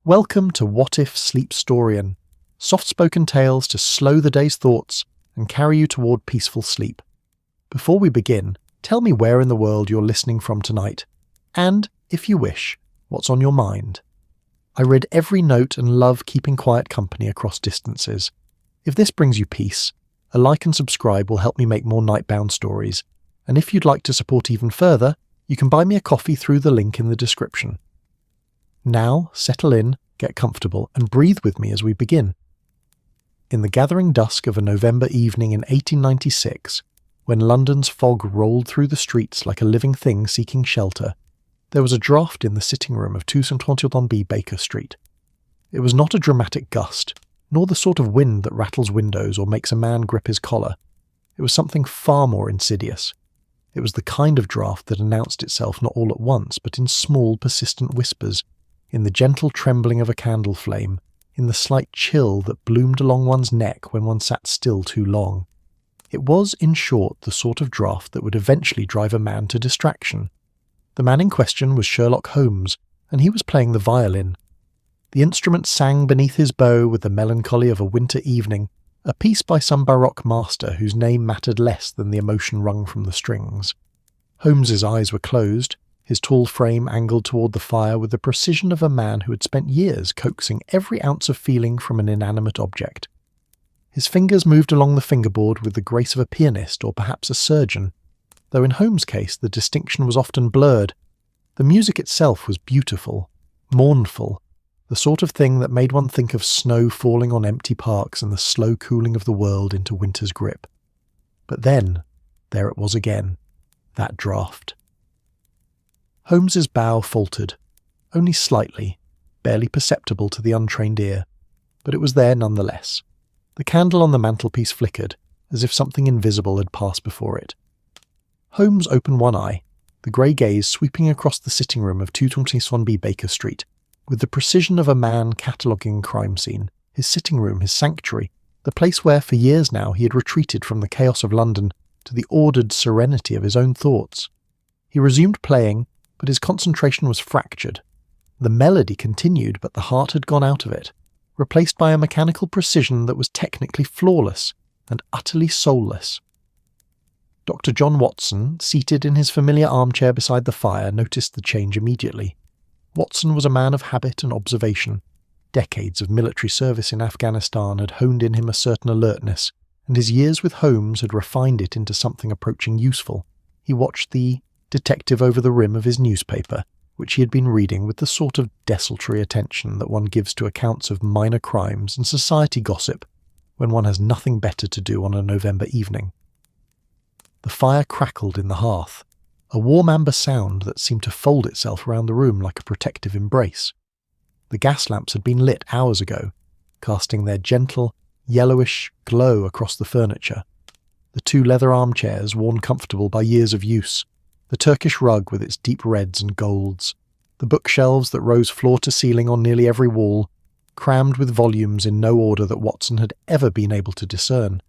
Welcome to What If Sleep Storian, soft-spoken tales to slow the day's thoughts and carry you toward peaceful sleep. Before we begin, tell me where in the world you're listening from tonight, and, if you wish, what's on your mind. I read every note and love keeping quiet company across distances. If this brings you peace, a like and subscribe will help me make more nightbound stories, and if you'd like to support even further, you can buy me a coffee through the link in the description. Now, settle in, get comfortable, and breathe with me as we begin. In the gathering dusk of a November evening in 1896, when London's fog rolled through the streets like a living thing seeking shelter, there was a draught in the sitting room of 221B Baker Street. It was not a dramatic gust, nor the sort of wind that rattles windows or makes a man grip his collar. It was something far more insidious. It was the kind of draught that announced itself not all at once, but in small, persistent whispers, in the gentle trembling of a candle flame, in the slight chill that bloomed along one's neck when one sat still too long. It was, in short, the sort of draught that would eventually drive a man to distraction. The man in question was Sherlock Holmes, and he was playing the violin. The instrument sang beneath his bow with the melancholy of a winter evening, a piece by some baroque master whose name mattered less than the emotion wrung from the strings. Holmes's eyes were closed, his tall frame angled toward the fire with the precision of a man who had spent years coaxing every ounce of feeling from an inanimate object. His fingers moved along the fingerboard with the grace of a pianist or perhaps a surgeon, though in Holmes' case the distinction was often blurred. The music itself was beautiful, mournful, the sort of thing that made one think of snow falling on empty parks and the slow cooling of the world into winter's grip. But then, there it was again, that draught. Holmes's bow faltered, only slightly, barely perceptible to the untrained ear, but it was there nonetheless. The candle on the mantelpiece flickered, as if something invisible had passed before it. Holmes opened one eye, the grey gaze sweeping across the sitting room of 221B Baker Street, with the precision of a man cataloguing a crime scene, his sitting room, his sanctuary, the place where for years now he had retreated from the chaos of London to the ordered serenity of his own thoughts. He resumed playing, but his concentration was fractured. The melody continued, but the heart had gone out of it, replaced by a mechanical precision that was technically flawless and utterly soulless. Dr. John Watson, seated in his familiar armchair beside the fire, noticed the change immediately. Watson was a man of habit and observation. Decades of military service in Afghanistan had honed in him a certain alertness, and his years with Holmes had refined it into something approaching useful. He watched the detective over the rim of his newspaper, which he had been reading with the sort of desultory attention that one gives to accounts of minor crimes and society gossip when one has nothing better to do on a November evening. The fire crackled in the hearth, a warm amber sound that seemed to fold itself around the room like a protective embrace. The gas lamps had been lit hours ago, casting their gentle, yellowish glow across the furniture. The two leather armchairs, worn comfortable by years of use, the Turkish rug with its deep reds and golds, the bookshelves that rose floor to ceiling on nearly every wall, crammed with volumes in no order that Watson had ever been able to discern,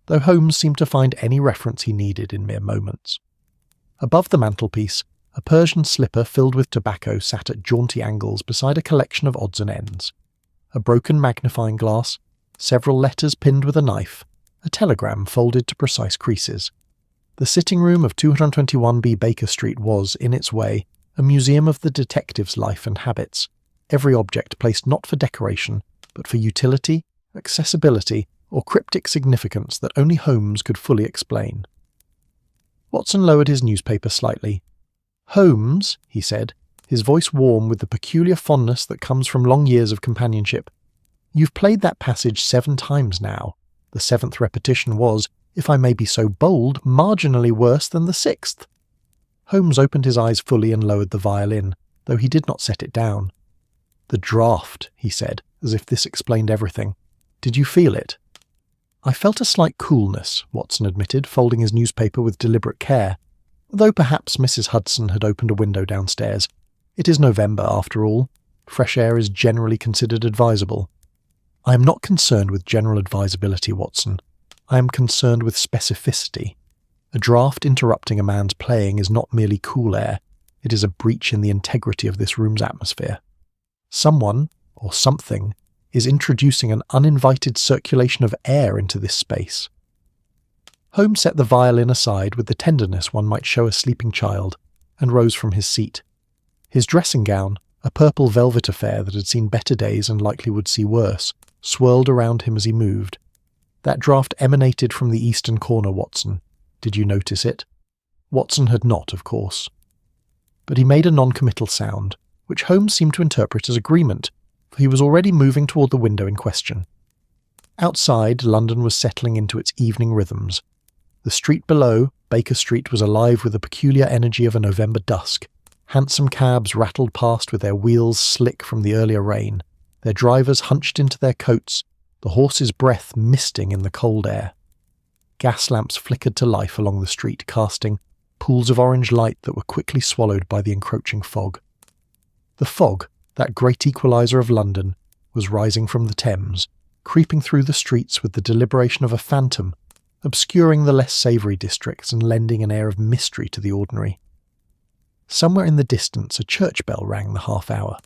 though Holmes seemed to find any reference he needed in mere moments. Above the mantelpiece, a Persian slipper filled with tobacco sat at jaunty angles beside a collection of odds and ends. A broken magnifying glass, several letters pinned with a knife, a telegram folded to precise creases. The sitting room of 221B Baker Street was, in its way, a museum of the detective's life and habits, every object placed not for decoration, but for utility, accessibility, or cryptic significance that only Holmes could fully explain. Watson lowered his newspaper slightly. "Holmes," he said, his voice warm with the peculiar fondness that comes from long years of companionship, "you've played that passage 7 times now. The 7th repetition was, if I may be so bold, marginally worse than the 6th. Holmes opened his eyes fully and lowered the violin, though he did not set it down. "The draught," he said, as if this explained everything. "Did you feel it?" "I felt a slight coolness," Watson admitted, folding his newspaper with deliberate care, though perhaps Mrs. Hudson had opened a window downstairs. It is November, after all. Fresh air is generally considered advisable. "I am not concerned with general advisability, Watson. I am concerned with specificity. A draught interrupting a man's playing is not merely cool air, it is a breach in the integrity of this room's atmosphere. Someone, or something, is introducing an uninvited circulation of air into this space. Holmes set the violin aside with the tenderness one might show a sleeping child, and rose from his seat. His dressing gown, a purple velvet affair that had seen better days and likely would see worse, swirled around him as he moved. That draught emanated from the eastern corner, Watson. Did you notice it? Watson had not, of course. But he made a non-committal sound, which Holmes seemed to interpret as agreement, for he was already moving toward the window in question. Outside, London was settling into its evening rhythms. The street below, Baker Street, was alive with the peculiar energy of a November dusk. Hansom cabs rattled past with their wheels slick from the earlier rain, their drivers hunched into their coats, the horse's breath misting in the cold air. Gas lamps flickered to life along the street, casting pools of orange light that were quickly swallowed by the encroaching fog. The fog, that great equalizer of London, was rising from the Thames, creeping through the streets with the deliberation of a phantom, obscuring the less savoury districts and lending an air of mystery to the ordinary. Somewhere in the distance a church bell rang the half-hour.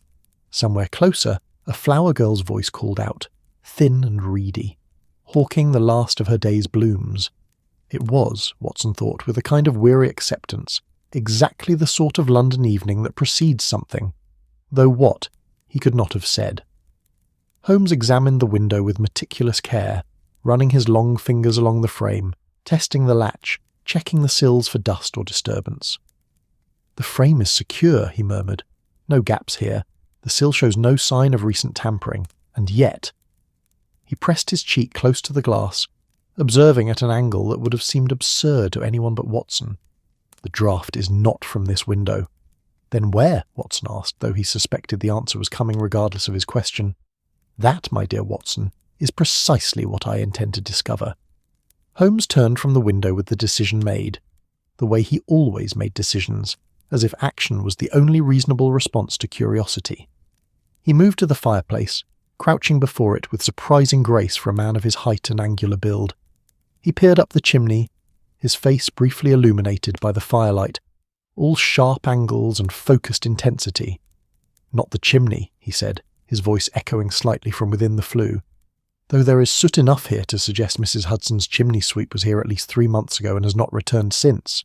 Somewhere closer a flower girl's voice called out, thin and reedy, hawking the last of her day's blooms. It was, Watson thought with a kind of weary acceptance, exactly the sort of London evening that precedes something, though what, he could not have said. Holmes examined the window with meticulous care, running his long fingers along the frame, testing the latch, checking the sills for dust or disturbance. "The frame is secure," he murmured. "No gaps here. The sill shows no sign of recent tampering. And yet—" He pressed his cheek close to the glass, observing at an angle that would have seemed absurd to anyone but Watson. "The draught is not from this window." "Then where?" Watson asked, though he suspected the answer was coming regardless of his question. "That, my dear Watson, is precisely what I intend to discover." Holmes turned from the window with the decision made, the way he always made decisions, as if action was the only reasonable response to curiosity. He moved to the fireplace, crouching before it with surprising grace for a man of his height and angular build. He peered up the chimney, his face briefly illuminated by the firelight, all sharp angles and focused intensity. "Not the chimney," he said, his voice echoing slightly from within the flue, "though there is soot enough here to suggest Mrs. Hudson's chimney sweep was here at least 3 months ago and has not returned since."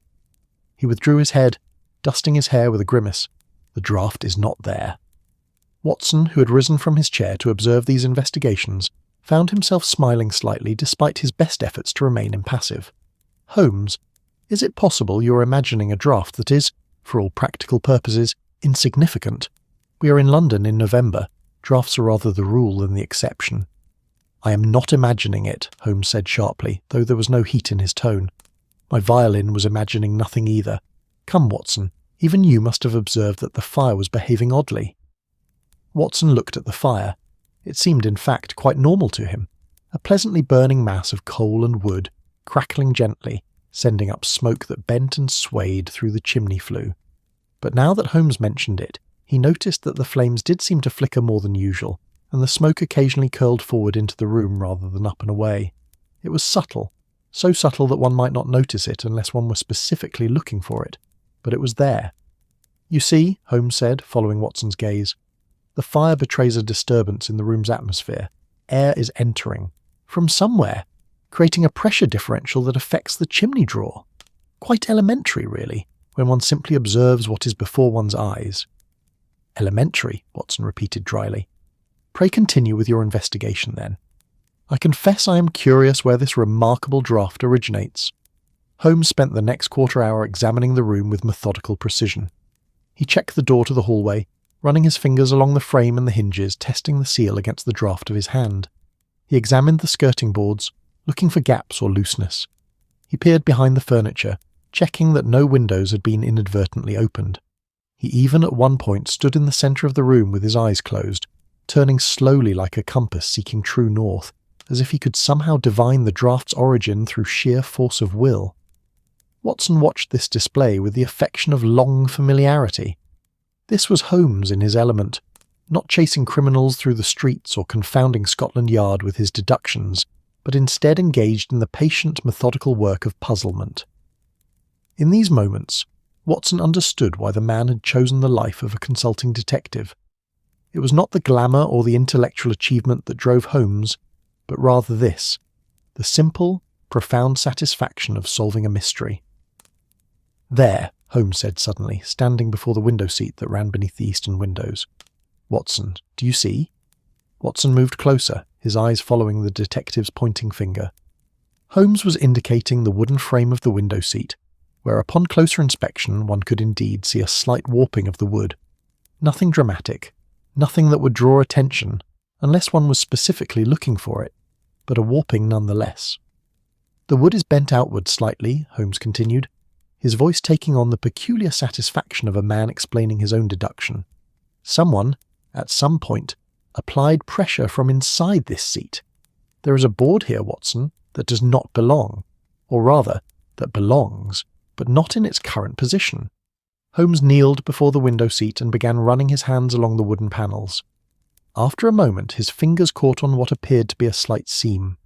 He withdrew his head, dusting his hair with a grimace. "The draught is not there." Watson, who had risen from his chair to observe these investigations, found himself smiling slightly despite his best efforts to remain impassive. "Holmes, is it possible you are imagining a draught that is, for all practical purposes, insignificant? We are in London in November. Draughts are rather the rule than the exception." "I am not imagining it," Holmes said sharply, though there was no heat in his tone. "My violin was imagining nothing either. Come, Watson, even you must have observed that the fire was behaving oddly." Watson looked at the fire. It seemed, in fact, quite normal to him, a pleasantly burning mass of coal and wood, crackling gently, sending up smoke that bent and swayed through the chimney flue. But now that Holmes mentioned it, he noticed that the flames did seem to flicker more than usual, and the smoke occasionally curled forward into the room rather than up and away. It was subtle, so subtle that one might not notice it unless one were specifically looking for it, but it was there. "You see," Holmes said, following Watson's gaze, "the fire betrays a disturbance in the room's atmosphere. Air is entering, from somewhere, creating a pressure differential that affects the chimney drawer. Quite elementary, really, when one simply observes what is before one's eyes." "Elementary," Watson repeated dryly. "Pray continue with your investigation, then. I confess I am curious where this remarkable draught originates." Holmes spent the next quarter-hour examining the room with methodical precision. He checked the door to the hallway, running his fingers along the frame and the hinges, testing the seal against the draught of his hand. He examined the skirting boards, looking for gaps or looseness. He peered behind the furniture, checking that no windows had been inadvertently opened. He even at one point stood in the centre of the room with his eyes closed, turning slowly like a compass seeking true north, as if he could somehow divine the draft's origin through sheer force of will. Watson watched this display with the affection of long familiarity. This was Holmes in his element, not chasing criminals through the streets or confounding Scotland Yard with his deductions, but instead engaged in the patient, methodical work of puzzlement. In these moments, Watson understood why the man had chosen the life of a consulting detective. It was not the glamour or the intellectual achievement that drove Holmes, but rather this, the simple, profound satisfaction of solving a mystery. "There," Holmes said suddenly, standing before the window seat that ran beneath the eastern windows. "Watson, do you see?" Watson moved closer, his eyes following the detective's pointing finger. Holmes was indicating the wooden frame of the window seat, where upon closer inspection one could indeed see a slight warping of the wood. Nothing dramatic, nothing that would draw attention, unless one was specifically looking for it, but a warping nonetheless. "The wood is bent outward slightly," Holmes continued, his voice taking on the peculiar satisfaction of a man explaining his own deduction. "Someone, at some point, applied pressure from inside this seat. There is a board here, Watson, that does not belong, or rather, that belongs, but not in its current position." Holmes kneeled before the window seat and began running his hands along the wooden panels. After a moment, his fingers caught on what appeared to be a slight seam.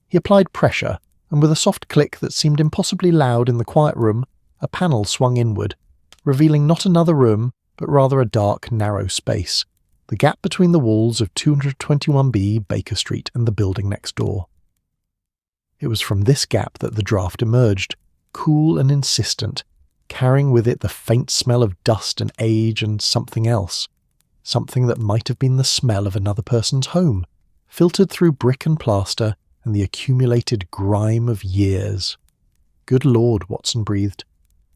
He applied pressure, and with a soft click that seemed impossibly loud in the quiet room, a panel swung inward, revealing not another room, but rather a dark, narrow space, the gap between the walls of 221B Baker Street and the building next door. It was from this gap that the draught emerged, cool and insistent, carrying with it the faint smell of dust and age and something else, something that might have been the smell of another person's home, filtered through brick and plaster and the accumulated grime of years. "Good Lord," Watson breathed.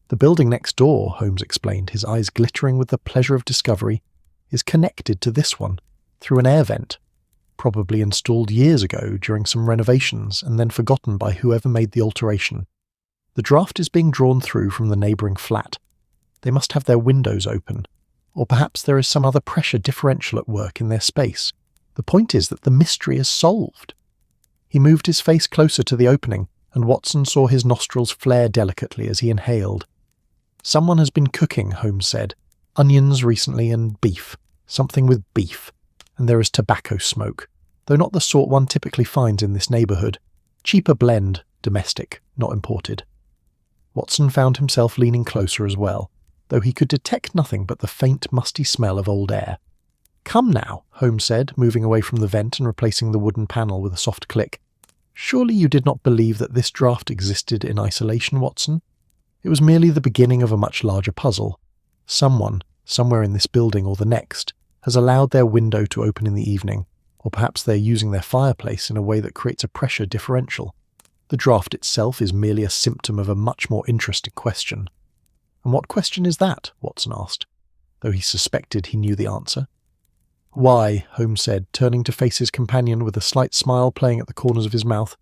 "The building next door," Holmes explained, his eyes glittering with the pleasure of discovery, "is connected to this one, through an air vent, probably installed years ago during some renovations and then forgotten by whoever made the alteration. The draught is being drawn through from the neighbouring flat. They must have their windows open, or perhaps there is some other pressure differential at work in their space. The point is that the mystery is solved." He moved his face closer to the opening, and Watson saw his nostrils flare delicately as he inhaled. "Someone has been cooking," Holmes said. "Onions recently and beef. Something with beef. And there is tobacco smoke, though not the sort one typically finds in this neighbourhood. Cheaper blend, domestic, not imported." Watson found himself leaning closer as well, though he could detect nothing but the faint, musty smell of old air. "Come now," Holmes said, moving away from the vent and replacing the wooden panel with a soft click. "Surely you did not believe that this draught existed in isolation, Watson? It was merely the beginning of a much larger puzzle. Someone, somewhere in this building or the next, has allowed their window to open in the evening, or perhaps they're using their fireplace in a way that creates a pressure differential. The draught itself is merely a symptom of a much more interesting question." "And what question is that?" Watson asked, though he suspected he knew the answer. "Why," Holmes said, turning to face his companion with a slight smile playing at the corners of his mouth,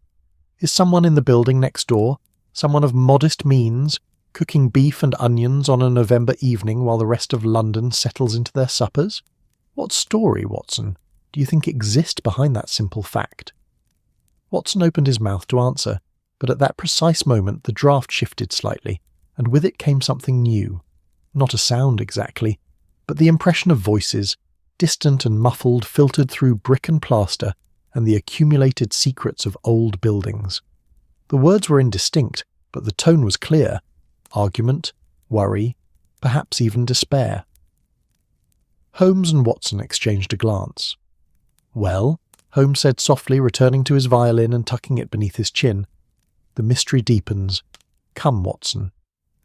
"is someone in the building next door, someone of modest means, cooking beef and onions on a November evening while the rest of London settles into their suppers? What story, Watson, do you think exists behind that simple fact?" Watson opened his mouth to answer, but at that precise moment the draught shifted slightly, and with it came something new. Not a sound exactly, but the impression of voices, distant and muffled, filtered through brick and plaster and the accumulated secrets of old buildings. The words were indistinct, but the tone was clear. Argument, worry, perhaps even despair. Holmes and Watson exchanged a glance. "Well," Holmes said softly, returning to his violin and tucking it beneath his chin, "the mystery deepens. Come, Watson,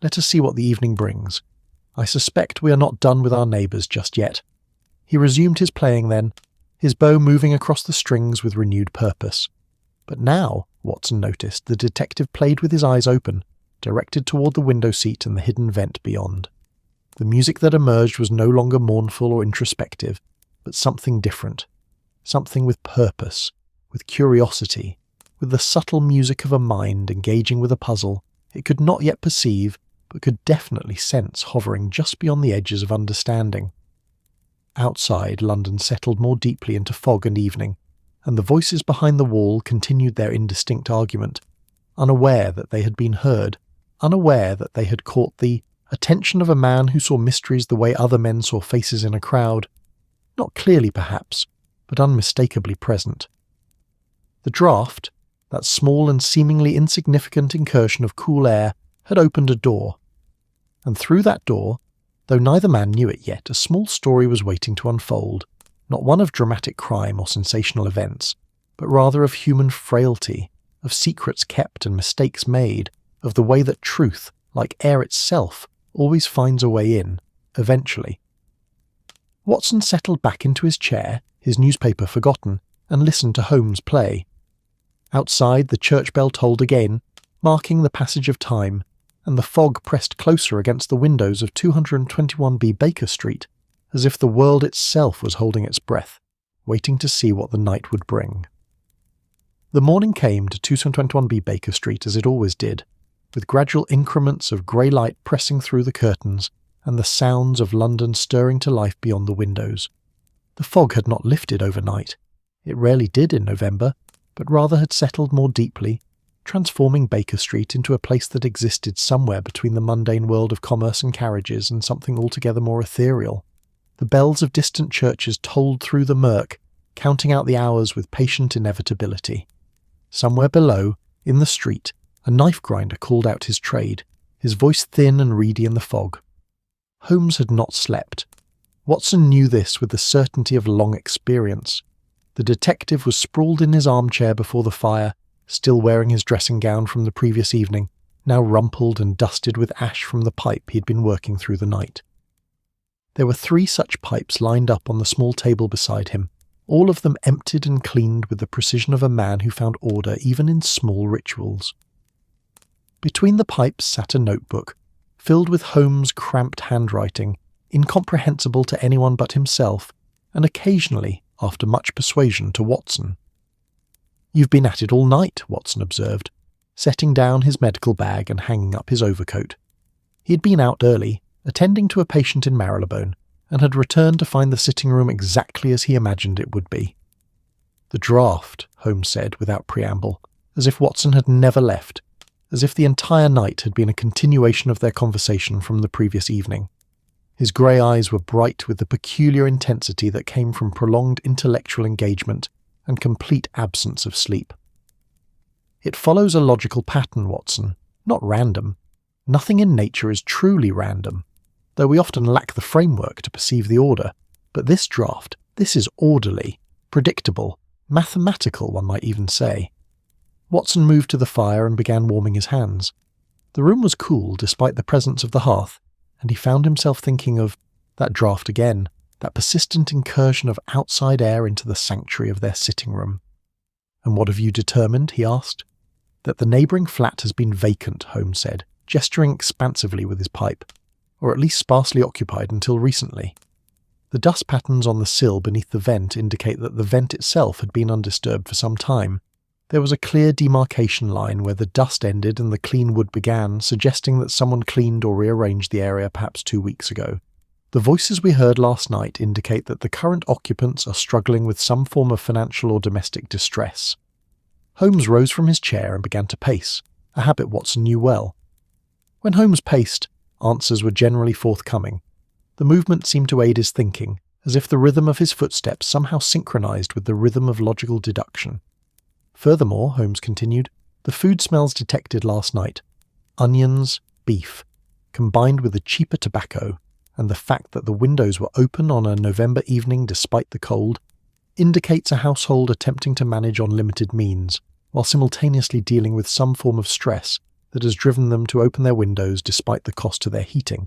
let us see what the evening brings. I suspect we are not done with our neighbours just yet." He resumed his playing then, his bow moving across the strings with renewed purpose. But now, Watson noticed, the detective played with his eyes open, directed toward the window seat and the hidden vent beyond. The music that emerged was no longer mournful or introspective, but something different. Something with purpose, with curiosity, with the subtle music of a mind engaging with a puzzle it could not yet perceive, but could definitely sense hovering just beyond the edges of understanding. Outside, London settled more deeply into fog and evening, and the voices behind the wall continued their indistinct argument, unaware that they had been heard, unaware that they had caught the attention of a man who saw mysteries the way other men saw faces in a crowd, not clearly perhaps, but unmistakably present. The draught, that small and seemingly insignificant incursion of cool air, had opened a door, and through that door, though neither man knew it yet, a small story was waiting to unfold, not one of dramatic crime or sensational events, but rather of human frailty, of secrets kept and mistakes made, of the way that truth, like air itself, always finds a way in, eventually. Watson settled back into his chair, his newspaper forgotten, and listened to Holmes play. Outside, the church bell tolled again, marking the passage of time, and the fog pressed closer against the windows of 221B Baker Street, as if the world itself was holding its breath, waiting to see what the night would bring. The morning came to 221B Baker Street as it always did, with gradual increments of grey light pressing through the curtains and the sounds of London stirring to life beyond the windows. The fog had not lifted overnight. It rarely did in November, but rather had settled more deeply, transforming Baker Street into a place that existed somewhere between the mundane world of commerce and carriages and something altogether more ethereal. The bells of distant churches tolled through the murk, counting out the hours with patient inevitability. Somewhere below, in the street, a knife grinder called out his trade, his voice thin and reedy in the fog. Holmes had not slept. Watson knew this with the certainty of long experience. The detective was sprawled in his armchair before the fire, still wearing his dressing gown from the previous evening, now rumpled and dusted with ash from the pipe he had been working through the night. There were 3 such pipes lined up on the small table beside him, all of them emptied and cleaned with the precision of a man who found order even in small rituals. Between the pipes sat a notebook, filled with Holmes' cramped handwriting, incomprehensible to anyone but himself, and occasionally, after much persuasion, to Watson. "You've been at it all night," Watson observed, setting down his medical bag and hanging up his overcoat. He had been out early, attending to a patient in Marylebone, and had returned to find the sitting room exactly as he imagined it would be. "The draught," Holmes said without preamble, as if Watson had never left, as if the entire night had been a continuation of their conversation from the previous evening. His grey eyes were bright with the peculiar intensity that came from prolonged intellectual engagement and complete absence of sleep. "It follows a logical pattern, Watson, not random. Nothing in nature is truly random, though we often lack the framework to perceive the order. But this draught, this is orderly, predictable, mathematical, one might even say." Watson moved to the fire and began warming his hands. The room was cool despite the presence of the hearth, and he found himself thinking of that draught again, that persistent incursion of outside air into the sanctuary of their sitting room. "And what have you determined?" he asked. "That the neighbouring flat has been vacant," Holmes said, gesturing expansively with his pipe, "or at least sparsely occupied until recently. The dust patterns on the sill beneath the vent indicate that the vent itself had been undisturbed for some time. There was a clear demarcation line where the dust ended and the clean wood began, suggesting that someone cleaned or rearranged the area perhaps 2 weeks ago. The voices we heard last night indicate that the current occupants are struggling with some form of financial or domestic distress." Holmes rose from his chair and began to pace, a habit Watson knew well. When Holmes paced, answers were generally forthcoming. The movement seemed to aid his thinking, as if the rhythm of his footsteps somehow synchronized with the rhythm of logical deduction. "Furthermore," Holmes continued, "the food smells detected last night, onions, beef, combined with the cheaper tobacco, and the fact that the windows were open on a November evening despite the cold, indicates a household attempting to manage on limited means, while simultaneously dealing with some form of stress that has driven them to open their windows despite the cost to their heating.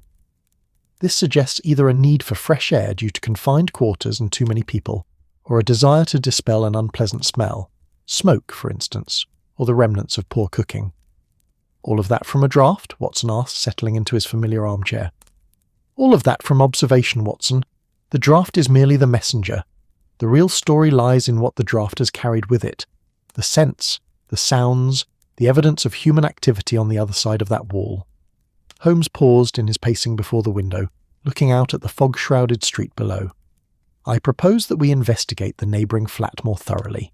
This suggests either a need for fresh air due to confined quarters and too many people, or a desire to dispel an unpleasant smell, smoke, for instance, or the remnants of poor cooking." "All of that from a draught?" Watson asked, settling into his familiar armchair. "All of that from observation, Watson. The draught is merely the messenger. The real story lies in what the draught has carried with it. The scents, the sounds, the evidence of human activity on the other side of that wall." Holmes paused in his pacing before the window, looking out at the fog-shrouded street below. "I propose that we investigate the neighbouring flat more thoroughly.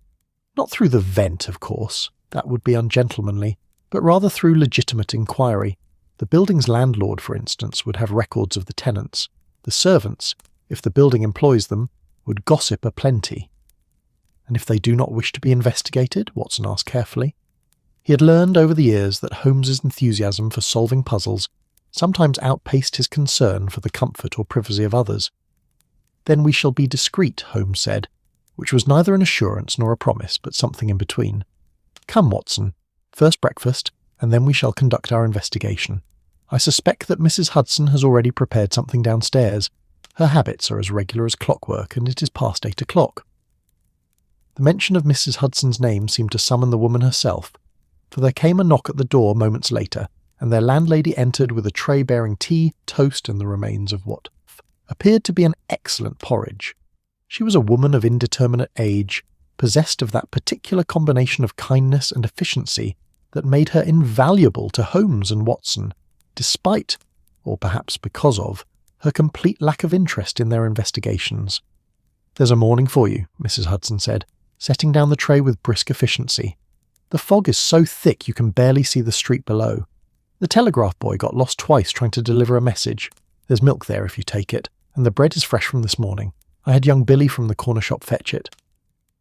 Not through the vent, of course, that would be ungentlemanly, but rather through legitimate inquiry. The building's landlord, for instance, would have records of the tenants. The servants, if the building employs them, would gossip aplenty." "And if they do not wish to be investigated?" Watson asked carefully. He had learned over the years that Holmes's enthusiasm for solving puzzles sometimes outpaced his concern for the comfort or privacy of others. "Then we shall be discreet," Holmes said, which was neither an assurance nor a promise, but something in between. "Come, Watson. First breakfast, and then we shall conduct our investigation. I suspect that Mrs. Hudson has already prepared something downstairs. Her habits are as regular as clockwork, and it is past 8 o'clock." The mention of Mrs. Hudson's name seemed to summon the woman herself, for there came a knock at the door moments later, and their landlady entered with a tray bearing tea, toast, and the remains of what appeared to be an excellent porridge. She was a woman of indeterminate age, possessed of that particular combination of kindness and efficiency that made her invaluable to Holmes and Watson, despite, or perhaps because of, her complete lack of interest in their investigations. "There's a morning for you," Mrs. Hudson said, setting down the tray with brisk efficiency. "The fog is so thick you can barely see the street below. The telegraph boy got lost twice trying to deliver a message. There's milk there if you take it, and the bread is fresh from this morning. I had young Billy from the corner shop fetch it."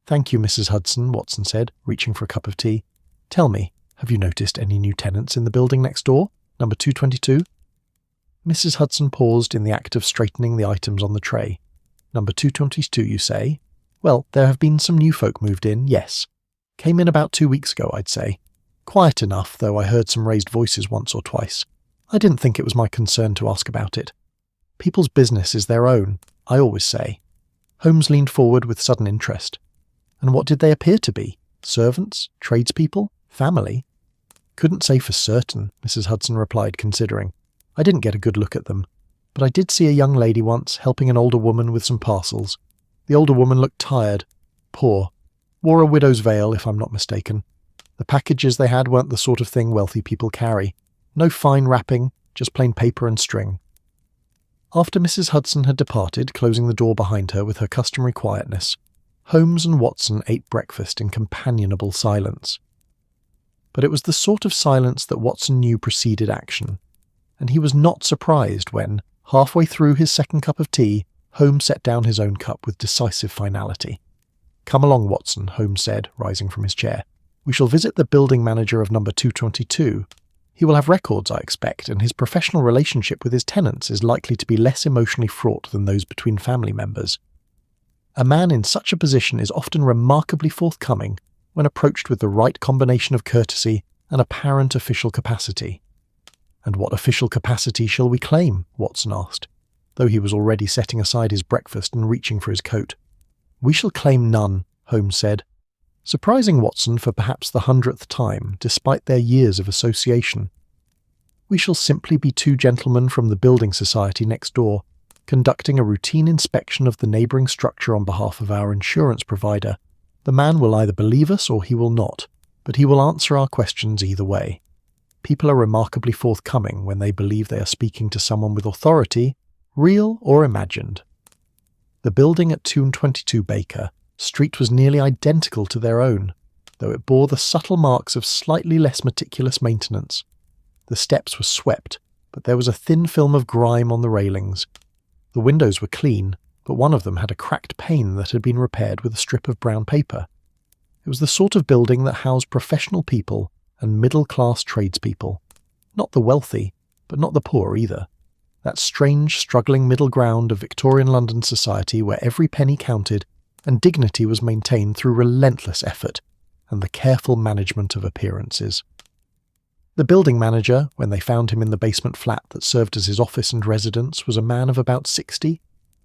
"Thank you, Mrs. Hudson," Watson said, reaching for a cup of tea. "Tell me, have you noticed any new tenants in the building next door, number 222? Mrs. Hudson paused in the act of straightening the items on the tray. "Number 222, you say? Well, there have been some new folk moved in, yes. Came in about 2 weeks ago, I'd say. Quiet enough, though I heard some raised voices once or twice. I didn't think it was my concern to ask about it. People's business is their own, I always say." Holmes leaned forward with sudden interest. "And what did they appear to be? Servants? Tradespeople? Family?" "Couldn't say for certain," Mrs. Hudson replied, considering. "I didn't get a good look at them. But I did see a young lady once helping an older woman with some parcels. The older woman looked tired. Poor. Wore a widow's veil, if I'm not mistaken. The packages they had weren't the sort of thing wealthy people carry. No fine wrapping, just plain paper and string." After Mrs. Hudson had departed, closing the door behind her with her customary quietness, Holmes and Watson ate breakfast in companionable silence. But it was the sort of silence that Watson knew preceded action, and he was not surprised when, halfway through his second cup of tea, Holmes set down his own cup with decisive finality. "Come along, Watson," Holmes said, rising from his chair. "We shall visit the building manager of number 222. He will have records, I expect, and his professional relationship with his tenants is likely to be less emotionally fraught than those between family members. A man in such a position is often remarkably forthcoming when approached with the right combination of courtesy and apparent official capacity." "And what official capacity shall we claim?" Watson asked, though he was already setting aside his breakfast and reaching for his coat. "We shall claim none," Holmes said, surprising Watson for perhaps the 100th time, despite their years of association. "We shall simply be two gentlemen from the building society next door, conducting a routine inspection of the neighbouring structure on behalf of our insurance provider. The man will either believe us or he will not, but he will answer our questions either way. People are remarkably forthcoming when they believe they are speaking to someone with authority, real or imagined." The building at 222 Baker Street was nearly identical to their own, though it bore the subtle marks of slightly less meticulous maintenance. The steps were swept, but there was a thin film of grime on the railings. The windows were clean, but one of them had a cracked pane that had been repaired with a strip of brown paper. It was the sort of building that housed professional people and middle-class tradespeople. Not the wealthy, but not the poor either. That strange, struggling middle ground of Victorian London society where every penny counted and dignity was maintained through relentless effort and the careful management of appearances. The building manager, when they found him in the basement flat that served as his office and residence, was a man of about 60,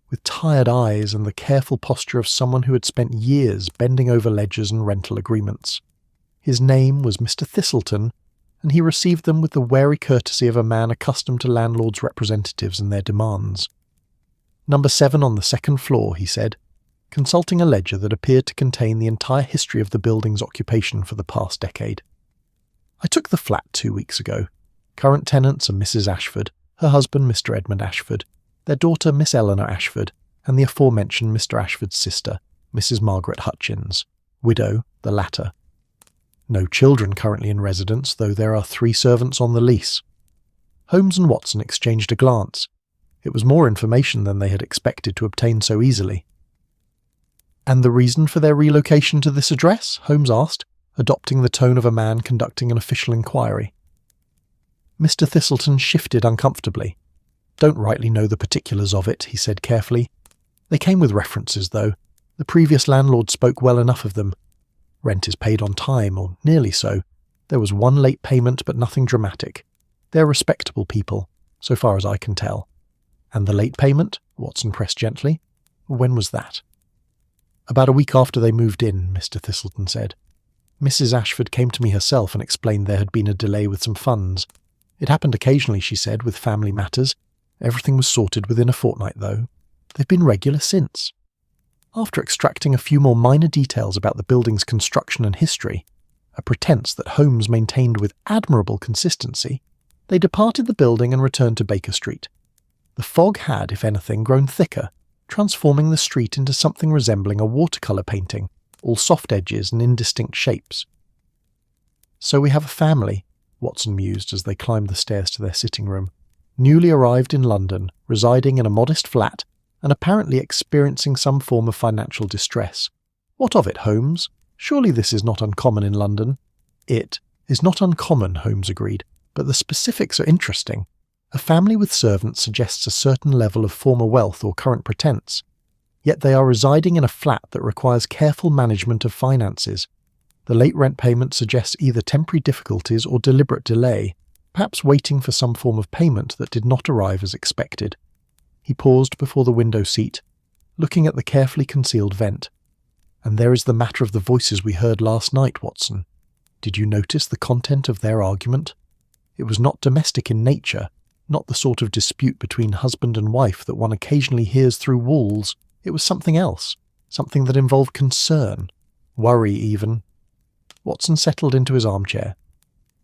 with tired eyes and the careful posture of someone who had spent years bending over ledgers and rental agreements. His name was Mr. Thistleton, and he received them with the wary courtesy of a man accustomed to landlords' representatives and their demands. "Number 7 on the second floor," he said, consulting a ledger that appeared to contain the entire history of the building's occupation for the past decade. "I took the flat 2 weeks ago. Current tenants are Mrs. Ashford, her husband Mr. Edmund Ashford, their daughter Miss Eleanor Ashford, and the aforementioned Mr. Ashford's sister, Mrs. Margaret Hutchins, widow, the latter. No children currently in residence, though there are 3 servants on the lease." Holmes and Watson exchanged a glance. It was more information than they had expected to obtain so easily. "And the reason for their relocation to this address?" Holmes asked, adopting the tone of a man conducting an official inquiry. Mr. Thistleton shifted uncomfortably. "Don't rightly know the particulars of it," he said carefully. They came with references, though. The previous landlord spoke well enough of them. Rent is paid on time, or nearly so. There was one late payment, but nothing dramatic. They're respectable people, so far as I can tell. And the late payment? Watson pressed gently. When was that? About a week after they moved in, Mr. Thistleton said. Mrs. Ashford came to me herself and explained there had been a delay with some funds. It happened occasionally, she said, with family matters. Everything was sorted within a fortnight, though. They've been regular since. After extracting a few more minor details about the building's construction and history, a pretense that Holmes maintained with admirable consistency, they departed the building and returned to Baker Street. The fog had, if anything, grown thicker, transforming the street into something resembling a watercolour painting, all soft edges and indistinct shapes. So we have a family, Watson mused as they climbed the stairs to their sitting room, newly arrived in London, residing in a modest flat, and apparently experiencing some form of financial distress. What of it, Holmes? Surely this is not uncommon in London. It is not uncommon, Holmes agreed, but the specifics are interesting. A family with servants suggests a certain level of former wealth or current pretense, yet they are residing in a flat that requires careful management of finances. The late rent payment suggests either temporary difficulties or deliberate delay, perhaps waiting for some form of payment that did not arrive as expected. He paused before the window seat, looking at the carefully concealed vent. And there is the matter of the voices we heard last night, Watson. Did you notice the content of their argument? It was not domestic in nature, not the sort of dispute between husband and wife that one occasionally hears through walls. It was something else, something that involved concern, worry even. Watson settled into his armchair.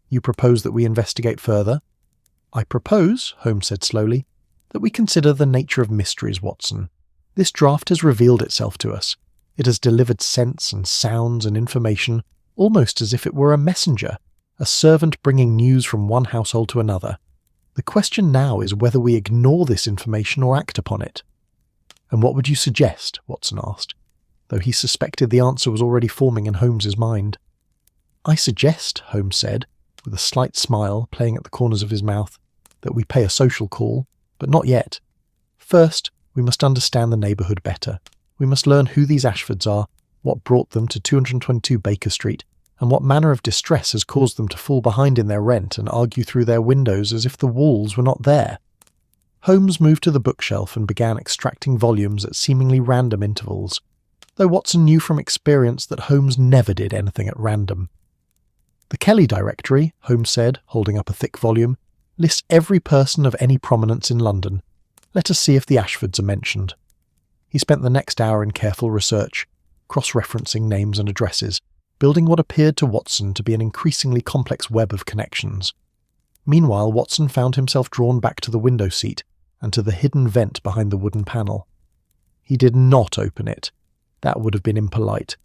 You propose that we investigate further? I propose, Holmes said slowly, that we consider the nature of mysteries, Watson. This draft has revealed itself to us. It has delivered scents and sounds and information, almost as if it were a messenger, a servant bringing news from one household to another. The question now is whether we ignore this information or act upon it. And what would you suggest? Watson asked, though he suspected the answer was already forming in Holmes's mind. I suggest, Holmes said, with a slight smile playing at the corners of his mouth, that we pay a social call, but not yet. First, we must understand the neighbourhood better. We must learn who these Ashfords are, what brought them to 222 Baker Street, and what manner of distress has caused them to fall behind in their rent and argue through their windows as if the walls were not there. Holmes moved to the bookshelf and began extracting volumes at seemingly random intervals, though Watson knew from experience that Holmes never did anything at random. The Kelly Directory, Holmes said, holding up a thick volume, lists every person of any prominence in London. Let us see if the Ashfords are mentioned. He spent the next hour in careful research, cross-referencing names and addresses, building what appeared to Watson to be an increasingly complex web of connections. Meanwhile, Watson found himself drawn back to the window seat and to the hidden vent behind the wooden panel. He did not open it. That would have been impolite.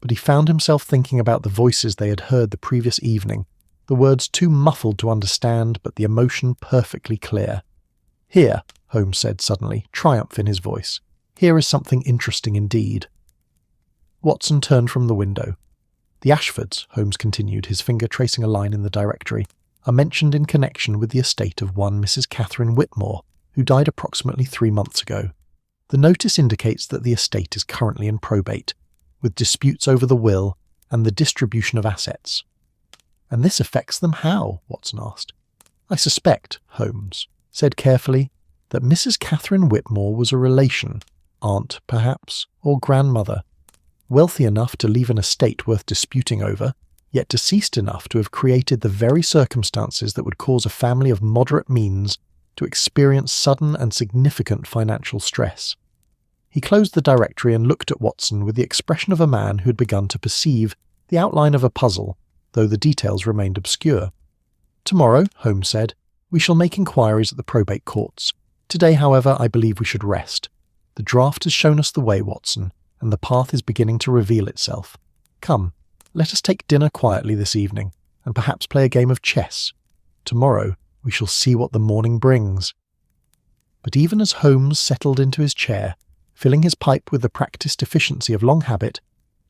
But he found himself thinking about the voices they had heard the previous evening, the words too muffled to understand, but the emotion perfectly clear. Here, Holmes said suddenly, triumph in his voice. Here is something interesting indeed. Watson turned from the window. The Ashfords, Holmes continued, his finger tracing a line in the directory, are mentioned in connection with the estate of one Mrs. Catherine Whitmore, who died approximately 3 months ago. The notice indicates that the estate is currently in probate, with disputes over the will and the distribution of assets. And this affects them how? Watson asked. I suspect, Holmes said carefully, that Mrs. Catherine Whitmore was a relation, aunt perhaps, or grandmother, wealthy enough to leave an estate worth disputing over, yet deceased enough to have created the very circumstances that would cause a family of moderate means to experience sudden and significant financial stress. He closed the directory and looked at Watson with the expression of a man who had begun to perceive the outline of a puzzle, though the details remained obscure. Tomorrow, Holmes said, we shall make inquiries at the probate courts. Today, however, I believe we should rest. The draft has shown us the way, Watson, and the path is beginning to reveal itself. Come, let us take dinner quietly this evening, and perhaps play a game of chess. Tomorrow we shall see what the morning brings. But even as Holmes settled into his chair, filling his pipe with the practised efficiency of long habit,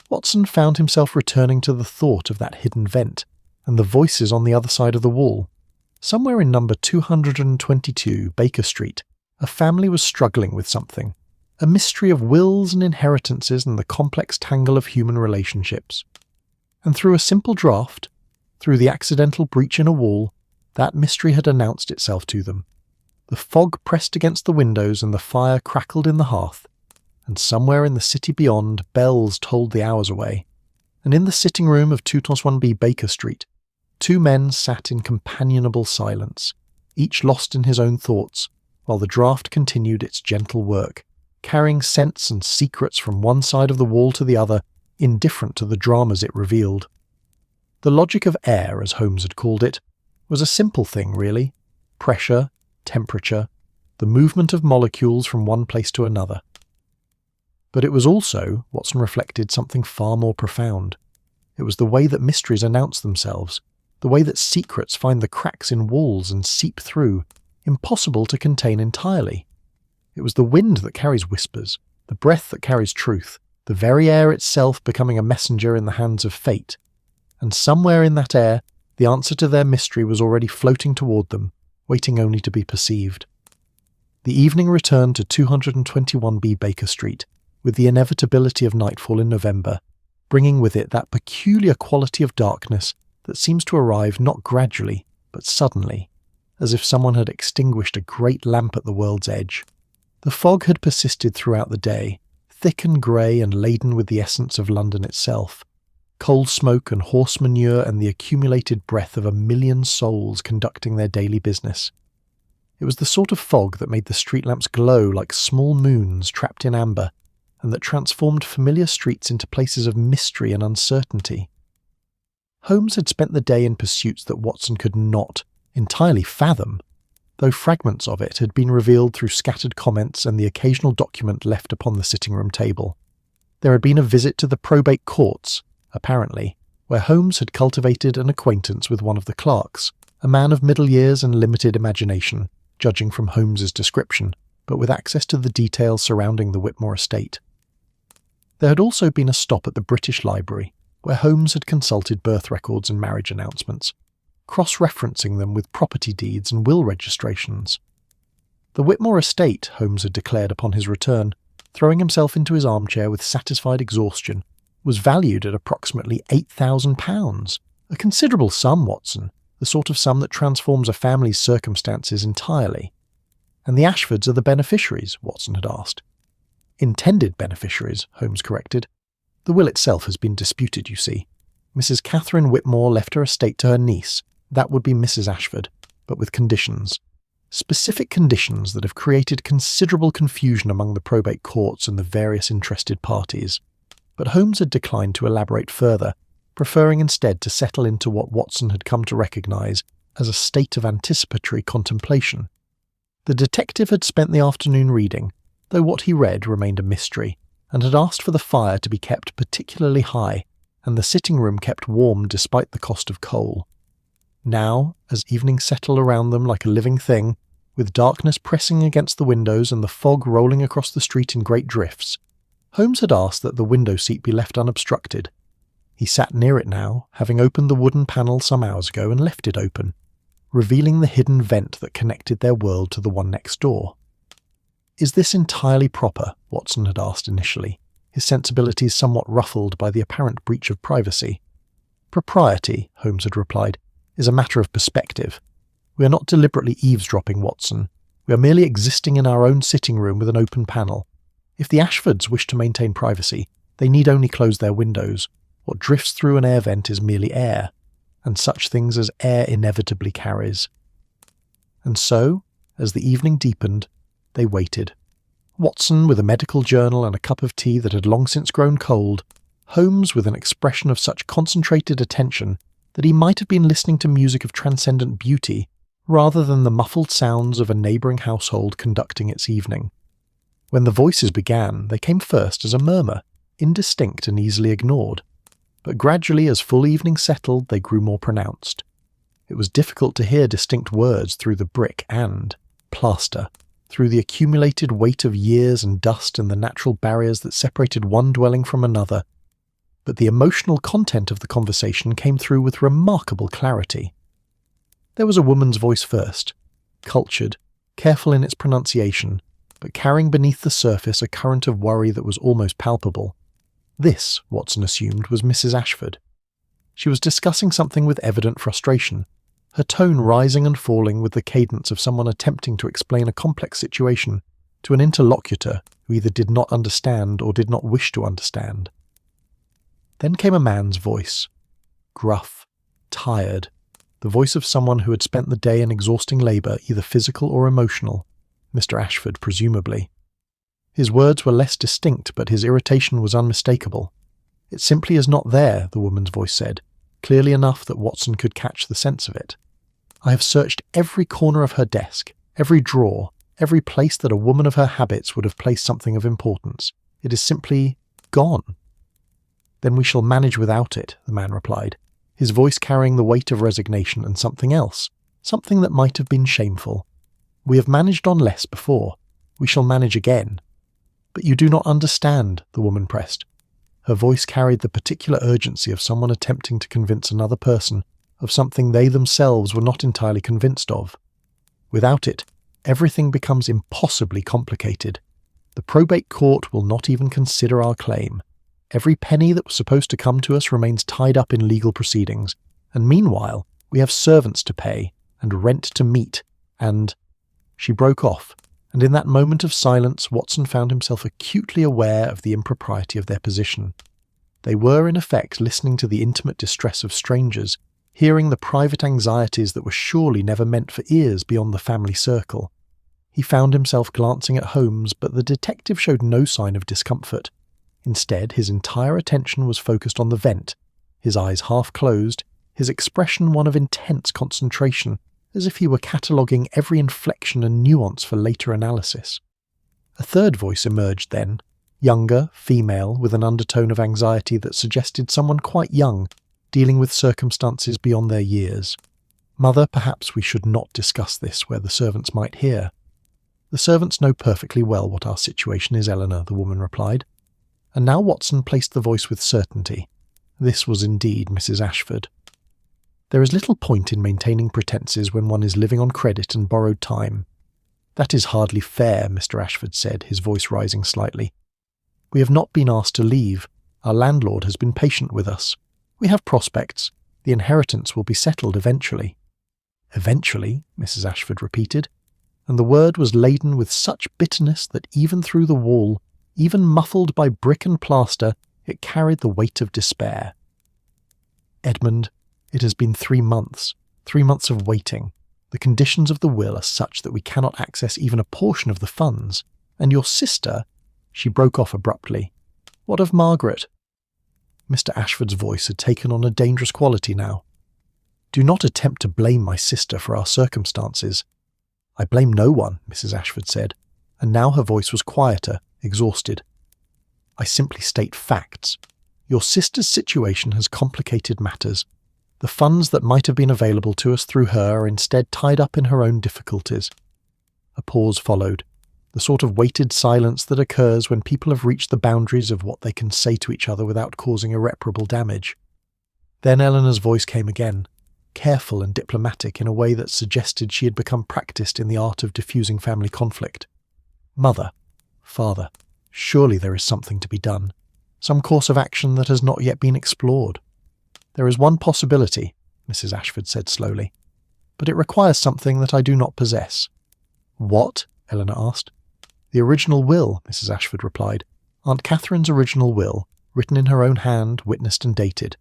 Watson found himself returning to the thought of that hidden vent, and the voices on the other side of the wall. Somewhere in number 222 Baker Street, a family was struggling with something, a mystery of wills and inheritances and the complex tangle of human relationships. And through a simple draught, through the accidental breach in a wall, that mystery had announced itself to them. The fog pressed against the windows and the fire crackled in the hearth, and somewhere in the city beyond, bells tolled the hours away. And in the sitting room of 2-1B Baker Street, two men sat in companionable silence, each lost in his own thoughts, while the draught continued its gentle work, carrying scents and secrets from one side of the wall to the other, indifferent to the dramas it revealed. The logic of air, as Holmes had called it, was a simple thing, really. Pressure, temperature, the movement of molecules from one place to another. But it was also, Watson reflected, something far more profound. It was the way that mysteries announce themselves, the way that secrets find the cracks in walls and seep through, impossible to contain entirely. It was the wind that carries whispers, the breath that carries truth, the very air itself becoming a messenger in the hands of fate. And somewhere in that air, the answer to their mystery was already floating toward them, waiting only to be perceived. The evening returned to 221B Baker Street, with the inevitability of nightfall in November, bringing with it that peculiar quality of darkness that seems to arrive not gradually, but suddenly, as if someone had extinguished a great lamp at the world's edge. The fog had persisted throughout the day, thick and grey and laden with the essence of London itself, coal smoke and horse manure and the accumulated breath of 1,000,000 souls conducting their daily business. It was the sort of fog that made the street lamps glow like small moons trapped in amber, and that transformed familiar streets into places of mystery and uncertainty. Holmes had spent the day in pursuits that Watson could not entirely fathom, though fragments of it had been revealed through scattered comments and the occasional document left upon the sitting-room table. There had been a visit to the probate courts, apparently, where Holmes had cultivated an acquaintance with one of the clerks, a man of middle years and limited imagination, judging from Holmes's description, but with access to the details surrounding the Whitmore estate. There had also been a stop at the British Library, where Holmes had consulted birth records and marriage announcements, cross-referencing them with property deeds and will registrations. The Whitmore estate, Holmes had declared upon his return, throwing himself into his armchair with satisfied exhaustion, was valued at approximately £8,000. A considerable sum, Watson, the sort of sum that transforms a family's circumstances entirely. And the Ashfords are the beneficiaries, Watson had asked. Intended beneficiaries, Holmes corrected. The will itself has been disputed, you see. Mrs. Catherine Whitmore left her estate to her niece. That would be Mrs. Ashford, but with conditions. Specific conditions that have created considerable confusion among the probate courts and the various interested parties. But Holmes had declined to elaborate further, preferring instead to settle into what Watson had come to recognise as a state of anticipatory contemplation. The detective had spent the afternoon reading, though what he read remained a mystery, and had asked for the fire to be kept particularly high, and the sitting-room kept warm despite the cost of coal. Now, as evening settled around them like a living thing, with darkness pressing against the windows and the fog rolling across the street in great drifts, Holmes had asked that the window seat be left unobstructed. He sat near it now, having opened the wooden panel some hours ago and left it open, revealing the hidden vent that connected their world to the one next door. "Is this entirely proper?" Watson had asked initially, his sensibilities somewhat ruffled by the apparent breach of privacy. "Propriety," Holmes had replied, "is a matter of perspective. We are not deliberately eavesdropping, Watson. We are merely existing in our own sitting-room with an open panel. If the Ashfords wish to maintain privacy, they need only close their windows. What drifts through an air vent is merely air, and such things as air inevitably carries." And so, as the evening deepened, they waited. Watson with a medical journal and a cup of tea that had long since grown cold, Holmes with an expression of such concentrated attention that he might have been listening to music of transcendent beauty rather than the muffled sounds of a neighbouring household conducting its evening. When the voices began, they came first as a murmur, indistinct and easily ignored. But gradually, as full evening settled, they grew more pronounced. It was difficult to hear distinct words through the brick and plaster, through the accumulated weight of years and dust and the natural barriers that separated one dwelling from another. But the emotional content of the conversation came through with remarkable clarity. There was a woman's voice first, cultured, careful in its pronunciation, but carrying beneath the surface a current of worry that was almost palpable. This, Watson assumed, was Mrs. Ashford. She was discussing something with evident frustration, her tone rising and falling with the cadence of someone attempting to explain a complex situation to an interlocutor who either did not understand or did not wish to understand. Then came a man's voice, gruff, tired, the voice of someone who had spent the day in exhausting labour, either physical or emotional, Mr. Ashford presumably. His words were less distinct, but his irritation was unmistakable. "It simply is not there," the woman's voice said, clearly enough that Watson could catch the sense of it. "I have searched every corner of her desk, every drawer, every place that a woman of her habits would have placed something of importance. It is simply gone." "Then we shall manage without it," the man replied, his voice carrying the weight of resignation and something else, something that might have been shameful. "We have managed on less before. We shall manage again." "But you do not understand," the woman pressed. Her voice carried the particular urgency of someone attempting to convince another person of something they themselves were not entirely convinced of. "Without it, everything becomes impossibly complicated. The probate court will not even consider our claim. Every penny that was supposed to come to us remains tied up in legal proceedings, and meanwhile we have servants to pay, and rent to meet, and—" She broke off, and in that moment of silence Watson found himself acutely aware of the impropriety of their position. They were, in effect, listening to the intimate distress of strangers, hearing the private anxieties that were surely never meant for ears beyond the family circle. He found himself glancing at Holmes, but the detective showed no sign of discomfort. Instead, his entire attention was focused on the vent, his eyes half closed, his expression one of intense concentration, as if he were cataloguing every inflection and nuance for later analysis. A third voice emerged then, younger, female, with an undertone of anxiety that suggested someone quite young, dealing with circumstances beyond their years. "Mother, perhaps we should not discuss this where the servants might hear." "The servants know perfectly well what our situation is, Eleanor," the woman replied. And now Watson placed the voice with certainty. This was indeed Mrs. Ashford. "There is little point in maintaining pretences when one is living on credit and borrowed time." "That is hardly fair," Mr. Ashford said, his voice rising slightly. "We have not been asked to leave. Our landlord has been patient with us. We have prospects. The inheritance will be settled eventually." "Eventually," Mrs. Ashford repeated, and the word was laden with such bitterness that even through the wall, even muffled by brick and plaster, it carried the weight of despair. "Edmund, it has been 3 months, 3 months of waiting. The conditions of the will are such that we cannot access even a portion of the funds. And your sister—" She broke off abruptly. "What of Margaret?" Mr. Ashford's voice had taken on a dangerous quality now. "Do not attempt to blame my sister for our circumstances." "I blame no one," Mrs. Ashford said, and now her voice was quieter, exhausted. "I simply state facts. Your sister's situation has complicated matters. The funds that might have been available to us through her are instead tied up in her own difficulties." A pause followed, the sort of weighted silence that occurs when people have reached the boundaries of what they can say to each other without causing irreparable damage. Then Eleanor's voice came again, careful and diplomatic in a way that suggested she had become practiced in the art of diffusing family conflict. "Mother, father, surely there is something to be done, some course of action that has not yet been explored." "There is one possibility," Mrs. Ashford said slowly, "but it requires something that I do not possess." "What?" Eleanor asked. "The original will," Mrs. Ashford replied. "Aunt Catherine's original will, written in her own hand, witnessed and dated.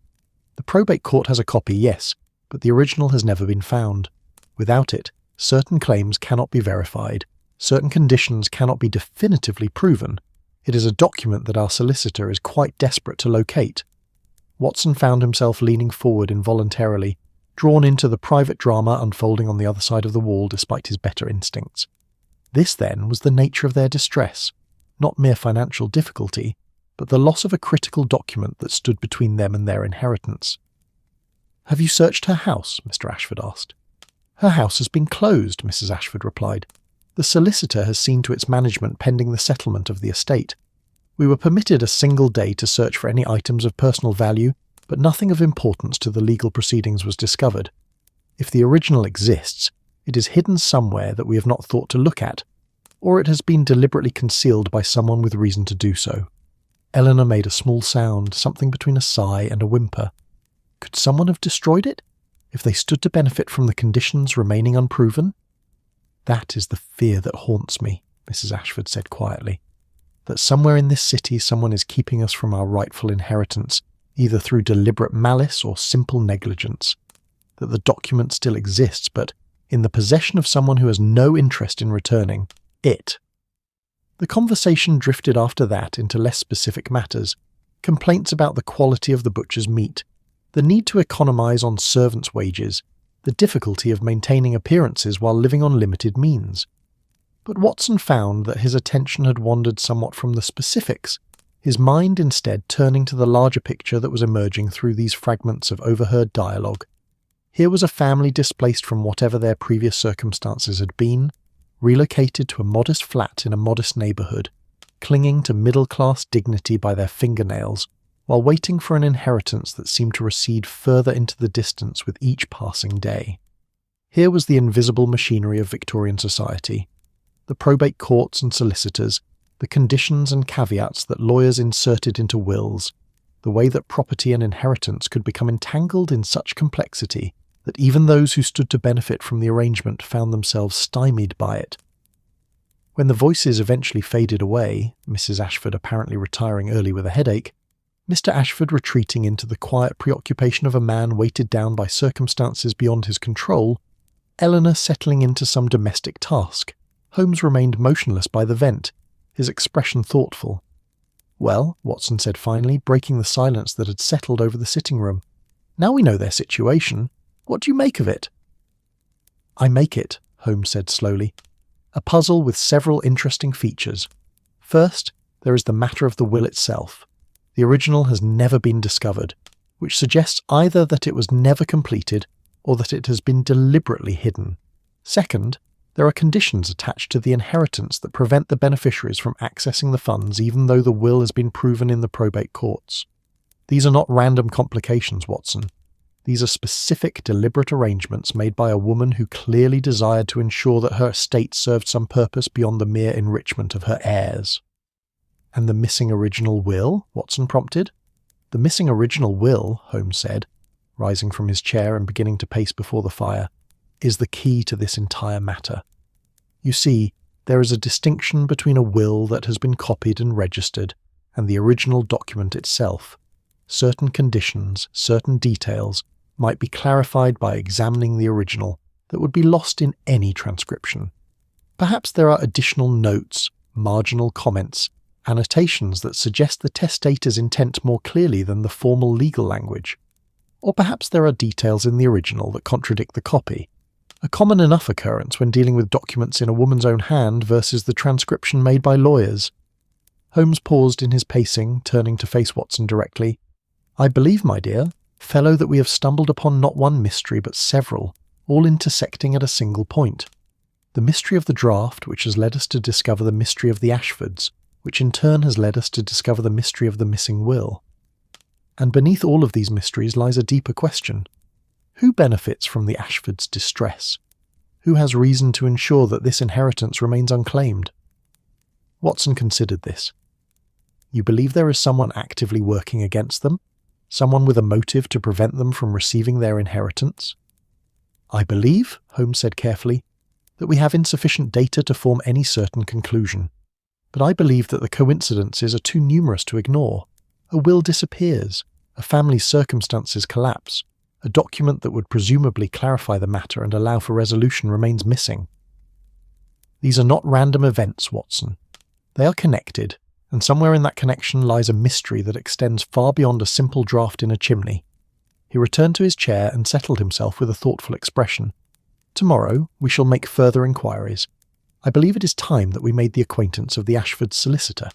The probate court has a copy, yes, but the original has never been found. Without it, certain claims cannot be verified, certain conditions cannot be definitively proven. It is a document that our solicitor is quite desperate to locate." Watson found himself leaning forward involuntarily, drawn into the private drama unfolding on the other side of the wall despite his better instincts. This, then, was the nature of their distress, not mere financial difficulty, but the loss of a critical document that stood between them and their inheritance. "Have you searched her house?" Mr. Ashford asked. "Her house has been closed," Mrs. Ashford replied. "The solicitor has seen to its management pending the settlement of the estate. We were permitted a single day to search for any items of personal value, but nothing of importance to the legal proceedings was discovered. If the original exists, it is hidden somewhere that we have not thought to look at. or it has been deliberately concealed by someone with reason to do so. Eleanor made a small sound, something between a sigh and a whimper. Could someone have destroyed it, if they stood to benefit from the conditions remaining unproven? That is the fear that haunts me, Mrs. Ashford said quietly. That somewhere in this city someone is keeping us from our rightful inheritance, either through deliberate malice or simple negligence. That the document still exists, but in the possession of someone who has no interest in returning it. The conversation drifted after that into less specific matters, complaints about the quality of the butcher's meat, the need to economise on servants' wages, the difficulty of maintaining appearances while living on limited means. But Watson found that his attention had wandered somewhat from the specifics, his mind instead turning to the larger picture that was emerging through these fragments of overheard dialogue. Here was a family displaced from whatever their previous circumstances had been, relocated to a modest flat in a modest neighbourhood, clinging to middle-class dignity by their fingernails, while waiting for an inheritance that seemed to recede further into the distance with each passing day. Here was the invisible machinery of Victorian society, the probate courts and solicitors, the conditions and caveats that lawyers inserted into wills, the way that property and inheritance could become entangled in such complexity that even those who stood to benefit from the arrangement found themselves stymied by it. When the voices eventually faded away, Mrs. Ashford apparently retiring early with a headache, Mr. Ashford retreating into the quiet preoccupation of a man weighted down by circumstances beyond his control, Eleanor settling into some domestic task, Holmes remained motionless by the vent, his expression thoughtful. "Well," Watson said finally, breaking the silence that had settled over the sitting room, "now we know their situation. What do you make of it?" "I make it," Holmes said slowly, "a puzzle with several interesting features. First, there is the matter of the will itself. The original has never been discovered, which suggests either that it was never completed or that it has been deliberately hidden. Second, there are conditions attached to the inheritance that prevent the beneficiaries from accessing the funds even though the will has been proven in the probate courts. These are not random complications, Watson. These are specific, deliberate arrangements made by a woman who clearly desired to ensure that her estate served some purpose beyond the mere enrichment of her heirs." "And the missing original will?" Watson prompted. "The missing original will," Holmes said, rising from his chair and beginning to pace before the fire, "is the key to this entire matter. You see, there is a distinction between a will that has been copied and registered and the original document itself. Certain conditions, certain details, might be clarified by examining the original that would be lost in any transcription. Perhaps there are additional notes, marginal comments, annotations that suggest the testator's intent more clearly than the formal legal language. Or perhaps there are details in the original that contradict the copy, a common enough occurrence when dealing with documents in a woman's own hand versus the transcription made by lawyers." Holmes paused in his pacing, turning to face Watson directly. "I believe, my dear fellow, that we have stumbled upon not one mystery but several, all intersecting at a single point. The mystery of the draft, which has led us to discover the mystery of the Ashfords, which in turn has led us to discover the mystery of the missing will. And beneath all of these mysteries lies a deeper question. Who benefits from the Ashfords' distress? Who has reason to ensure that this inheritance remains unclaimed?" Watson considered this. "You believe there is someone actively working against them? Someone with a motive to prevent them from receiving their inheritance?" "I believe," Holmes said carefully, "that we have insufficient data to form any certain conclusion. But I believe that the coincidences are too numerous to ignore. A will disappears, a family's circumstances collapse, a document that would presumably clarify the matter and allow for resolution remains missing. These are not random events, Watson. They are connected, and somewhere in that connection lies a mystery that extends far beyond a simple draft in a chimney." He returned to his chair and settled himself with a thoughtful expression. "Tomorrow we shall make further inquiries. I believe it is time that we made the acquaintance of the Ashford's solicitor.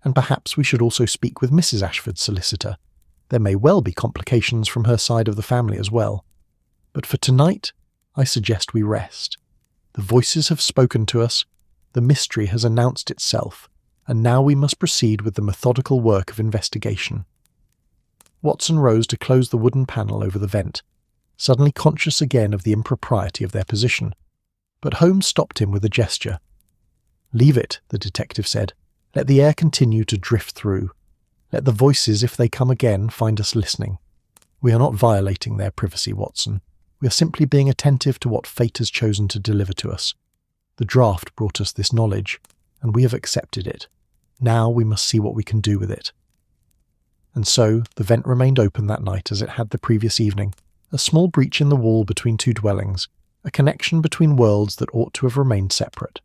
And perhaps we should also speak with Mrs. Ashford's solicitor. There may well be complications from her side of the family as well. But for tonight, I suggest we rest. The voices have spoken to us, the mystery has announced itself, and now we must proceed with the methodical work of investigation." Watson rose to close the wooden panel over the vent, suddenly conscious again of the impropriety of their position. But Holmes stopped him with a gesture. "Leave it," the detective said. "Let the air continue to drift through. Let the voices, if they come again, find us listening. We are not violating their privacy, Watson. We are simply being attentive to what fate has chosen to deliver to us. The draft brought us this knowledge, and we have accepted it. Now we must see what we can do with it." And so the vent remained open that night as it had the previous evening, a small breach in the wall between two dwellings, a connection between worlds that ought to have remained separate.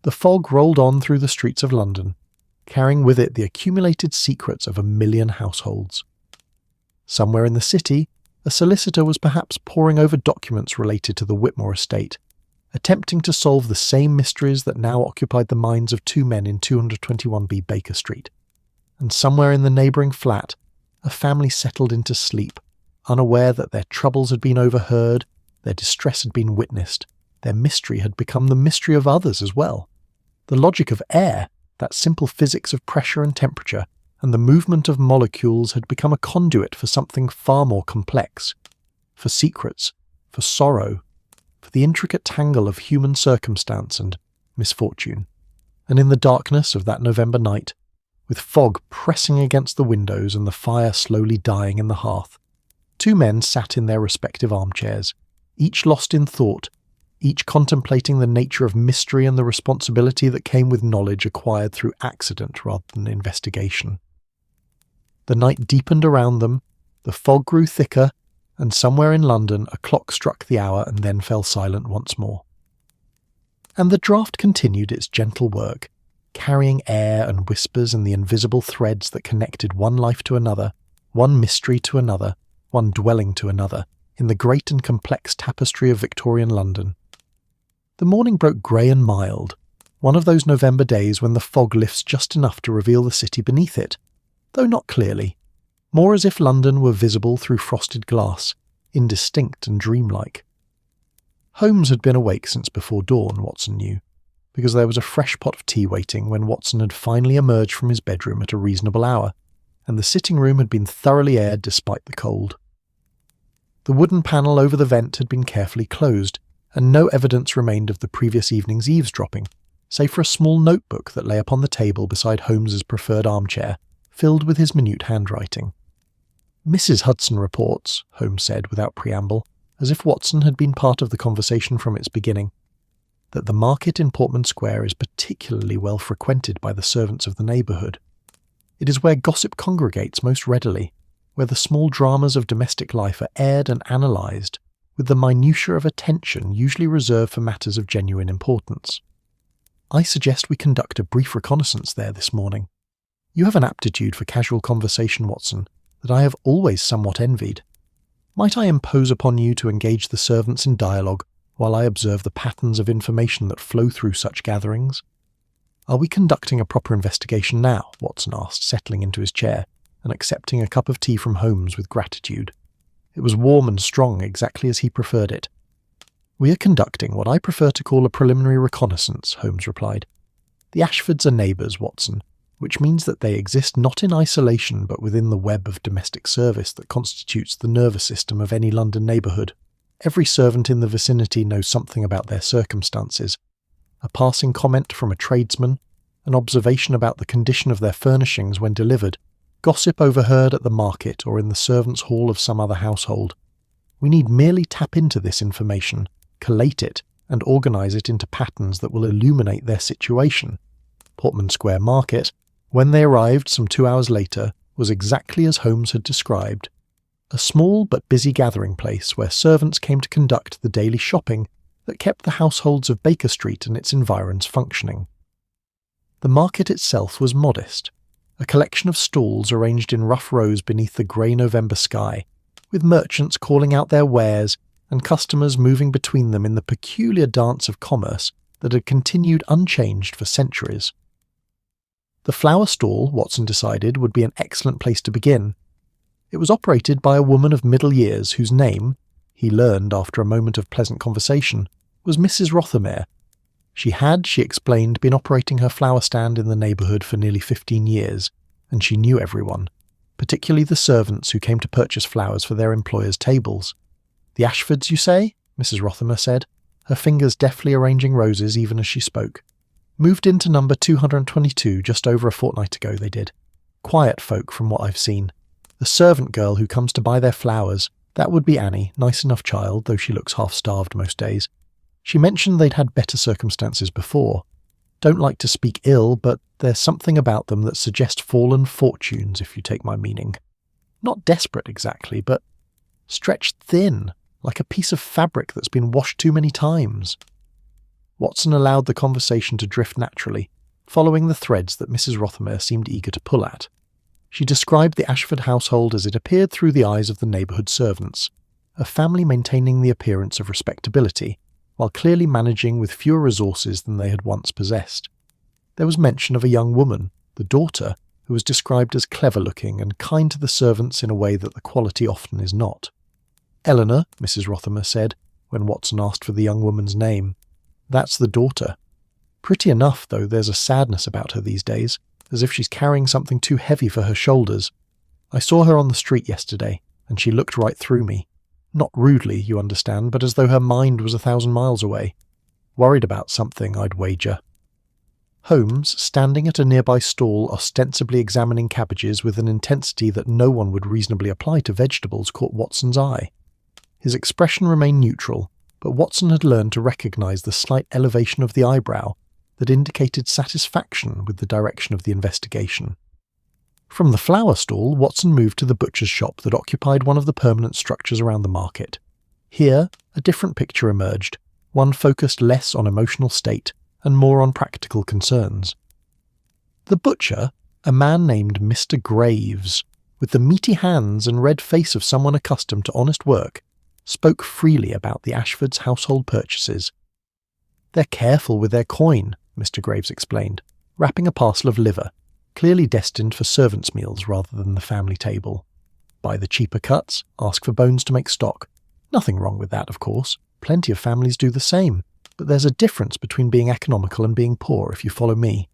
The fog rolled on through the streets of London, carrying with it the accumulated secrets of 1,000,000 households. Somewhere in the city, a solicitor was perhaps poring over documents related to the Whitmore estate, attempting to solve the same mysteries that now occupied the minds of two men in 221B Baker Street. And somewhere in the neighbouring flat, a family settled into sleep, unaware that their troubles had been overheard, their distress had been witnessed, their mystery had become the mystery of others as well. The logic of air, that simple physics of pressure and temperature, and the movement of molecules had become a conduit for something far more complex, for secrets, for sorrow, for the intricate tangle of human circumstance and misfortune. And in the darkness of that November night, with fog pressing against the windows and the fire slowly dying in the hearth, two men sat in their respective armchairs, each lost in thought, each contemplating the nature of mystery and the responsibility that came with knowledge acquired through accident rather than investigation. The night deepened around them, the fog grew thicker, and somewhere in London a clock struck the hour and then fell silent once more. And the draught continued its gentle work, carrying air and whispers and the invisible threads that connected one life to another, one mystery to another, one dwelling to another, in the great and complex tapestry of Victorian London. The morning broke grey and mild, one of those November days when the fog lifts just enough to reveal the city beneath it, though not clearly, more as if London were visible through frosted glass, indistinct and dreamlike. Holmes had been awake since before dawn, Watson knew, because there was a fresh pot of tea waiting when Watson had finally emerged from his bedroom at a reasonable hour, and the sitting room had been thoroughly aired despite the cold. The wooden panel over the vent had been carefully closed, and no evidence remained of the previous evening's eavesdropping, save for a small notebook that lay upon the table beside Holmes's preferred armchair, filled with his minute handwriting. "Mrs. Hudson reports," Holmes said without preamble, as if Watson had been part of the conversation from its beginning, "that the market in Portman Square is particularly well frequented by the servants of the neighbourhood. It is where gossip congregates most readily, where the small dramas of domestic life are aired and analysed, with the minutiae of attention usually reserved for matters of genuine importance. I suggest we conduct a brief reconnaissance there this morning. You have an aptitude for casual conversation, Watson, that I have always somewhat envied. Might I impose upon you to engage the servants in dialogue while I observe the patterns of information that flow through such gatherings?" "Are we conducting a proper investigation now?" Watson asked, settling into his chair and accepting a cup of tea from Holmes with gratitude. It was warm and strong, exactly as he preferred it. "We are conducting what I prefer to call a preliminary reconnaissance," Holmes replied. "The Ashfords are neighbours, Watson, which means that they exist not in isolation but within the web of domestic service that constitutes the nervous system of any London neighbourhood. Every servant in the vicinity knows something about their circumstances. A passing comment from a tradesman, an observation about the condition of their furnishings when delivered, gossip overheard at the market or in the servants' hall of some other household. We need merely tap into this information, collate it, and organise it into patterns that will illuminate their situation. Portman Square Market, when they arrived some 2 hours later, was exactly as Holmes had described. A small but busy gathering place where servants came to conduct the daily shopping that kept the households of Baker Street and its environs functioning. The market itself was modest, a collection of stalls arranged in rough rows beneath the grey November sky, with merchants calling out their wares and customers moving between them in the peculiar dance of commerce that had continued unchanged for centuries. The flower stall, Watson decided, would be an excellent place to begin. It was operated by a woman of middle years whose name, he learned after a moment of pleasant conversation, was Mrs. Rothermere. She had, she explained, been operating her flower stand in the neighbourhood for nearly 15 years, and she knew everyone, particularly the servants who came to purchase flowers for their employers' tables. "The Ashfords, you say?" Mrs. Rothermere said, her fingers deftly arranging roses even as she spoke. Moved into number 222 just over a fortnight ago, they did. Quiet folk from what I've seen. The servant girl who comes to buy their flowers, that would be Annie, nice enough child, though she looks half-starved most days. She mentioned they'd had better circumstances before. Don't like to speak ill, but there's something about them that suggests fallen fortunes, if you take my meaning. Not desperate exactly, but stretched thin, like a piece of fabric that's been washed too many times. Watson allowed the conversation to drift naturally, following the threads that Mrs. Rothermere seemed eager to pull at. She described the Ashford household as it appeared through the eyes of the neighbourhood servants, a family maintaining the appearance of respectability, while clearly managing with fewer resources than they had once possessed. There was mention of a young woman, the daughter, who was described as clever-looking and kind to the servants in a way that the quality often is not. Eleanor, Mrs. Rothermere said, when Watson asked for the young woman's name. That's the daughter. Pretty enough, though there's a sadness about her these days, as if she's carrying something too heavy for her shoulders. I saw her on the street yesterday, and she looked right through me. Not rudely, you understand, but as though her mind was 1,000 miles away. Worried about something, I'd wager. Holmes, standing at a nearby stall ostensibly examining cabbages with an intensity that no one would reasonably apply to vegetables, caught Watson's eye. His expression remained neutral, but Watson had learned to recognise the slight elevation of the eyebrow that indicated satisfaction with the direction of the investigation. From the flower stall, Watson moved to the butcher's shop that occupied one of the permanent structures around the market. Here, a different picture emerged, one focused less on emotional state and more on practical concerns. The butcher, a man named Mr. Graves, with the meaty hands and red face of someone accustomed to honest work, spoke freely about the Ashfords' household purchases. "They're careful with their coin," Mr. Graves explained, wrapping a parcel of liver, clearly destined for servants' meals rather than the family table. "Buy the cheaper cuts, ask for bones to make stock. Nothing wrong with that, of course. Plenty of families do the same. But there's a difference between being economical and being poor, if you follow me.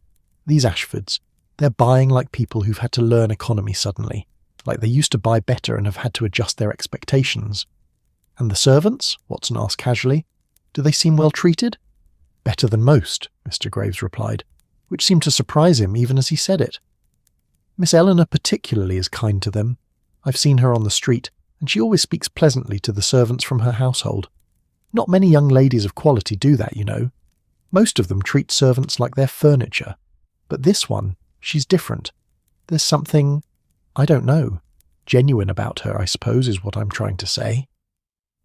These Ashfords, they're buying like people who've had to learn economy suddenly, like they used to buy better and have had to adjust their expectations." "And the servants?" Watson asked casually. "Do they seem well treated?" "Better than most," Mr. Graves replied, which seemed to surprise him even as he said it. "Miss Eleanor particularly is kind to them. I've seen her on the street, and she always speaks pleasantly to the servants from her household. Not many young ladies of quality do that, you know. Most of them treat servants like they're furniture. But this one, she's different. There's something, I don't know, genuine about her, I suppose is what I'm trying to say."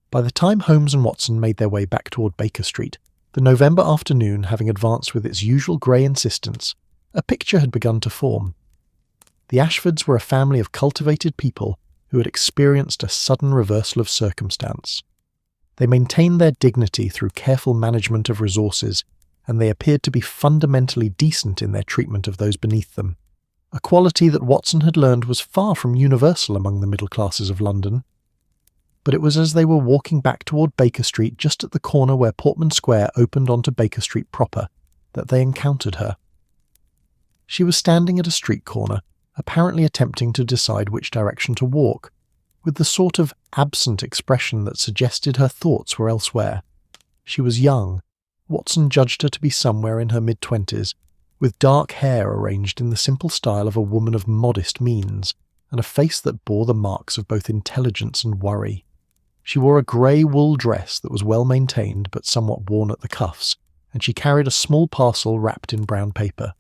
By the time Holmes and Watson made their way back toward Baker Street, the November afternoon having advanced with its usual grey insistence, a picture had begun to form. The Ashfords were a family of cultivated people who had experienced a sudden reversal of circumstance. They maintained their dignity through careful management of resources, and they appeared to be fundamentally decent in their treatment of those beneath them, a quality that Watson had learned was far from universal among the middle classes of London. But it was as they were walking back toward Baker Street, just at the corner where Portman Square opened onto Baker Street proper, that they encountered her. She was standing at a street corner, apparently attempting to decide which direction to walk, with the sort of absent expression that suggested her thoughts were elsewhere. She was young. Watson judged her to be somewhere in her mid-20s, with dark hair arranged in the simple style of a woman of modest means, and a face that bore the marks of both intelligence and worry. She wore a grey wool dress that was well maintained but somewhat worn at the cuffs, and she carried a small parcel wrapped in brown paper.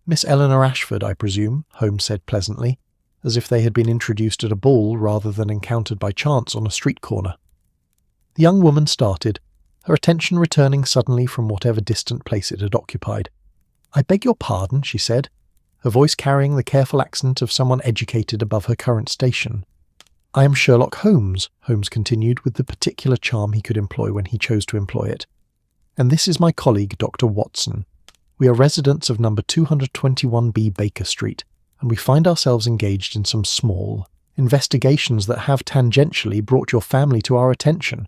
"Miss Eleanor Ashford, I presume," Holmes said pleasantly, as if they had been introduced at a ball rather than encountered by chance on a street corner. The young woman started, her attention returning suddenly from whatever distant place it had occupied. "I beg your pardon," she said, her voice carrying the careful accent of someone educated above her current station. "I am Sherlock Holmes," Holmes continued with the particular charm he could employ when he chose to employ it. "And this is my colleague, Dr. Watson. We are residents of number 221B Baker Street, and we find ourselves engaged in some small investigations that have tangentially brought your family to our attention.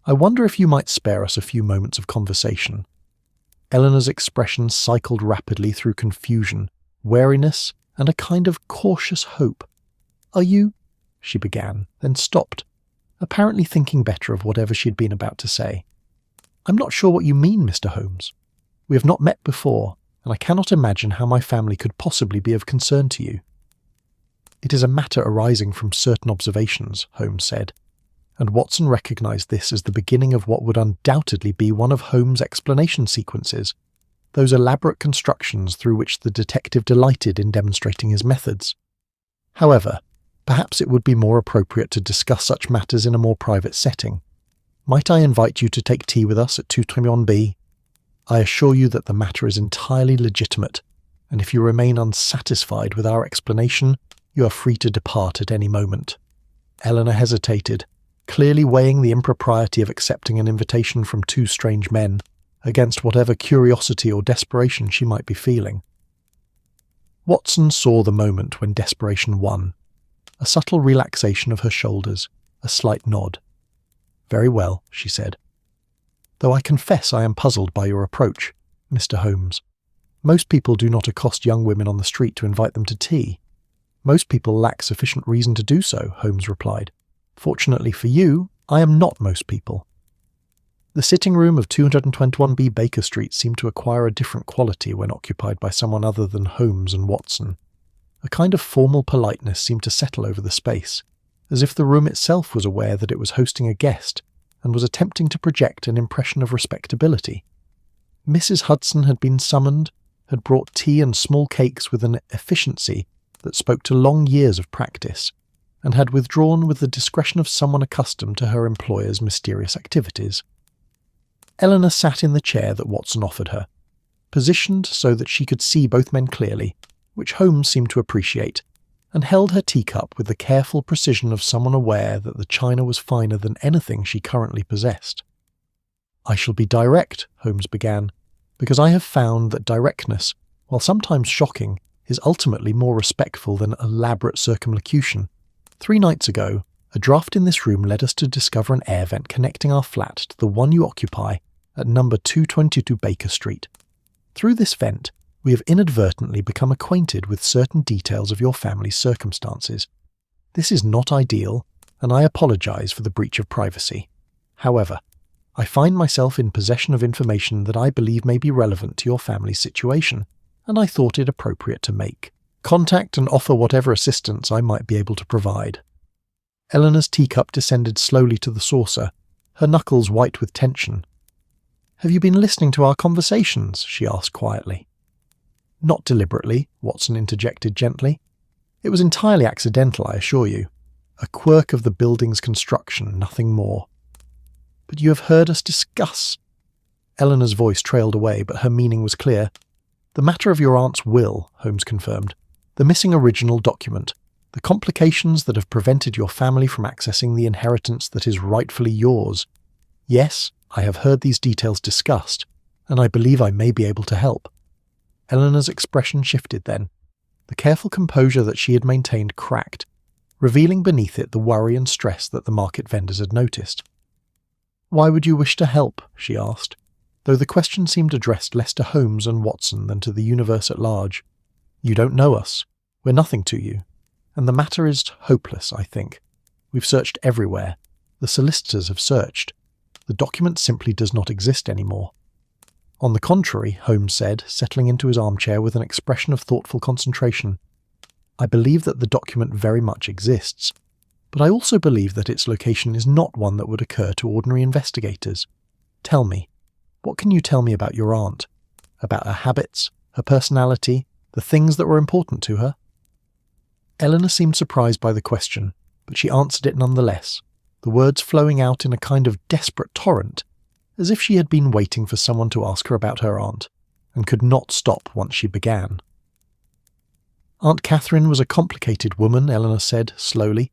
I wonder if you might spare us a few moments of conversation." Eleanor's expression cycled rapidly through confusion, wariness, and a kind of cautious hope. "Are you—" she began, then stopped, apparently thinking better of whatever she had been about to say. "I'm not sure what you mean, Mr. Holmes." We have not met before, and I cannot imagine how my family could possibly be of concern to you." "It is a matter arising from certain observations," Holmes said, and Watson recognised this as the beginning of what would undoubtedly be one of Holmes' explanation sequences, those elaborate constructions through which the detective delighted in demonstrating his methods. However, perhaps it would be more appropriate to discuss such matters in a more private setting. Might I invite you to take tea with us at 2 Tremont B? I assure you that the matter is entirely legitimate, and if you remain unsatisfied with our explanation, you are free to depart at any moment." Eleanor hesitated, clearly weighing the impropriety of accepting an invitation from two strange men against whatever curiosity or desperation she might be feeling. Watson saw the moment when desperation won. A subtle relaxation of her shoulders, a slight nod. "Very well," she said. "Though I confess I am puzzled by your approach, Mr. Holmes. Most people do not accost young women on the street to invite them to tea." "Most people lack sufficient reason to do so," Holmes replied. "Fortunately for you, I am not most people." The sitting room of 221B Baker Street seemed to acquire a different quality when occupied by someone other than Holmes and Watson. A kind of formal politeness seemed to settle over the space, as if the room itself was aware that it was hosting a guest and was attempting to project an impression of respectability. Mrs. Hudson had been summoned, had brought tea and small cakes with an efficiency that spoke to long years of practice, and had withdrawn with the discretion of someone accustomed to her employer's mysterious activities. Eleanor sat in the chair that Watson offered her, positioned so that she could see both men clearly, which Holmes seemed to appreciate, and held her teacup with the careful precision of someone aware that the china was finer than anything she currently possessed. "I shall be direct," Holmes began, "because I have found that directness, while sometimes shocking, is ultimately more respectful than elaborate circumlocution. 3 nights ago, a draught in this room led us to discover an air vent connecting our flat to the one you occupy at number 222 Baker Street. Through this vent, we have inadvertently become acquainted with certain details of your family's circumstances. This is not ideal, and I apologise for the breach of privacy. However, I find myself in possession of information that I believe may be relevant to your family's situation, and I thought it appropriate to make contact and offer whatever assistance I might be able to provide." Eleanor's teacup descended slowly to the saucer, her knuckles white with tension. "Have you been listening to our conversations?" she asked quietly. "Not deliberately," Watson interjected gently. "It was entirely accidental, I assure you. A quirk of the building's construction, nothing more." "But you have heard us discuss—" Eleanor's voice trailed away, but her meaning was clear. "The matter of your aunt's will," Holmes confirmed. "The missing original document. The complications that have prevented your family from accessing the inheritance that is rightfully yours. Yes, I have heard these details discussed, and I believe I may be able to help." Eleanor's expression shifted then. The careful composure that she had maintained cracked, revealing beneath it the worry and stress that the market vendors had noticed. "Why would you wish to help?" she asked, though the question seemed addressed less to Holmes and Watson than to the universe at large. "You don't know us. We're nothing to you. And the matter is hopeless, I think. We've searched everywhere. The solicitors have searched. The document simply does not exist anymore." "On the contrary," Holmes said, settling into his armchair with an expression of thoughtful concentration, "I believe that the document very much exists. But I also believe that its location is not one that would occur to ordinary investigators. Tell me, what can you tell me about your aunt? About her habits, her personality, the things that were important to her?" Eleanor seemed surprised by the question, but she answered it nonetheless, the words flowing out in a kind of desperate torrent, as if she had been waiting for someone to ask her about her aunt, and could not stop once she began. "Aunt Catherine was a complicated woman," Eleanor said, slowly.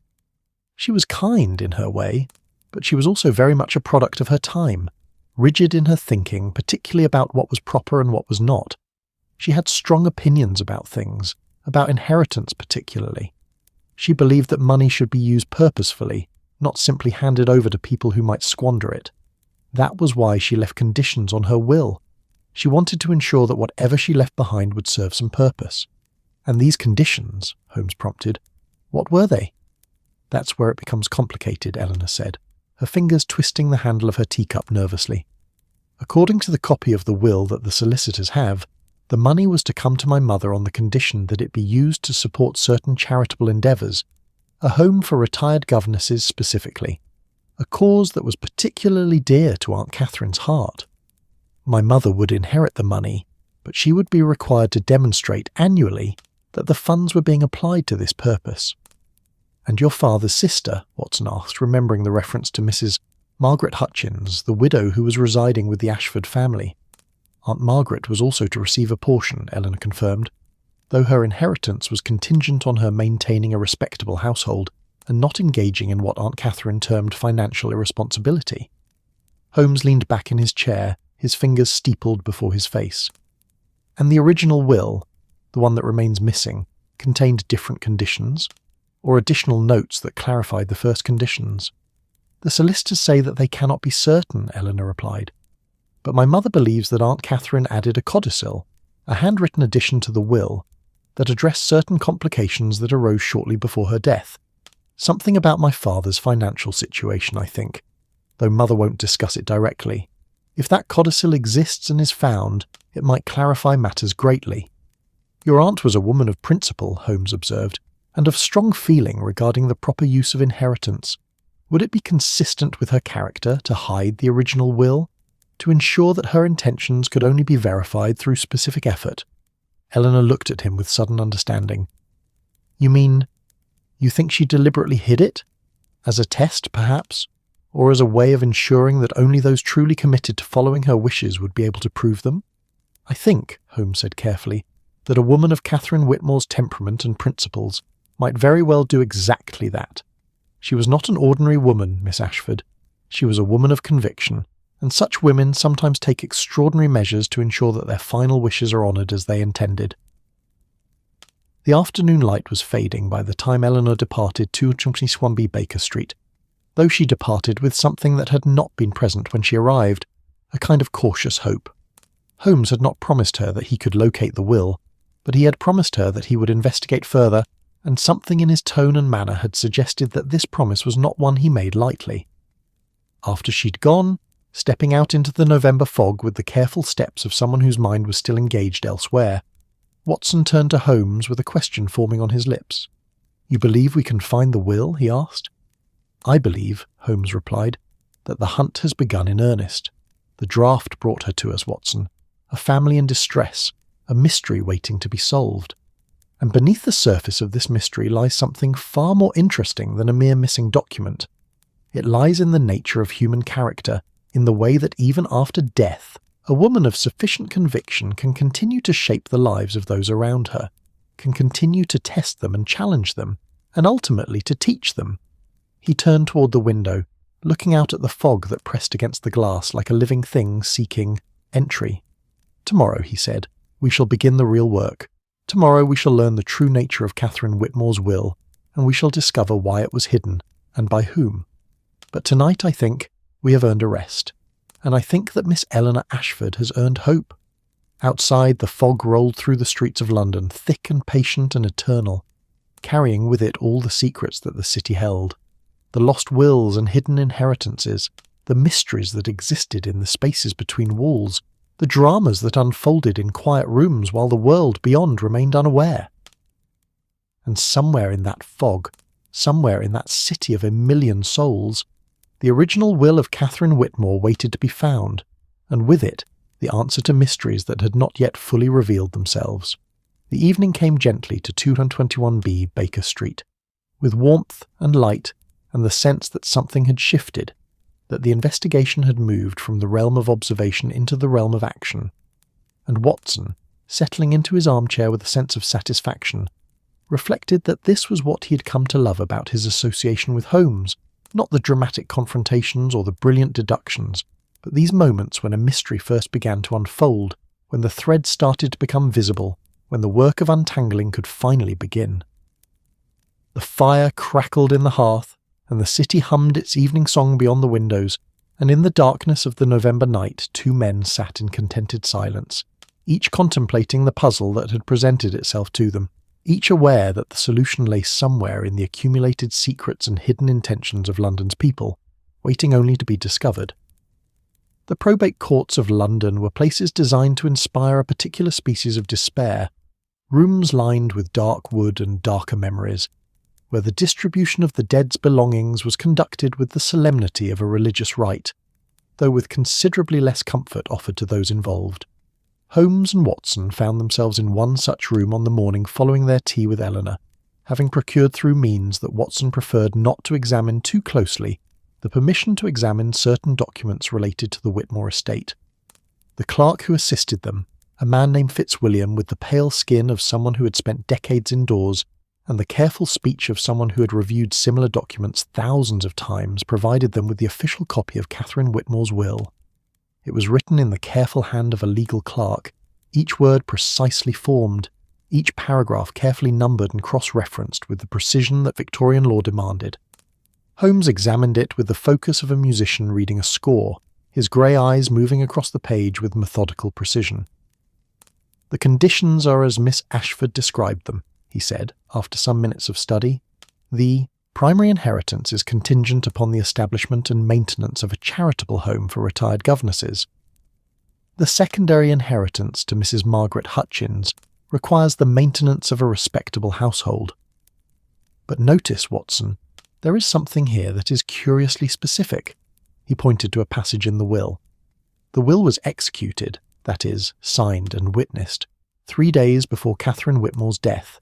"She was kind in her way, but she was also very much a product of her time, rigid in her thinking, particularly about what was proper and what was not. She had strong opinions about things, about inheritance particularly. She believed that money should be used purposefully, not simply handed over to people who might squander it. That was why she left conditions on her will. She wanted to ensure that whatever she left behind would serve some purpose. And these conditions, Holmes prompted, what were they? "That's where it becomes complicated," Eleanor said, her fingers twisting the handle of her teacup nervously. According to the copy of the will that the solicitors have, the money was to come to my mother on the condition that it be used to support certain charitable endeavours, a home for retired governesses specifically, a cause that was particularly dear to Aunt Catherine's heart. My mother would inherit the money, but she would be required to demonstrate annually that the funds were being applied to this purpose. "And your father's sister?" Watson asked, remembering the reference to Mrs. Margaret Hutchins, the widow who was residing with the Ashford family. Aunt Margaret was also to receive a portion, Eleanor confirmed, though her inheritance was contingent on her maintaining a respectable household and not engaging in what Aunt Catherine termed financial irresponsibility. Holmes leaned back in his chair, his fingers steepled before his face. "And the original will, the one that remains missing, contained different conditions, or additional notes that clarified the first conditions?" "The solicitors say that they cannot be certain," Eleanor replied. "But my mother believes that Aunt Catherine added a codicil, a handwritten addition to the will, that addressed certain complications that arose shortly before her death. Something about my father's financial situation, I think, though mother won't discuss it directly. If that codicil exists and is found, it might clarify matters greatly." "Your aunt was a woman of principle," Holmes observed, "and of strong feeling regarding the proper use of inheritance. Would it be consistent with her character to hide the original will, to ensure that her intentions could only be verified through specific effort?" Eleanor looked at him with sudden understanding. "You mean, you think she deliberately hid it? As a test, perhaps? Or as a way of ensuring that only those truly committed to following her wishes would be able to prove them?" "I think," Holmes said carefully, "that a woman of Catherine Whitmore's temperament and principles might very well do exactly that. She was not an ordinary woman, Miss Ashford. She was a woman of conviction, and such women sometimes take extraordinary measures to ensure that their final wishes are honoured as they intended." The afternoon light was fading by the time Eleanor departed 221B Baker Street, though she departed with something that had not been present when she arrived, a kind of cautious hope. Holmes had not promised her that he could locate the will, but he had promised her that he would investigate further, and something in his tone and manner had suggested that this promise was not one he made lightly. After she'd gone, stepping out into the November fog with the careful steps of someone whose mind was still engaged elsewhere, Watson turned to Holmes with a question forming on his lips. "You believe we can find the will?" he asked. "I believe," Holmes replied, "that the hunt has begun in earnest. The draft brought her to us, Watson, a family in distress, a mystery waiting to be solved. And beneath the surface of this mystery lies something far more interesting than a mere missing document. It lies in the nature of human character, in the way that even after death, a woman of sufficient conviction can continue to shape the lives of those around her, can continue to test them and challenge them, and ultimately to teach them." He turned toward the window, looking out at the fog that pressed against the glass like a living thing seeking entry. "Tomorrow," he said, "we shall begin the real work. Tomorrow we shall learn the true nature of Catherine Whitmore's will, and we shall discover why it was hidden, and by whom. But tonight, I think, we have earned a rest, and I think that Miss Eleanor Ashford has earned hope." Outside, the fog rolled through the streets of London, thick and patient and eternal, carrying with it all the secrets that the city held, the lost wills and hidden inheritances, the mysteries that existed in the spaces between walls, the dramas that unfolded in quiet rooms while the world beyond remained unaware. And somewhere in that fog, somewhere in that city of a million souls, the original will of Catherine Whitmore waited to be found, and with it, the answer to mysteries that had not yet fully revealed themselves. The evening came gently to 221B Baker Street, with warmth and light and the sense that something had shifted, that the investigation had moved from the realm of observation into the realm of action. And Watson, settling into his armchair with a sense of satisfaction, reflected that this was what he had come to love about his association with Holmes, not the dramatic confrontations or the brilliant deductions, but these moments when a mystery first began to unfold, when the threads started to become visible, when the work of untangling could finally begin. The fire crackled in the hearth, and the city hummed its evening song beyond the windows, and in the darkness of the November night 2 men sat in contented silence, each contemplating the puzzle that had presented itself to them, each aware that the solution lay somewhere in the accumulated secrets and hidden intentions of London's people, waiting only to be discovered. The probate courts of London were places designed to inspire a particular species of despair, rooms lined with dark wood and darker memories, where the distribution of the dead's belongings was conducted with the solemnity of a religious rite, though with considerably less comfort offered to those involved. Holmes and Watson found themselves in one such room on the morning following their tea with Eleanor, having procured through means that Watson preferred not to examine too closely the permission to examine certain documents related to the Whitmore estate. The clerk who assisted them, a man named Fitzwilliam with the pale skin of someone who had spent decades indoors, and the careful speech of someone who had reviewed similar documents thousands of times, provided them with the official copy of Catherine Whitmore's will. It was written in the careful hand of a legal clerk, each word precisely formed, each paragraph carefully numbered and cross-referenced with the precision that Victorian law demanded. Holmes examined it with the focus of a musician reading a score, his grey eyes moving across the page with methodical precision. "The conditions are as Miss Ashford described them," he said, after some minutes of study. "The primary inheritance is contingent upon the establishment and maintenance of a charitable home for retired governesses. The secondary inheritance to Mrs. Margaret Hutchins requires the maintenance of a respectable household. But notice, Watson, there is something here that is curiously specific." He pointed to a passage in the will. "The will was executed, that is, signed and witnessed, 3 days before Catherine Whitmore's death.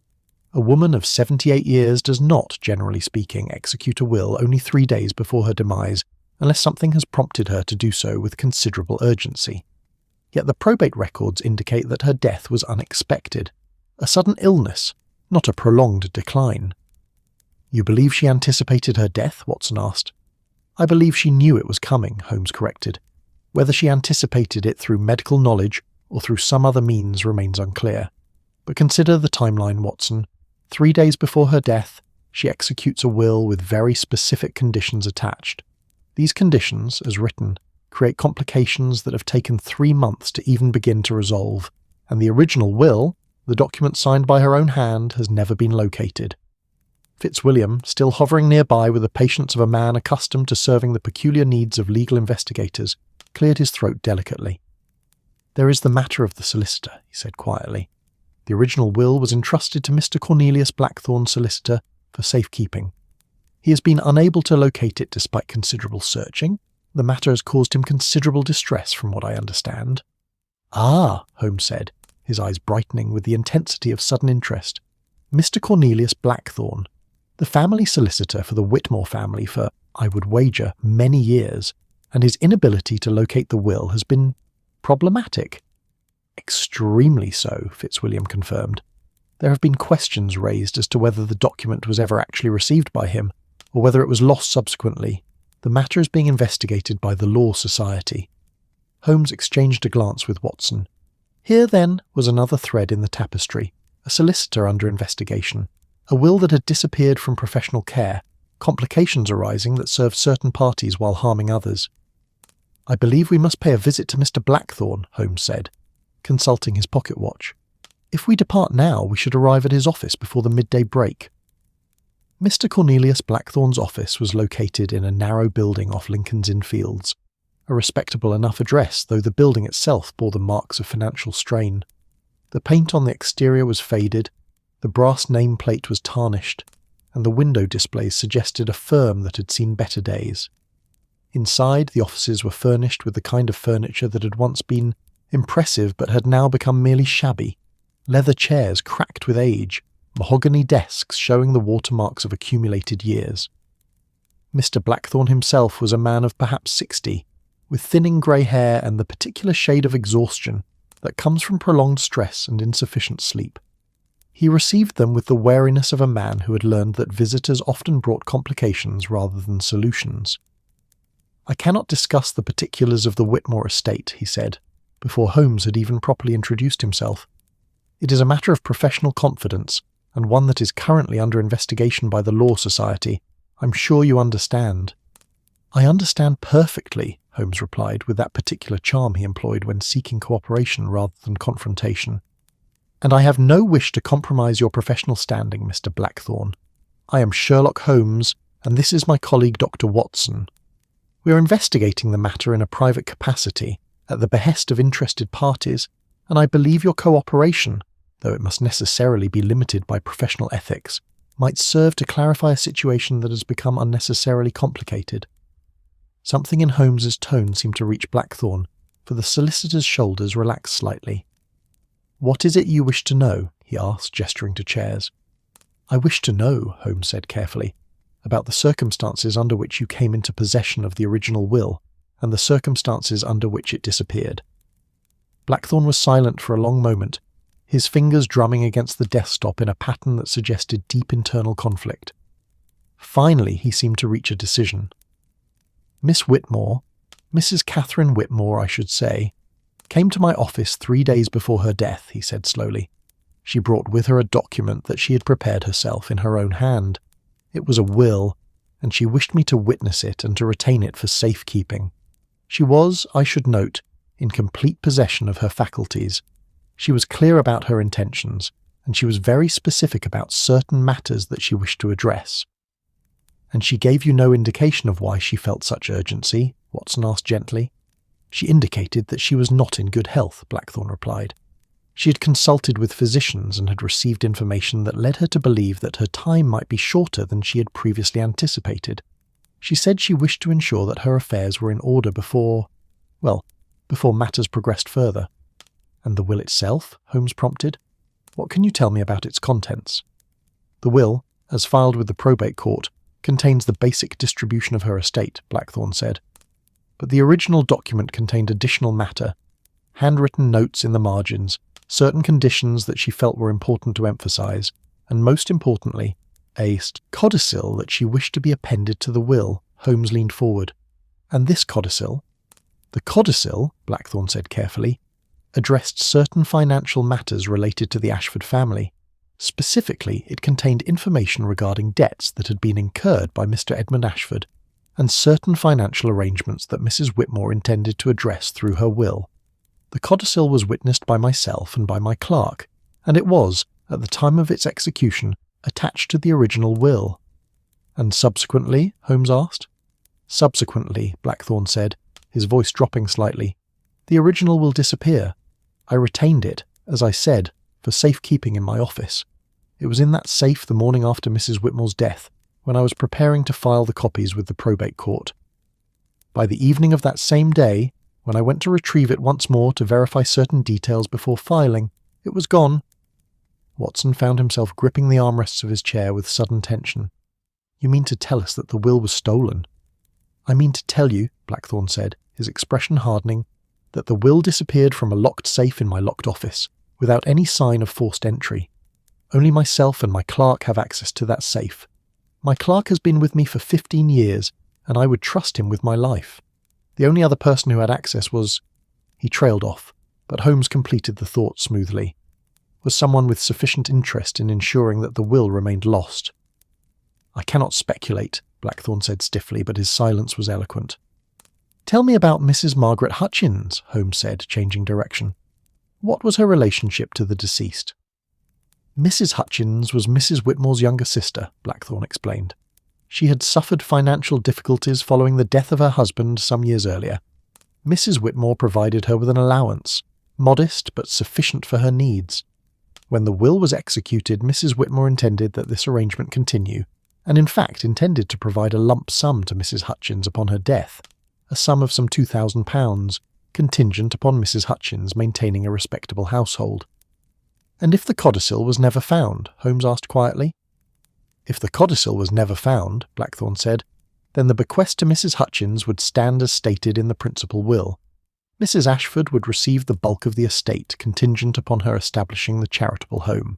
A woman of 78 years does not, generally speaking, execute a will only 3 days before her demise, unless something has prompted her to do so with considerable urgency. Yet the probate records indicate that her death was unexpected, a sudden illness, not a prolonged decline." "You believe she anticipated her death?" Watson asked. "I believe she knew it was coming," Holmes corrected. "Whether she anticipated it through medical knowledge or through some other means remains unclear. But consider the timeline, Watson. 3 days before her death, she executes a will with very specific conditions attached. These conditions, as written, create complications that have taken 3 months to even begin to resolve, and the original will, the document signed by her own hand, has never been located." Fitzwilliam, still hovering nearby with the patience of a man accustomed to serving the peculiar needs of legal investigators, cleared his throat delicately. "There is the matter of the solicitor," he said quietly. "The original will was entrusted to Mr. Cornelius Blackthorne's solicitor for safekeeping. He has been unable to locate it despite considerable searching. The matter has caused him considerable distress, from what I understand." "Ah," Holmes said, his eyes brightening with the intensity of sudden interest. "Mr. Cornelius Blackthorne, the family solicitor for the Whitmore family for, I would wager, many years, and his inability to locate the will has been problematic." "Extremely so," Fitzwilliam confirmed. "There have been questions raised as to whether the document was ever actually received by him, or whether it was lost subsequently. The matter is being investigated by the Law Society." Holmes exchanged a glance with Watson. Here, then, was another thread in the tapestry, a solicitor under investigation, a will that had disappeared from professional care, complications arising that served certain parties while harming others. "I believe we must pay a visit to Mr. Blackthorne," Holmes said, consulting his pocket watch. "If we depart now, we should arrive at his office before the midday break." Mr. Cornelius Blackthorne's office was located in a narrow building off Lincoln's Inn Fields, a respectable enough address, though the building itself bore the marks of financial strain. The paint on the exterior was faded, the brass nameplate was tarnished, and the window displays suggested a firm that had seen better days. Inside, the offices were furnished with the kind of furniture that had once been impressive but had now become merely shabby: leather chairs cracked with age, mahogany desks showing the watermarks of accumulated years. Mr. Blackthorne himself was a man of perhaps 60, with thinning grey hair and the particular shade of exhaustion that comes from prolonged stress and insufficient sleep. He received them with the wariness of a man who had learned that visitors often brought complications rather than solutions. "I cannot discuss the particulars of the Whitmore estate," he said, before Holmes had even properly introduced himself. "It is a matter of professional confidence, and one that is currently under investigation by the Law Society. I'm sure you understand." "I understand perfectly," Holmes replied with that particular charm he employed when seeking cooperation rather than confrontation. "And I have no wish to compromise your professional standing, Mr. Blackthorne. I am Sherlock Holmes, and this is my colleague Dr. Watson. We are investigating the matter in a private capacity, at the behest of interested parties, and I believe your cooperation, though it must necessarily be limited by professional ethics, might serve to clarify a situation that has become unnecessarily complicated." Something in Holmes's tone seemed to reach Blackthorne, for the solicitor's shoulders relaxed slightly. "What is it you wish to know?" he asked, gesturing to chairs. "I wish to know," Holmes said carefully, "about the circumstances under which you came into possession of the original will, and the circumstances under which it disappeared." Blackthorne was silent for a long moment, his fingers drumming against the desktop in a pattern that suggested deep internal conflict. Finally, he seemed to reach a decision. Mrs. Catherine Whitmore, I should say, came to my office 3 days before her death," he said slowly. "She brought with her a document that she had prepared herself in her own hand. It was a will, and she wished me to witness it and to retain it for safekeeping. She was, I should note, in complete possession of her faculties. She was clear about her intentions, and she was very specific about certain matters that she wished to address." "And she gave you no indication of why she felt such urgency?" Watson asked gently. "She indicated that she was not in good health," Blackthorne replied. "She had consulted with physicians and had received information that led her to believe that her time might be shorter than she had previously anticipated. She said she wished to ensure that her affairs were in order before matters progressed further." "And the will itself?" Holmes prompted. "What can you tell me about its contents?" "The will, as filed with the probate court, contains the basic distribution of her estate," Blackthorne said. "But the original document contained additional matter, handwritten notes in the margins, certain conditions that she felt were important to emphasize, and most importantly, a codicil that she wished to be appended to the will." Holmes leaned forward. "And this codicil?" "The codicil," Blackthorne said carefully, "addressed certain financial matters related to the Ashford family. Specifically, it contained information regarding debts that had been incurred by Mr. Edmund Ashford, and certain financial arrangements that Mrs. Whitmore intended to address through her will. The codicil was witnessed by myself and by my clerk, and it was, at the time of its execution, attached to the original will." "And subsequently?" Holmes asked. "Subsequently," Blackthorne said, his voice dropping slightly, "the original will disappear. I retained it, as I said, for safekeeping in my office. It was in that safe the morning after Mrs. Whitmore's death, when I was preparing to file the copies with the probate court. By the evening of that same day, when I went to retrieve it once more to verify certain details before filing, it was gone." Watson found himself gripping the armrests of his chair with sudden tension. "You mean to tell us that the will was stolen?" "I mean to tell you," Blackthorne said, his expression hardening, "that the will disappeared from a locked safe in my locked office, without any sign of forced entry. Only myself and my clerk have access to that safe. My clerk has been with me for 15 years, and I would trust him with my life. The only other person who had access was—" He trailed off, but Holmes completed the thought smoothly. "Was someone with sufficient interest in ensuring that the will remained lost." "I cannot speculate," Blackthorne said stiffly, but his silence was eloquent. "Tell me about Mrs. Margaret Hutchins," Holmes said, changing direction. "What was her relationship to the deceased?" "Mrs. Hutchins was Mrs. Whitmore's younger sister," Blackthorne explained. "She had suffered financial difficulties following the death of her husband some years earlier. Mrs. Whitmore provided her with an allowance, modest but sufficient for her needs. When the will was executed, Mrs. Whitmore intended that this arrangement continue, and in fact intended to provide a lump sum to Mrs. Hutchins upon her death, a sum of some £2,000, contingent upon Mrs. Hutchins maintaining a respectable household." "And if the codicil was never found?" Holmes asked quietly. "If the codicil was never found," Blackthorne said, "then the bequest to Mrs. Hutchins would stand as stated in the principal will. Mrs. Ashford would receive the bulk of the estate contingent upon her establishing the charitable home.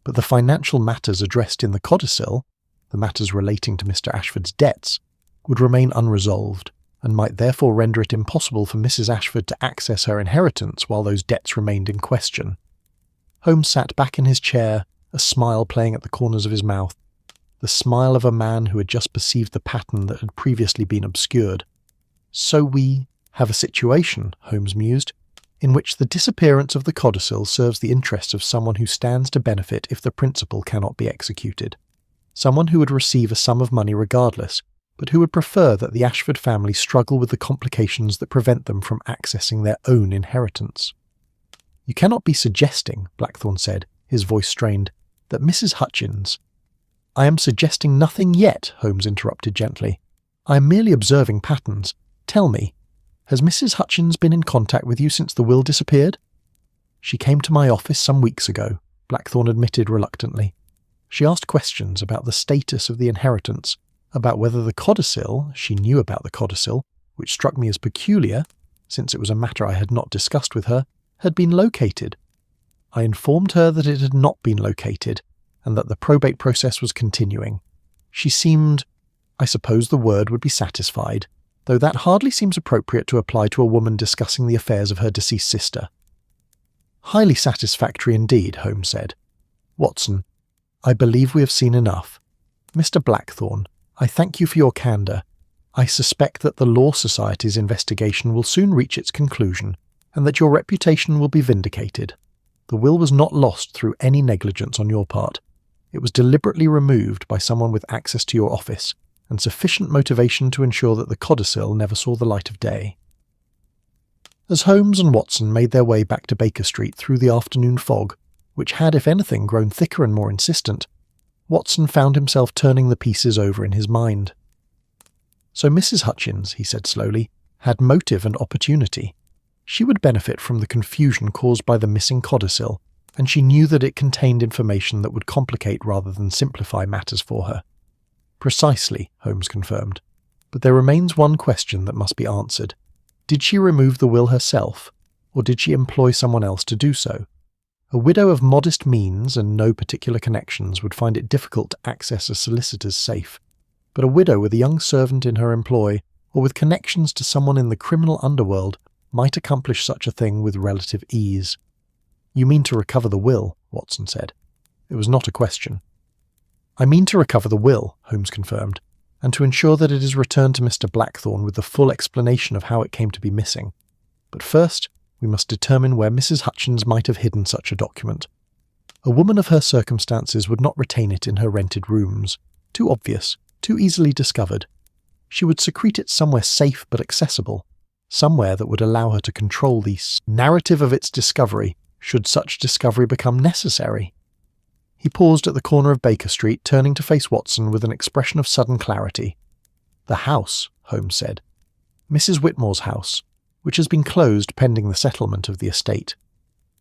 But the financial matters addressed in the codicil, the matters relating to Mr. Ashford's debts, would remain unresolved, and might therefore render it impossible for Mrs. Ashford to access her inheritance while those debts remained in question." Holmes sat back in his chair, a smile playing at the corners of his mouth, the smile of a man who had just perceived the pattern that had previously been obscured. "So we have a situation," Holmes mused, "in which the disappearance of the codicil serves the interests of someone who stands to benefit if the principal cannot be executed. Someone who would receive a sum of money regardless, but who would prefer that the Ashford family struggle with the complications that prevent them from accessing their own inheritance. "You cannot be suggesting," Blackthorne said, his voice strained, "that Mrs. Hutchins—" "I am suggesting nothing yet," Holmes interrupted gently. "I am merely observing patterns. Tell me, has Mrs. Hutchins been in contact with you since the will disappeared?" "She came to my office some weeks ago," Blackthorne admitted reluctantly. "She asked questions about the status of the inheritance, about whether the codicil— she knew about the codicil, which struck me as peculiar, since it was a matter I had not discussed with her— had been located. I informed her that it had not been located, and that the probate process was continuing. She seemed— I suppose the word would be satisfied, though that hardly seems appropriate to apply to a woman discussing the affairs of her deceased sister." "Highly satisfactory indeed," Holmes said. "Watson, I believe we have seen enough. Mr. Blackthorne, I thank you for your candour. I suspect that the Law Society's investigation will soon reach its conclusion, and that your reputation will be vindicated. The will was not lost through any negligence on your part. It was deliberately removed by someone with access to your office, and sufficient motivation to ensure that the codicil never saw the light of day." As Holmes and Watson made their way back to Baker Street through the afternoon fog, which had, if anything, grown thicker and more insistent, Watson found himself turning the pieces over in his mind. "So Mrs. Hutchins," he said slowly, "had motive and opportunity. She would benefit from the confusion caused by the missing codicil, and she knew that it contained information that would complicate rather than simplify matters for her." "Precisely," Holmes confirmed. "But there remains one question that must be answered. Did she remove the will herself, or did she employ someone else to do so? A widow of modest means and no particular connections would find it difficult to access a solicitor's safe, but a widow with a young servant in her employ, or with connections to someone in the criminal underworld, might accomplish such a thing with relative ease." "You mean to recover the will," Watson said. It was not a question. "I mean to recover the will," Holmes confirmed, "and to ensure that it is returned to Mr. Blackthorne with the full explanation of how it came to be missing. But first, we must determine where Mrs. Hutchins might have hidden such a document. A woman of her circumstances would not retain it in her rented rooms. Too obvious, too easily discovered. She would secrete it somewhere safe but accessible, somewhere that would allow her to control the narrative of its discovery, should such discovery become necessary." He paused at the corner of Baker Street, turning to face Watson with an expression of sudden clarity. "The house," Holmes said. "Mrs. Whitmore's house, which has been closed pending the settlement of the estate.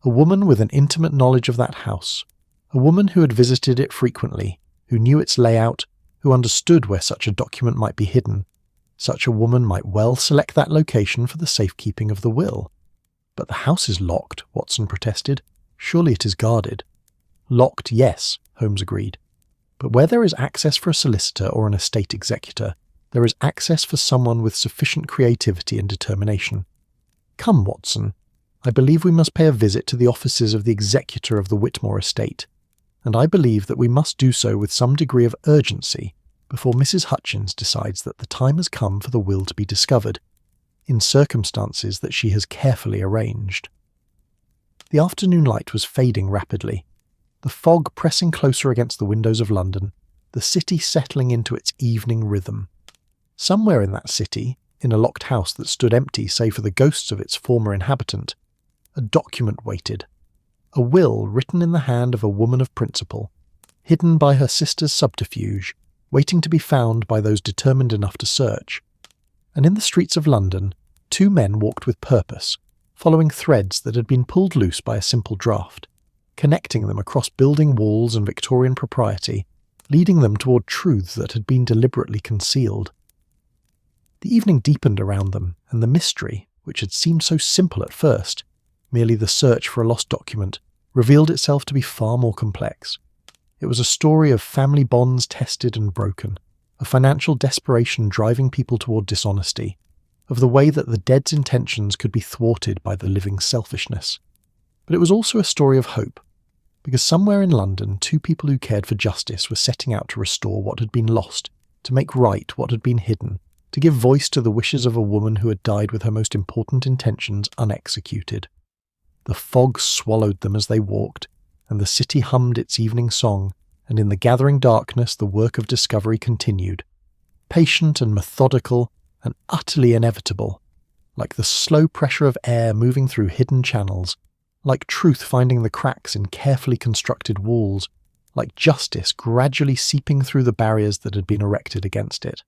A woman with an intimate knowledge of that house. A woman who had visited it frequently, who knew its layout, who understood where such a document might be hidden. Such a woman might well select that location for the safekeeping of the will." "But the house is locked," Watson protested. "Surely it is guarded." "Locked, yes," Holmes agreed. "But where there is access for a solicitor or an estate executor, there is access for someone with sufficient creativity and determination. Come, Watson, I believe we must pay a visit to the offices of the executor of the Whitmore estate, and I believe that we must do so with some degree of urgency before Mrs. Hutchins decides that the time has come for the will to be discovered, in circumstances that she has carefully arranged." The afternoon light was fading rapidly, the fog pressing closer against the windows of London, the city settling into its evening rhythm. Somewhere in that city, in a locked house that stood empty save for the ghosts of its former inhabitant, a document waited. A will written in the hand of a woman of principle, hidden by her sister's subterfuge, waiting to be found by those determined enough to search. And in the streets of London, two men walked with purpose, following threads that had been pulled loose by a simple draught, connecting them across building walls and Victorian propriety, leading them toward truths that had been deliberately concealed. The evening deepened around them, and the mystery, which had seemed so simple at first, merely the search for a lost document, revealed itself to be far more complex. It was a story of family bonds tested and broken, of financial desperation driving people toward dishonesty, of the way that the dead's intentions could be thwarted by the living's selfishness. But it was also a story of hope, because somewhere in London two people who cared for justice were setting out to restore what had been lost, to make right what had been hidden, to give voice to the wishes of a woman who had died with her most important intentions unexecuted. The fog swallowed them as they walked, and the city hummed its evening song, and in the gathering darkness the work of discovery continued. patient and methodical and utterly inevitable, like the slow pressure of air moving through hidden channels, like truth finding the cracks in carefully constructed walls, like justice gradually seeping through the barriers that had been erected against it.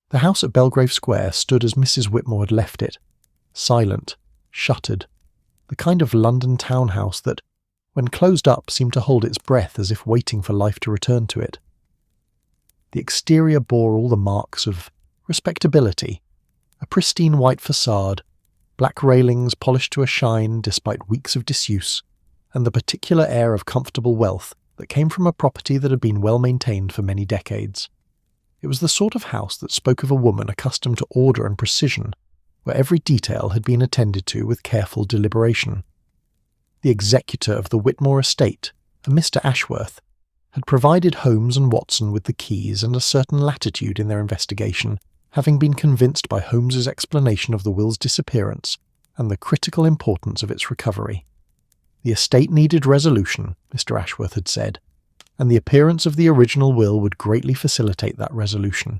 The house at Belgrave Square stood as Mrs. Whitmore had left it, silent, shuttered, the kind of London townhouse that, when closed up, seemed to hold its breath as if waiting for life to return to it. The exterior bore all the marks of respectability, a pristine white facade, black railings polished to a shine despite weeks of disuse, and the particular air of comfortable wealth that came from a property that had been well maintained for many decades. It was the sort of house that spoke of a woman accustomed to order and precision, where every detail had been attended to with careful deliberation. The executor of the Whitmore estate, a Mr. Ashworth, had provided Holmes and Watson with the keys and a certain latitude in their investigation, having been convinced by Holmes's explanation of the will's disappearance and the critical importance of its recovery. The estate needed resolution, Mr. Ashworth had said, and the appearance of the original will would greatly facilitate that resolution.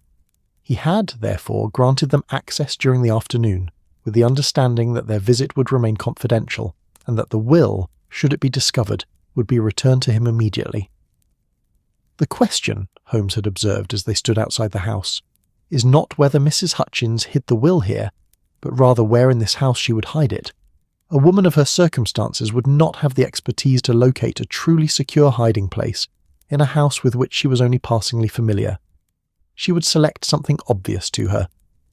He had, therefore, granted them access during the afternoon, with the understanding that their visit would remain confidential, and that the will, should it be discovered, would be returned to him immediately. The question, Holmes had observed as they stood outside the house, is not whether Mrs. Hutchins hid the will here, but rather where in this house she would hide it. A woman of her circumstances would not have the expertise to locate a truly secure hiding place in a house with which she was only passingly familiar. She would select something obvious to her,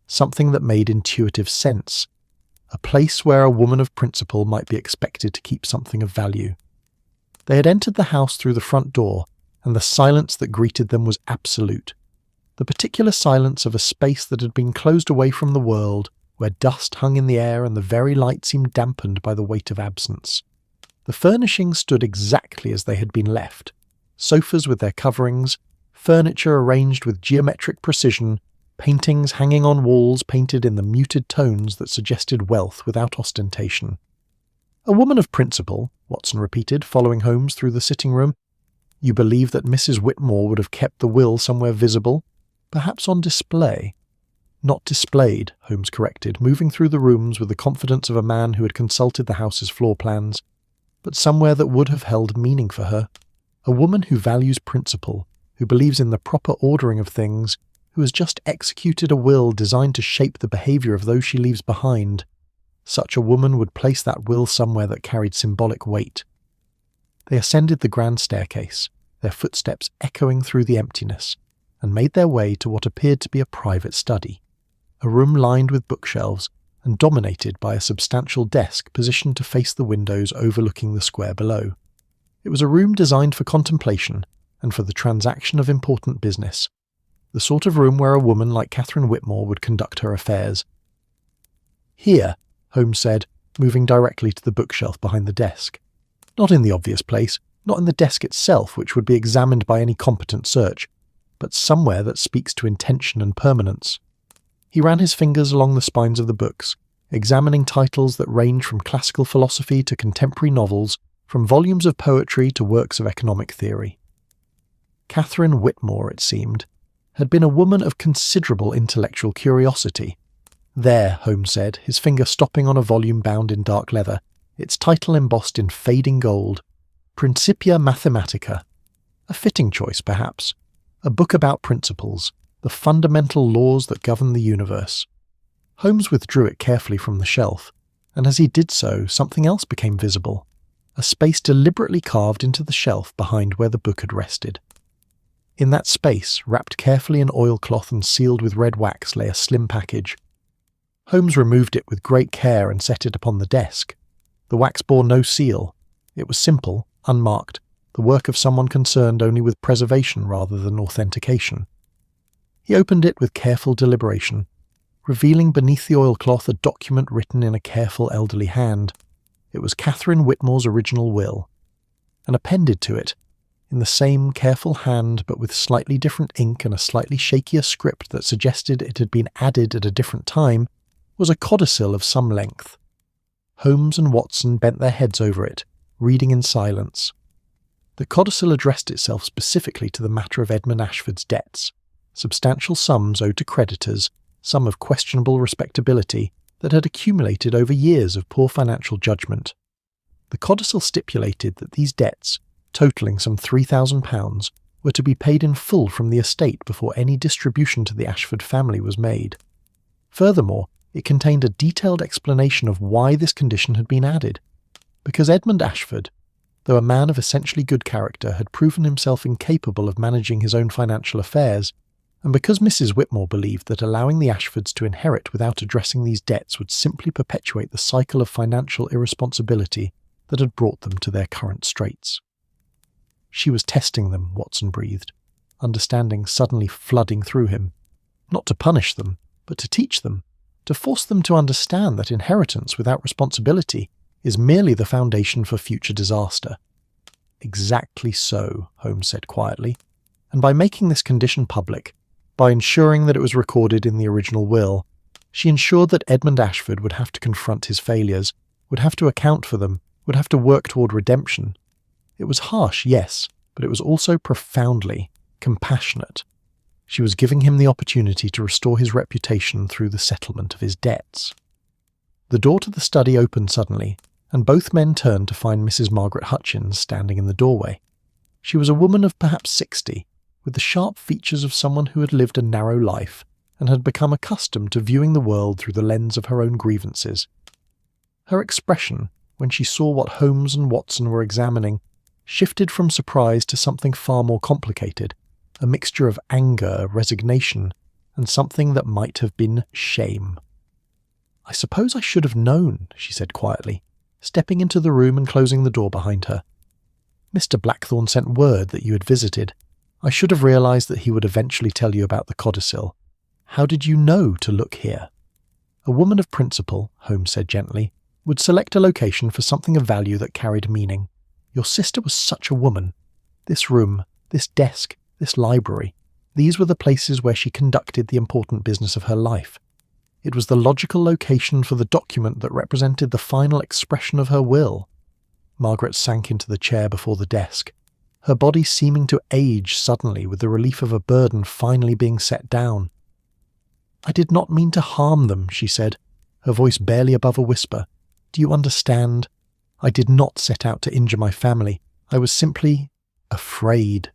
something that made intuitive sense, a place where a woman of principle might be expected to keep something of value. They had entered the house through the front door, and the silence that greeted them was absolute. The particular silence of a space that had been closed away from the world, where dust hung in the air and the very light seemed dampened by the weight of absence. The furnishings stood exactly as they had been left. Sofas with their coverings, furniture arranged with geometric precision, paintings hanging on walls painted in the muted tones that suggested wealth without ostentation. "A woman of principle," Watson repeated, following Holmes through the sitting-room. "You believe that Mrs. Whitmore would have kept the will somewhere visible, perhaps on display?" "Not displayed," Holmes corrected, moving through the rooms with the confidence of a man who had consulted the house's floor plans, "but somewhere that would have held meaning for her. A woman who values principle, who believes in the proper ordering of things, who has just executed a will designed to shape the behaviour of those she leaves behind. Such a woman would place that will somewhere that carried symbolic weight." They ascended the grand staircase, their footsteps echoing through the emptiness, and made their way to what appeared to be a private study, a room lined with bookshelves and dominated by a substantial desk positioned to face the windows overlooking the square below. It was a room designed for contemplation and for the transaction of important business, the sort of room where a woman like Catherine Whitmore would conduct her affairs. "Here," Holmes said, moving directly to the bookshelf behind the desk. "Not in the obvious place, not in the desk itself, which would be examined by any competent search, but somewhere that speaks to intention and permanence." He ran his fingers along the spines of the books, examining titles that range from classical philosophy to contemporary novels, from volumes of poetry to works of economic theory. Catherine Whitmore, it seemed, had been a woman of considerable intellectual curiosity. "There," Holmes said, his finger stopping on a volume bound in dark leather, its title embossed in fading gold, Principia Mathematica. A fitting choice, perhaps. A book about principles, the fundamental laws that govern the universe. Holmes withdrew it carefully from the shelf, and as he did so, something else became visible, a space deliberately carved into the shelf behind where the book had rested. In that space, wrapped carefully in oilcloth and sealed with red wax, lay a slim package. Holmes removed it with great care and set it upon the desk. The wax bore no seal. It was simple, unmarked, the work of someone concerned only with preservation rather than authentication. He opened it with careful deliberation, revealing beneath the oilcloth a document written in a careful elderly hand. It was Catherine Whitmore's original will, and appended to it, in the same careful hand but with slightly different ink and a slightly shakier script that suggested it had been added at a different time, was a codicil of some length. Holmes and Watson bent their heads over it, reading in silence. The codicil addressed itself specifically to the matter of Edmund Ashford's debts, substantial sums owed to creditors, some of questionable respectability, that had accumulated over years of poor financial judgment. The codicil stipulated that these debts, totalling some £3,000, were to be paid in full from the estate before any distribution to the Ashford family was made. Furthermore, it contained a detailed explanation of why this condition had been added. Because Edmund Ashford, though a man of essentially good character, had proven himself incapable of managing his own financial affairs, and because Mrs. Whitmore believed that allowing the Ashfords to inherit without addressing these debts would simply perpetuate the cycle of financial irresponsibility that had brought them to their current straits. She was testing them, Watson breathed, understanding suddenly flooding through him. Not to punish them, but to teach them, to force them to understand that inheritance without responsibility is merely the foundation for future disaster. Exactly so, Holmes said quietly, and by making this condition public, by ensuring that it was recorded in the original will, she ensured that Edmund Ashford would have to confront his failures, would have to account for them, would have to work toward redemption. It was harsh, yes, but it was also profoundly compassionate. She was giving him the opportunity to restore his reputation through the settlement of his debts. The door to the study opened suddenly, and both men turned to find Mrs. Margaret Hutchins standing in the doorway. She was a woman of perhaps 60, with the sharp features of someone who had lived a narrow life and had become accustomed to viewing the world through the lens of her own grievances. Her expression, when she saw what Holmes and Watson were examining, shifted from surprise to something far more complicated, a mixture of anger, resignation, and something that might have been shame. "I suppose I should have known," she said quietly, stepping into the room and closing the door behind her. "Mr. Blackthorne sent word that you had visited. I should have realised that he would eventually tell you about the codicil. How did you know to look here?" "A woman of principle," Holmes said gently, "would select a location for something of value that carried meaning. Your sister was such a woman. This room, this desk, this library, these were the places where she conducted the important business of her life. It was the logical location for the document that represented the final expression of her will." Margaret sank into the chair before the desk, her body seeming to age suddenly with the relief of a burden finally being set down. "I did not mean to harm them," she said, her voice barely above a whisper. "Do you understand? I did not set out to injure my family. I was simply afraid."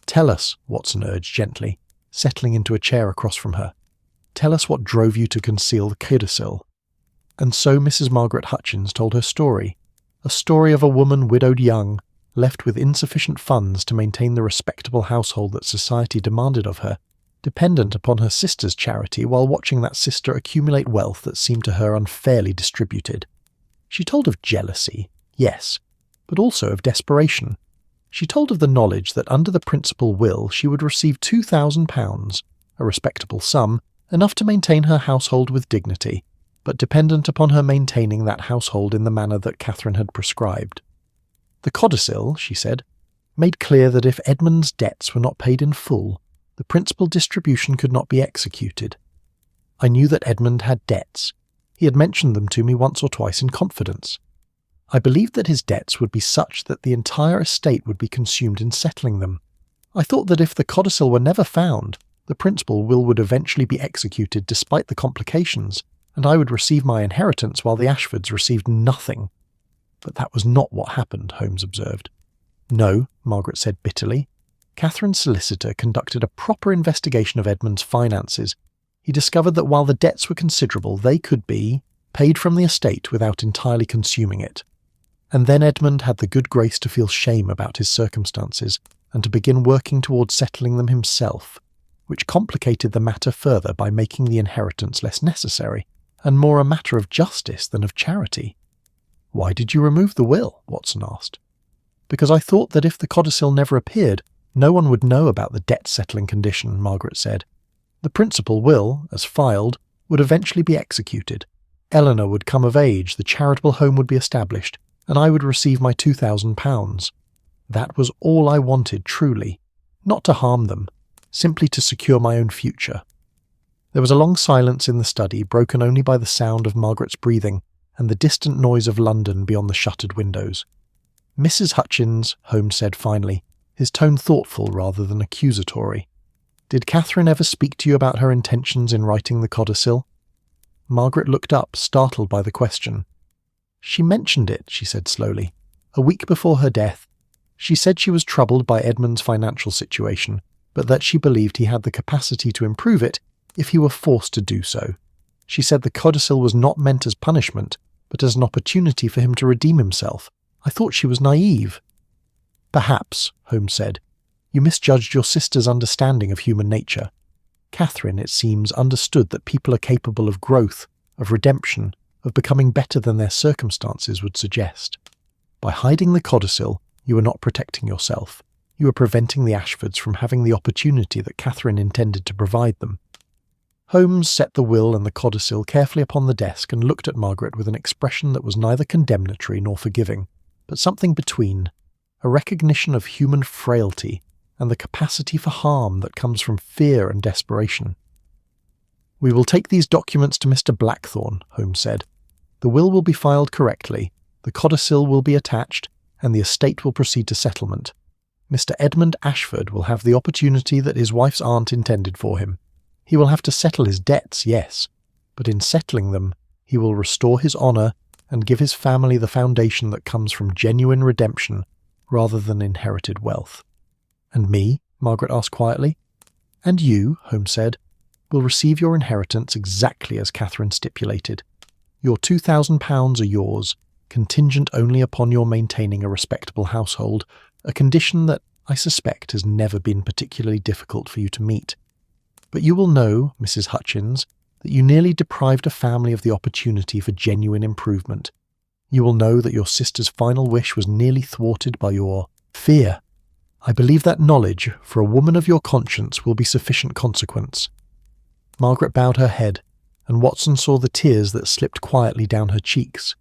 "Tell us," Watson urged gently, settling into a chair across from her. "Tell us what drove you to conceal the codicil." And so Mrs. Margaret Hutchins told her story, a story of a woman widowed young, left with insufficient funds to maintain the respectable household that society demanded of her, dependent upon her sister's charity while watching that sister accumulate wealth that seemed to her unfairly distributed. She told of jealousy, yes, but also of desperation. She told of the knowledge that under the principal will she would receive £2,000, a respectable sum, enough to maintain her household with dignity, but dependent upon her maintaining that household in the manner that Catherine had prescribed. The codicil, she said, made clear that if Edmund's debts were not paid in full, the principal distribution could not be executed. I knew that Edmund had debts. He had mentioned them to me once or twice in confidence. I believed that his debts would be such that the entire estate would be consumed in settling them. I thought that if the codicil were never found, the principal will would eventually be executed despite the complications, and I would receive my inheritance while the Ashfords received nothing. But that was not what happened, Holmes observed. "No," Margaret said bitterly. "Catherine's solicitor conducted a proper investigation of Edmund's finances. He discovered that while the debts were considerable, they could be paid from the estate without entirely consuming it. And then Edmund had the good grace to feel shame about his circumstances and to begin working towards settling them himself, which complicated the matter further by making the inheritance less necessary and more a matter of justice than of charity." "Why did you remove the will?" Watson asked. "Because I thought that if the codicil never appeared, no one would know about the debt-settling condition," Margaret said. "The principal will, as filed, would eventually be executed. Eleanor would come of age, the charitable home would be established, and I would receive my £2,000. That was all I wanted, truly. Not to harm them, simply to secure my own future." There was a long silence in the study, broken only by the sound of Margaret's breathing and the distant noise of London beyond the shuttered windows. "Mrs. Hutchins," Holmes said finally, his tone thoughtful rather than accusatory, Did Catherine ever speak to you about her intentions in writing the codicil? Margaret looked up, startled by the question. She mentioned it, she said slowly. A week before her death, she said she was troubled by Edmund's financial situation, but that she believed he had the capacity to improve it if he were forced to do so. She said the codicil was not meant as punishment, but as an opportunity for him to redeem himself. I thought she was naive. Perhaps, Holmes said. You misjudged your sister's understanding of human nature. Catherine, it seems, understood that people are capable of growth, of redemption, of becoming better than their circumstances would suggest. By hiding the codicil, you are not protecting yourself. You are preventing the Ashfords from having the opportunity that Catherine intended to provide them. Holmes set the will and the codicil carefully upon the desk and looked at Margaret with an expression that was neither condemnatory nor forgiving, but something between, a recognition of human frailty and the capacity for harm that comes from fear and desperation. We will take these documents to Mr. Blackthorne, Holmes said. The will be filed correctly, the codicil will be attached, and the estate will proceed to settlement. Mr. Edmund Ashford will have the opportunity that his wife's aunt intended for him. He will have to settle his debts, yes, but in settling them, he will restore his honour and give his family the foundation that comes from genuine redemption rather than inherited wealth. And me? Margaret asked quietly. And you, Holmes said, will receive your inheritance exactly as Catherine stipulated. Your £2,000 are yours, contingent only upon your maintaining a respectable household, a condition that, I suspect, has never been particularly difficult for you to meet. But you will know, Mrs. Hutchins, that you nearly deprived a family of the opportunity for genuine improvement. You will know that your sister's final wish was nearly thwarted by your fear. I believe that knowledge, for a woman of your conscience, will be sufficient consequence. Margaret bowed her head, and Watson saw the tears that slipped quietly down her cheeks.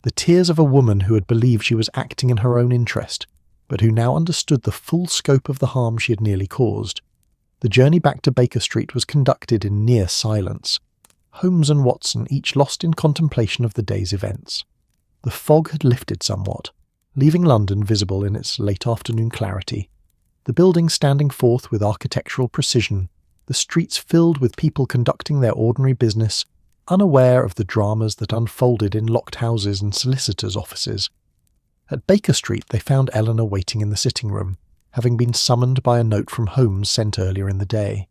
The tears of a woman who had believed she was acting in her own interest, but who now understood the full scope of the harm she had nearly caused. The journey back to Baker Street was conducted in near silence. Holmes and Watson each lost in contemplation of the day's events. The fog had lifted somewhat, leaving London visible in its late afternoon clarity. The buildings standing forth with architectural precision, the streets filled with people conducting their ordinary business, unaware of the dramas that unfolded in locked houses and solicitors' offices. At Baker Street they found Eleanor waiting in the sitting-room, having been summoned by a note from Holmes sent earlier in the day.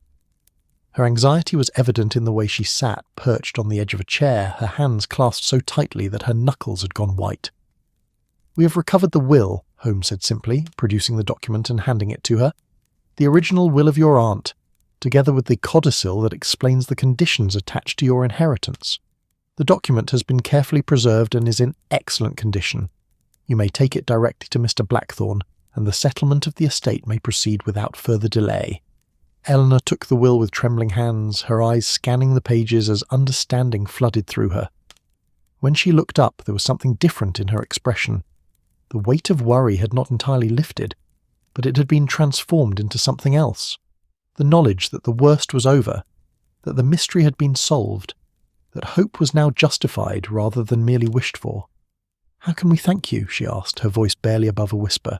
Her anxiety was evident in the way she sat, perched on the edge of a chair, her hands clasped so tightly that her knuckles had gone white. "We have recovered the will," Holmes said simply, producing the document and handing it to her. "The original will of your aunt, together with the codicil that explains the conditions attached to your inheritance. The document has been carefully preserved and is in excellent condition. You may take it directly to Mr. Blackthorne, and the settlement of the estate may proceed without further delay." Eleanor took the will with trembling hands, her eyes scanning the pages as understanding flooded through her. When she looked up, there was something different in her expression. The weight of worry had not entirely lifted, but it had been transformed into something else. The knowledge that the worst was over, that the mystery had been solved, that hope was now justified rather than merely wished for. "How can we thank you?" she asked, her voice barely above a whisper.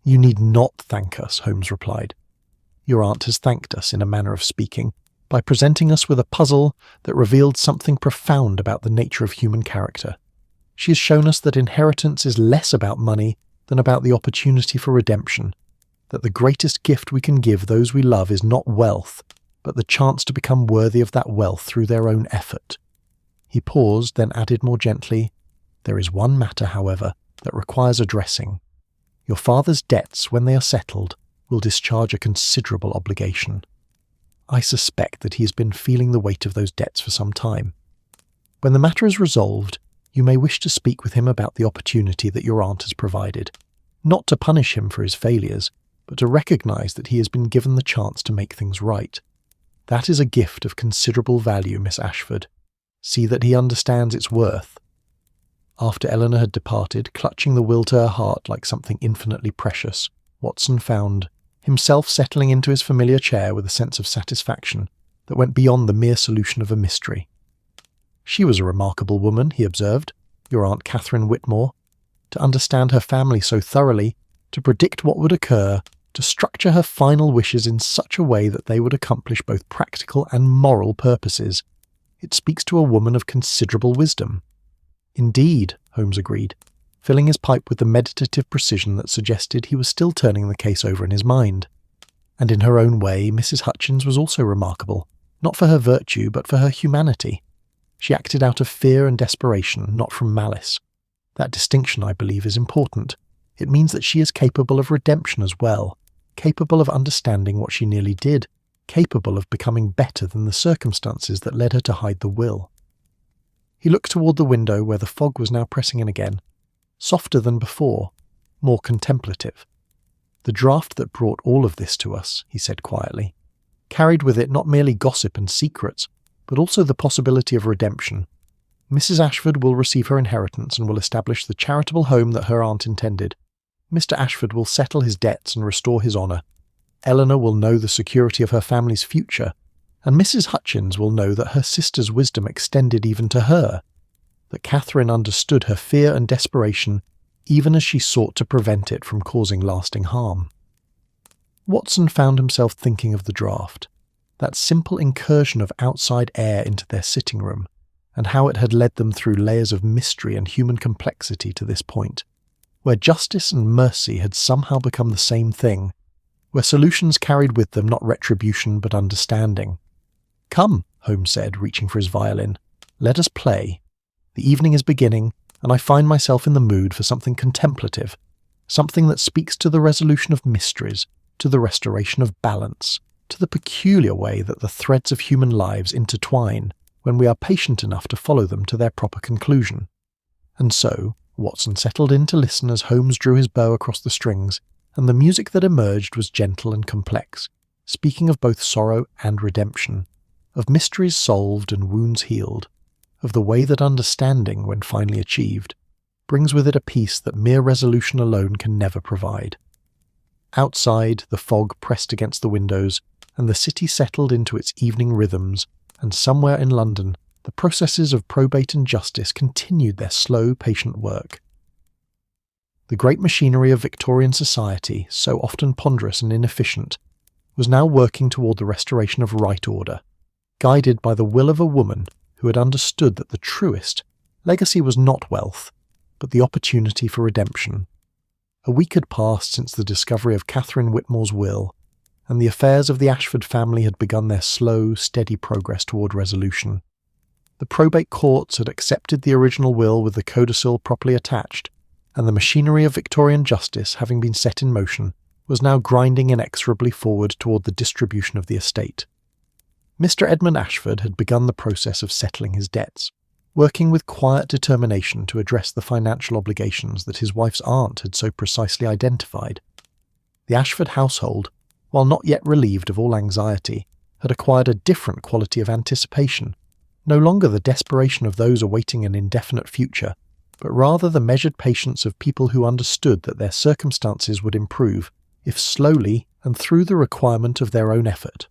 "You need not thank us," Holmes replied. "Your aunt has thanked us, in a manner of speaking, by presenting us with a puzzle that revealed something profound about the nature of human character. She has shown us that inheritance is less about money than about the opportunity for redemption, that the greatest gift we can give those we love is not wealth, but the chance to become worthy of that wealth through their own effort." He paused, then added more gently, "There is one matter, however, that requires addressing. Your father's debts, when they are settled, will discharge a considerable obligation. I suspect that he has been feeling the weight of those debts for some time. When the matter is resolved, you may wish to speak with him about the opportunity that your aunt has provided, not to punish him for his failures, but to recognise that he has been given the chance to make things right. That is a gift of considerable value, Miss Ashford. See that he understands its worth." After Eleanor had departed, clutching the will to her heart like something infinitely precious, Watson found himself settling into his familiar chair with a sense of satisfaction that went beyond the mere solution of a mystery. "She was a remarkable woman," he observed, "your Aunt Catherine Whitmore. To understand her family so thoroughly, to predict what would occur, to structure her final wishes in such a way that they would accomplish both practical and moral purposes. It speaks to a woman of considerable wisdom. Indeed, Holmes agreed, filling his pipe with the meditative precision that suggested he was still turning the case over in his mind. And in her own way, Mrs. Hutchins was also remarkable, not for her virtue but for her humanity. She acted out of fear and desperation, not from malice. That distinction, I believe, is important. It means that she is capable of redemption as well, capable of understanding what she nearly did, capable of becoming better than the circumstances that led her to hide the will. He looked toward the window where the fog was now pressing in again, softer than before, more contemplative. The draught that brought all of this to us, he said quietly, carried with it not merely gossip and secrets, but also the possibility of redemption. Mrs. Ashford will receive her inheritance and will establish the charitable home that her aunt intended. Mr. Ashford will settle his debts and restore his honour. Eleanor will know the security of her family's future, and Mrs. Hutchins will know that her sister's wisdom extended even to her, that Catherine understood her fear and desperation even as she sought to prevent it from causing lasting harm. Watson found himself thinking of the draught, that simple incursion of outside air into their sitting room, and how it had led them through layers of mystery and human complexity to this point, where justice and mercy had somehow become the same thing, where solutions carried with them not retribution but understanding. "Come," Holmes said, reaching for his violin, "let us play. The evening is beginning, and I find myself in the mood for something contemplative, something that speaks to the resolution of mysteries, to the restoration of balance, to the peculiar way that the threads of human lives intertwine when we are patient enough to follow them to their proper conclusion." And so, Watson settled in to listen as Holmes drew his bow across the strings, and the music that emerged was gentle and complex, speaking of both sorrow and redemption, of mysteries solved and wounds healed, of the way that understanding, when finally achieved, brings with it a peace that mere resolution alone can never provide. Outside, the fog pressed against the windows, and the city settled into its evening rhythms, and somewhere in London, the processes of probate and justice continued their slow, patient work. The great machinery of Victorian society, so often ponderous and inefficient, was now working toward the restoration of right order, guided by the will of a woman who had understood that the truest legacy was not wealth, but the opportunity for redemption. A week had passed since the discovery of Catherine Whitmore's will, and the affairs of the Ashford family had begun their slow, steady progress toward resolution. The probate courts had accepted the original will with the codicil properly attached, and the machinery of Victorian justice, having been set in motion, was now grinding inexorably forward toward the distribution of the estate. Mr. Edmund Ashford had begun the process of settling his debts, working with quiet determination to address the financial obligations that his wife's aunt had so precisely identified. The Ashford household, while not yet relieved of all anxiety, had acquired a different quality of anticipation, no longer the desperation of those awaiting an indefinite future, but rather the measured patience of people who understood that their circumstances would improve, if slowly and through the requirement of their own effort.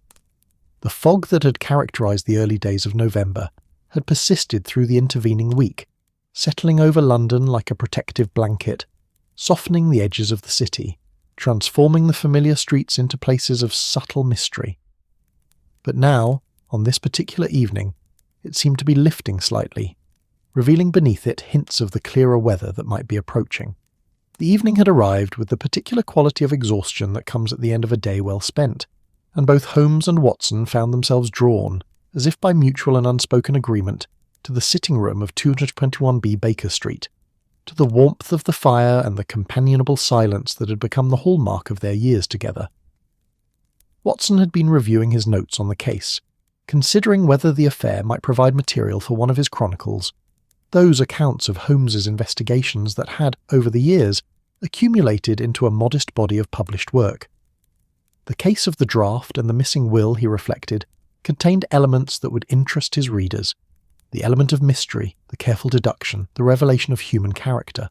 The fog that had characterized the early days of November had persisted through the intervening week, settling over London like a protective blanket, softening the edges of the city, transforming the familiar streets into places of subtle mystery. But now, on this particular evening, it seemed to be lifting slightly, revealing beneath it hints of the clearer weather that might be approaching. The evening had arrived with the particular quality of exhaustion that comes at the end of a day well spent, and both Holmes and Watson found themselves drawn, as if by mutual and unspoken agreement, to the sitting room of 221B Baker Street, to the warmth of the fire and the companionable silence that had become the hallmark of their years together. Watson had been reviewing his notes on the case, considering whether the affair might provide material for one of his chronicles, those accounts of Holmes's investigations that had, over the years, accumulated into a modest body of published work. The case of the draft and the missing will, he reflected, contained elements that would interest his readers, the element of mystery, the careful deduction, the revelation of human character.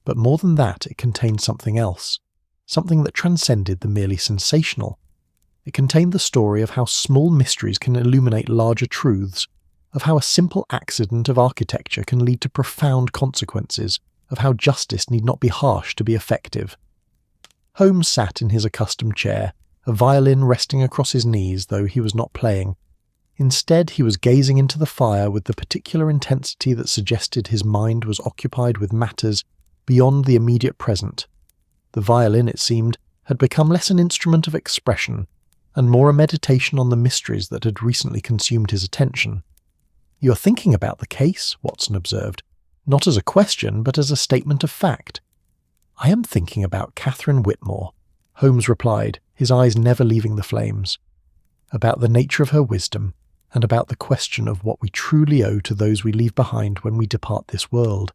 But more than that, it contained something else, something that transcended the merely sensational. It contained the story of how small mysteries can illuminate larger truths, of how a simple accident of architecture can lead to profound consequences, of how justice need not be harsh to be effective. Holmes sat in his accustomed chair, a violin resting across his knees, though he was not playing. Instead, he was gazing into the fire with the particular intensity that suggested his mind was occupied with matters beyond the immediate present. The violin, it seemed, had become less an instrument of expression, and more a meditation on the mysteries that had recently consumed his attention. "You are thinking about the case," Watson observed, "not as a question, but as a statement of fact." "I am thinking about Catherine Whitmore," Holmes replied, his eyes never leaving the flames. "About the nature of her wisdom, and about the question of what we truly owe to those we leave behind when we depart this world.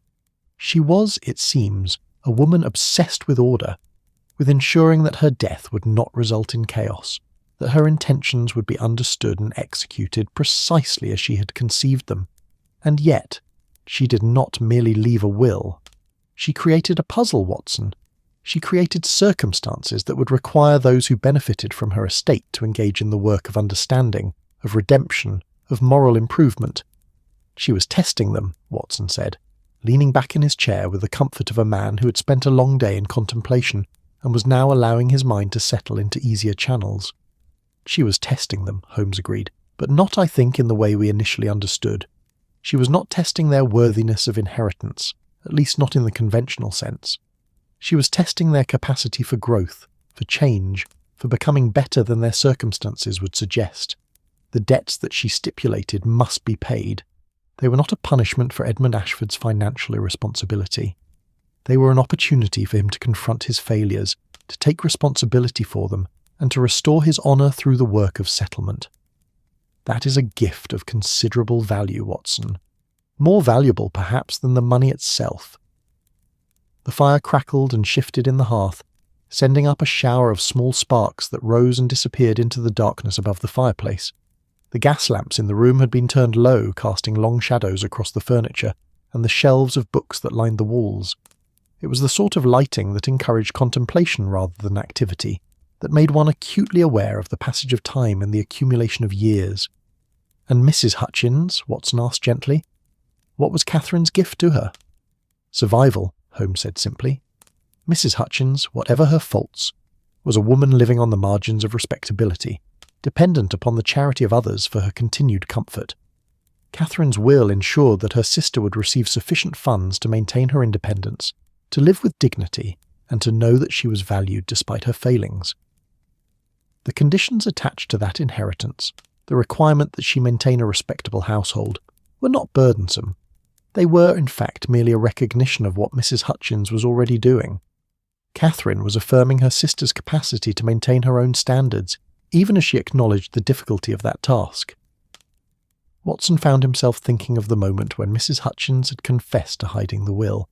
She was, it seems, a woman obsessed with order, with ensuring that her death would not result in chaos, that her intentions would be understood and executed precisely as she had conceived them. And yet, she did not merely leave a will. She created a puzzle, Watson. She created circumstances that would require those who benefited from her estate to engage in the work of understanding, of redemption, of moral improvement. She was testing them, Watson said, leaning back in his chair with the comfort of a man who had spent a long day in contemplation and was now allowing his mind to settle into easier channels. She was testing them, Holmes agreed, but not, I think, in the way we initially understood. She was not testing their worthiness of inheritance, at least not in the conventional sense. She was testing their capacity for growth, for change, for becoming better than their circumstances would suggest. The debts that she stipulated must be paid. They were not a punishment for Edmund Ashford's financial irresponsibility. They were an opportunity for him to confront his failures, to take responsibility for them, and to restore his honour through the work of settlement. That is a gift of considerable value, Watson. More valuable, perhaps, than the money itself. The fire crackled and shifted in the hearth, sending up a shower of small sparks that rose and disappeared into the darkness above the fireplace. The gas lamps in the room had been turned low, casting long shadows across the furniture and the shelves of books that lined the walls. It was the sort of lighting that encouraged contemplation rather than activity, that made one acutely aware of the passage of time and the accumulation of years. "And Mrs. Hutchins?" Watson asked gently. "What was Catherine's gift to her?" "Survival," Holmes said simply. "Mrs. Hutchins, whatever her faults, was a woman living on the margins of respectability, dependent upon the charity of others for her continued comfort. Catherine's will ensured that her sister would receive sufficient funds to maintain her independence, to live with dignity, and to know that she was valued despite her failings. The conditions attached to that inheritance, the requirement that she maintain a respectable household, were not burdensome. They were, in fact, merely a recognition of what Mrs. Hutchins was already doing. Catherine was affirming her sister's capacity to maintain her own standards, even as she acknowledged the difficulty of that task." Watson found himself thinking of the moment when Mrs. Hutchins had confessed to hiding the will.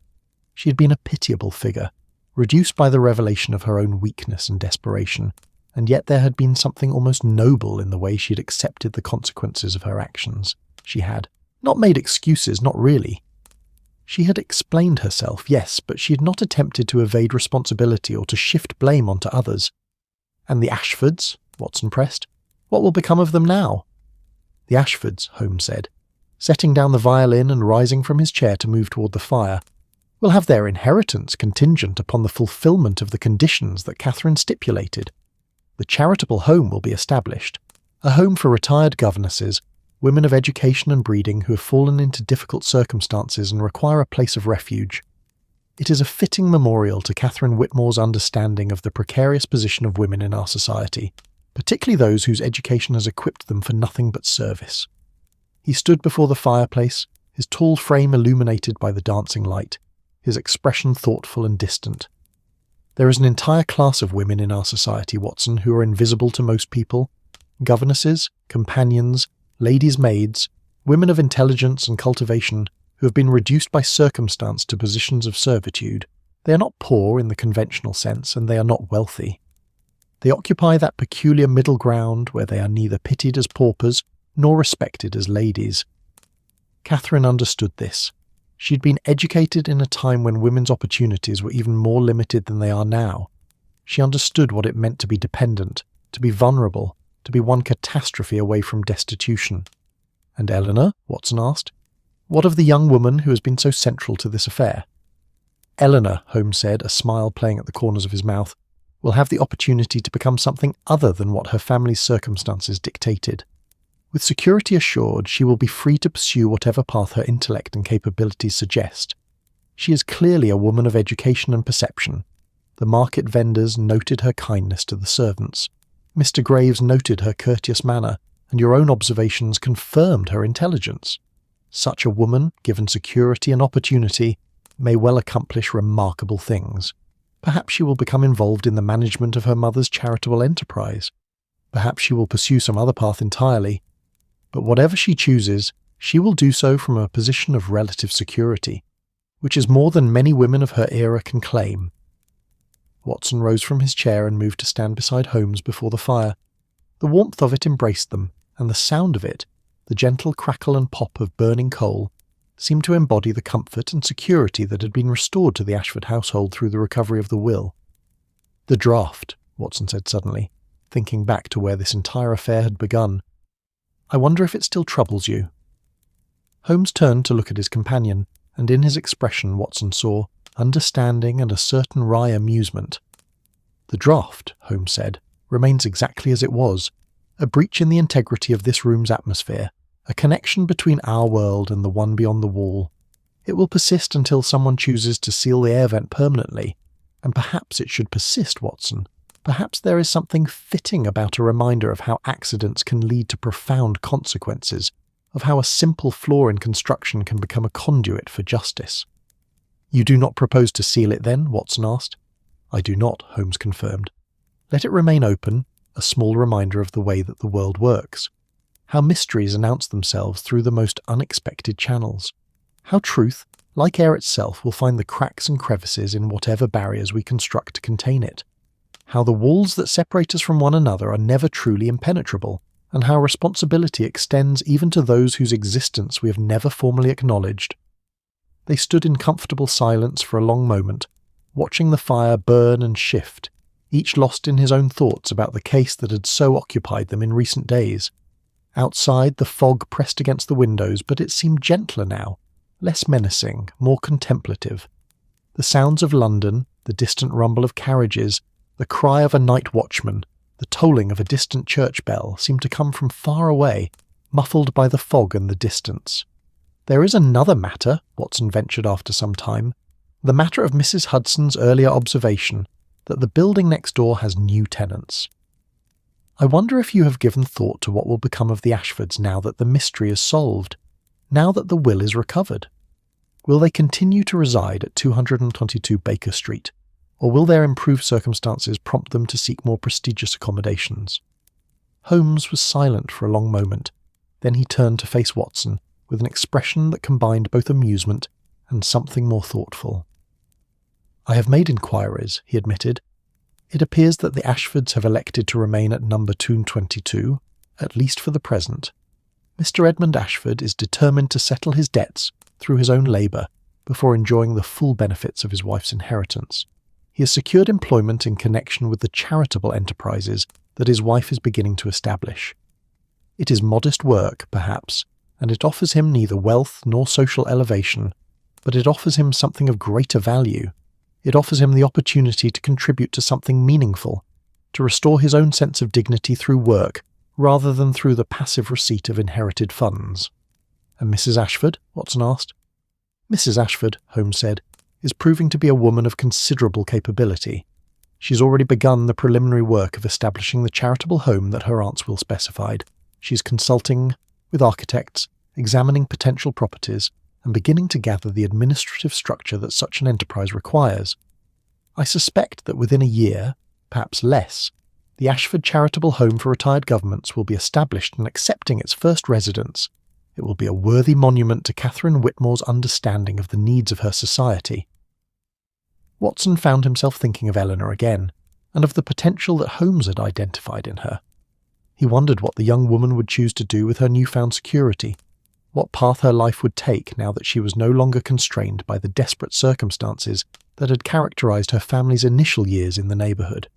She had been a pitiable figure, reduced by the revelation of her own weakness and desperation, and yet there had been something almost noble in the way she had accepted the consequences of her actions. She had not made excuses, not really. She had explained herself, yes, but she had not attempted to evade responsibility or to shift blame onto others. "And the Ashfords?" Watson pressed. "What will become of them now?" "The Ashfords," Holmes said, setting down the violin and rising from his chair to move toward the fire, "will have their inheritance contingent upon the fulfilment of the conditions that Catherine stipulated. The charitable home will be established, a home for retired governesses, women of education and breeding who have fallen into difficult circumstances and require a place of refuge. It is a fitting memorial to Catherine Whitmore's understanding of the precarious position of women in our society, particularly those whose education has equipped them for nothing but service." He stood before the fireplace, his tall frame illuminated by the dancing light, his expression thoughtful and distant. "There is an entire class of women in our society, Watson, who are invisible to most people. Governesses, companions, ladies' maids, women of intelligence and cultivation, who have been reduced by circumstance to positions of servitude. They are not poor in the conventional sense, and they are not wealthy. They occupy that peculiar middle ground where they are neither pitied as paupers nor respected as ladies." Catherine understood this. She had been educated in a time when women's opportunities were even more limited than they are now. She understood what it meant to be dependent, to be vulnerable, to be one catastrophe away from destitution. "And Eleanor?" Watson asked. "What of the young woman who has been so central to this affair?" "Eleanor," Holmes said, a smile playing at the corners of his mouth, will have the opportunity to become something other than what her family's circumstances dictated. With security assured, she will be free to pursue whatever path her intellect and capabilities suggest. She is clearly a woman of education and perception. The market vendors noted her kindness to the servants. Mr. Graves noted her courteous manner, and your own observations confirmed her intelligence. Such a woman, given security and opportunity, may well accomplish remarkable things. Perhaps she will become involved in the management of her mother's charitable enterprise. Perhaps she will pursue some other path entirely. But whatever she chooses, she will do so from a position of relative security, which is more than many women of her era can claim. Watson rose from his chair and moved to stand beside Holmes before the fire. The warmth of it embraced them, and the sound of it, the gentle crackle and pop of burning coal, seemed to embody the comfort and security that had been restored to the Ashford household through the recovery of the will. "The draft," Watson said suddenly, thinking back to where this entire affair had begun. "I wonder if it still troubles you." Holmes turned to look at his companion, and in his expression Watson saw understanding and a certain wry amusement. "The draft," Holmes said, "remains exactly as it was, a breach in the integrity of this room's atmosphere, a connection between our world and the one beyond the wall. It will persist until someone chooses to seal the air vent permanently, and perhaps it should persist, Watson. Perhaps there is something fitting about a reminder of how accidents can lead to profound consequences, of how a simple flaw in construction can become a conduit for justice." "You do not propose to seal it then?" Watson asked. "I do not," Holmes confirmed. "Let it remain open, a small reminder of the way that the world works. How mysteries announce themselves through the most unexpected channels. How truth, like air itself, will find the cracks and crevices in whatever barriers we construct to contain it. How the walls that separate us from one another are never truly impenetrable, and how responsibility extends even to those whose existence we have never formally acknowledged." They stood in comfortable silence for a long moment, watching the fire burn and shift, each lost in his own thoughts about the case that had so occupied them in recent days. Outside, the fog pressed against the windows, but it seemed gentler now, less menacing, more contemplative. The sounds of London, the distant rumble of carriages, the cry of a night watchman, the tolling of a distant church bell seemed to come from far away, muffled by the fog and the distance. "There is another matter," Watson ventured after some time, "the matter of Mrs. Hudson's earlier observation, that the building next door has new tenants. I wonder if you have given thought to what will become of the Ashfords now that the mystery is solved, now that the will is recovered? Will they continue to reside at 222 Baker Street, or will their improved circumstances prompt them to seek more prestigious accommodations?" Holmes was silent for a long moment. Then he turned to face Watson with an expression that combined both amusement and something more thoughtful. "I have made inquiries," he admitted. "It appears that the Ashfords have elected to remain at number 222, at least for the present. Mr. Edmund Ashford is determined to settle his debts through his own labour before enjoying the full benefits of his wife's inheritance. He has secured employment in connection with the charitable enterprises that his wife is beginning to establish. It is modest work, perhaps, and it offers him neither wealth nor social elevation, but it offers him something of greater value. It offers him the opportunity to contribute to something meaningful, to restore his own sense of dignity through work, rather than through the passive receipt of inherited funds." "And Mrs. Ashford?" Watson asked. "Mrs. Ashford," Holmes said, "is proving to be a woman of considerable capability. She's already begun the preliminary work of establishing the charitable home that her aunts will specified. She's consulting with architects, examining potential properties, and beginning to gather the administrative structure that such an enterprise requires. I suspect that within a year, perhaps less, the Ashford Charitable Home for Retired Governments will be established and accepting its first residents. It will be a worthy monument to Catherine Whitmore's understanding of the needs of her society." Watson found himself thinking of Eleanor again, and of the potential that Holmes had identified in her. He wondered what the young woman would choose to do with her newfound security, what path her life would take now that she was no longer constrained by the desperate circumstances that had characterized her family's initial years in the neighborhood.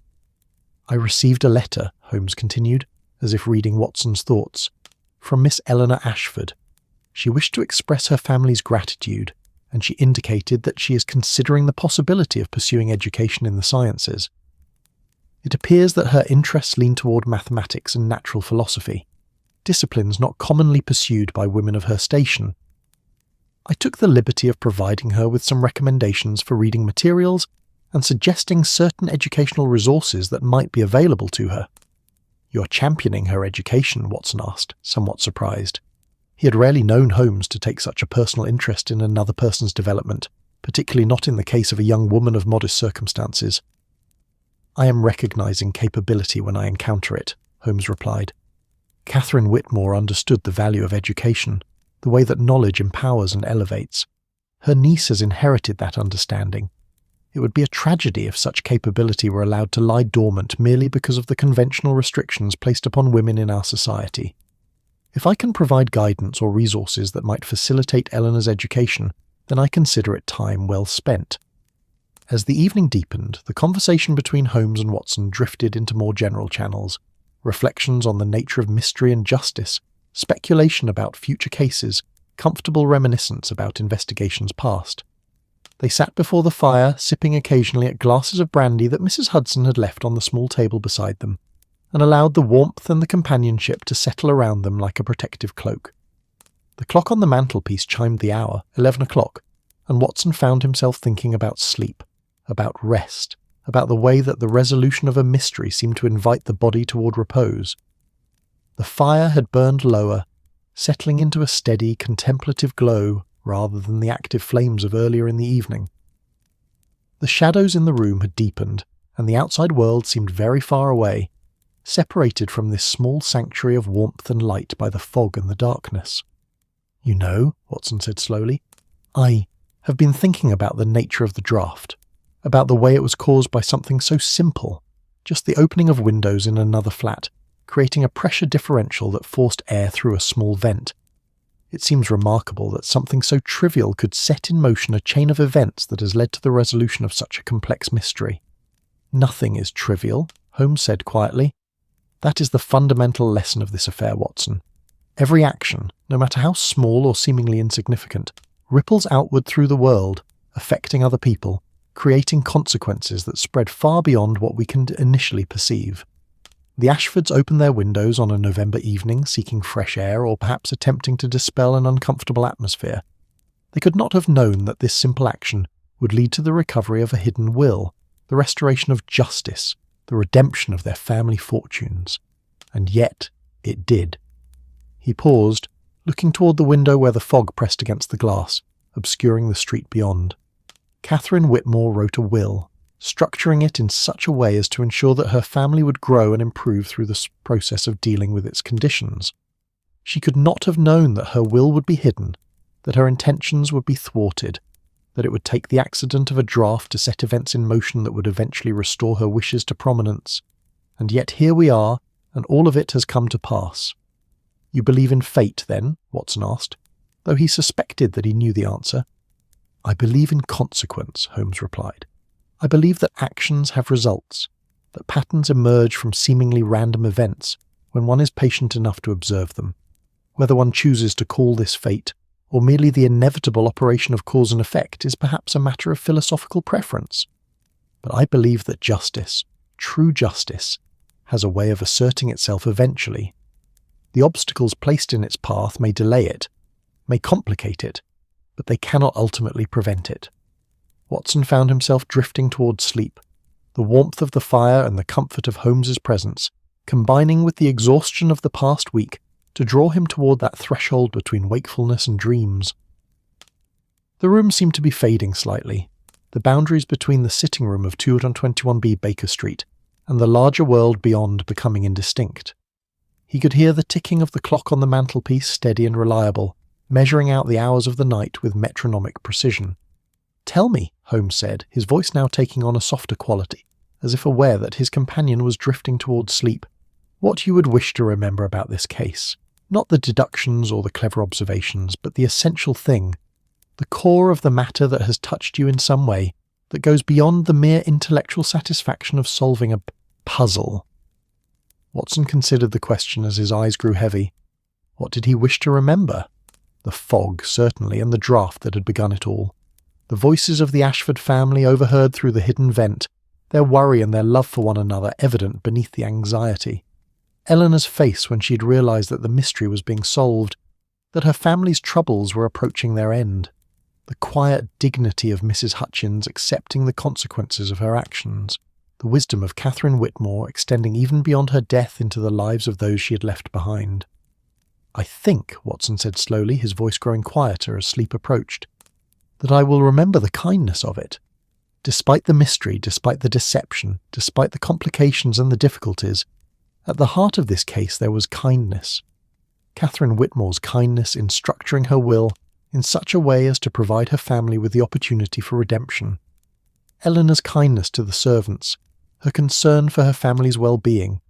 "I received a letter," Holmes continued, as if reading Watson's thoughts, "from Miss Eleanor Ashford. She wished to express her family's gratitude, and she indicated that she is considering the possibility of pursuing education in the sciences." It appears that her interests lean toward mathematics and natural philosophy, disciplines not commonly pursued by women of her station. I took the liberty of providing her with some recommendations for reading materials and suggesting certain educational resources that might be available to her. "You're championing her education?" Watson asked, somewhat surprised. He had rarely known Holmes to take such a personal interest in another person's development, particularly not in the case of a young woman of modest circumstances. "I am recognizing capability when I encounter it," Holmes replied. Catherine Whitmore understood the value of education, the way that knowledge empowers and elevates. Her niece has inherited that understanding. It would be a tragedy if such capability were allowed to lie dormant merely because of the conventional restrictions placed upon women in our society. If I can provide guidance or resources that might facilitate Eleanor's education, then I consider it time well spent. As the evening deepened, the conversation between Holmes and Watson drifted into more general channels. Reflections on the nature of mystery and justice, speculation about future cases, comfortable reminiscence about investigations past. They sat before the fire, sipping occasionally at glasses of brandy that Mrs. Hudson had left on the small table beside them, and allowed the warmth and the companionship to settle around them like a protective cloak. The clock on the mantelpiece chimed the hour, 11 o'clock, and Watson found himself thinking about sleep, about rest, about the way that the resolution of a mystery seemed to invite the body toward repose. The fire had burned lower, settling into a steady, contemplative glow rather than the active flames of earlier in the evening. The shadows in the room had deepened, and the outside world seemed very far away, separated from this small sanctuary of warmth and light by the fog and the darkness. "You know," Watson said slowly, "I have been thinking about the nature of the draught, about the way it was caused by something so simple, just the opening of windows in another flat, creating a pressure differential that forced air through a small vent. It seems remarkable that something so trivial could set in motion a chain of events that has led to the resolution of such a complex mystery." "Nothing is trivial," Holmes said quietly. "That is the fundamental lesson of this affair, Watson. Every action, no matter how small or seemingly insignificant, ripples outward through the world, affecting other people, creating consequences that spread far beyond what we can initially perceive. The Ashfords opened their windows on a November evening seeking fresh air or perhaps attempting to dispel an uncomfortable atmosphere. They could not have known that this simple action would lead to the recovery of a hidden will, the restoration of justice, the redemption of their family fortunes. And yet it did." He paused, looking toward the window where the fog pressed against the glass, obscuring the street beyond. Catherine Whitmore wrote a will, structuring it in such a way as to ensure that her family would grow and improve through the process of dealing with its conditions. She could not have known that her will would be hidden, that her intentions would be thwarted, that it would take the accident of a draft to set events in motion that would eventually restore her wishes to prominence. And yet here we are, and all of it has come to pass. "You believe in fate, then?" Watson asked, though he suspected that he knew the answer. "I believe in consequence," Holmes replied. "I believe that actions have results, that patterns emerge from seemingly random events when one is patient enough to observe them. Whether one chooses to call this fate, or merely the inevitable operation of cause and effect, is perhaps a matter of philosophical preference. But I believe that justice, true justice, has a way of asserting itself eventually. The obstacles placed in its path may delay it, may complicate it, but they cannot ultimately prevent it." Watson found himself drifting towards sleep, the warmth of the fire and the comfort of Holmes's presence, combining with the exhaustion of the past week to draw him toward that threshold between wakefulness and dreams. The room seemed to be fading slightly, the boundaries between the sitting room of 221B Baker Street and the larger world beyond becoming indistinct. He could hear the ticking of the clock on the mantelpiece steady and reliable, measuring out the hours of the night with metronomic precision. "Tell me," Holmes said, his voice now taking on a softer quality, as if aware that his companion was drifting towards sleep, "what you would wish to remember about this case. Not the deductions or the clever observations, but the essential thing, the core of the matter that has touched you in some way, that goes beyond the mere intellectual satisfaction of solving a puzzle." Watson considered the question as his eyes grew heavy. What did he wish to remember? The fog, certainly, and the draught that had begun it all. The voices of the Ashford family overheard through the hidden vent, their worry and their love for one another evident beneath the anxiety. Eleanor's face when she'd realised that the mystery was being solved, that her family's troubles were approaching their end. The quiet dignity of Mrs. Hutchins accepting the consequences of her actions. The wisdom of Catherine Whitmore extending even beyond her death into the lives of those she had left behind. "I think," Watson said slowly, his voice growing quieter as sleep approached, "that I will remember the kindness of it. Despite the mystery, despite the deception, despite the complications and the difficulties, at the heart of this case there was kindness. Catherine Whitmore's kindness in structuring her will in such a way as to provide her family with the opportunity for redemption. Eleanor's kindness to the servants, her concern for her family's well-being.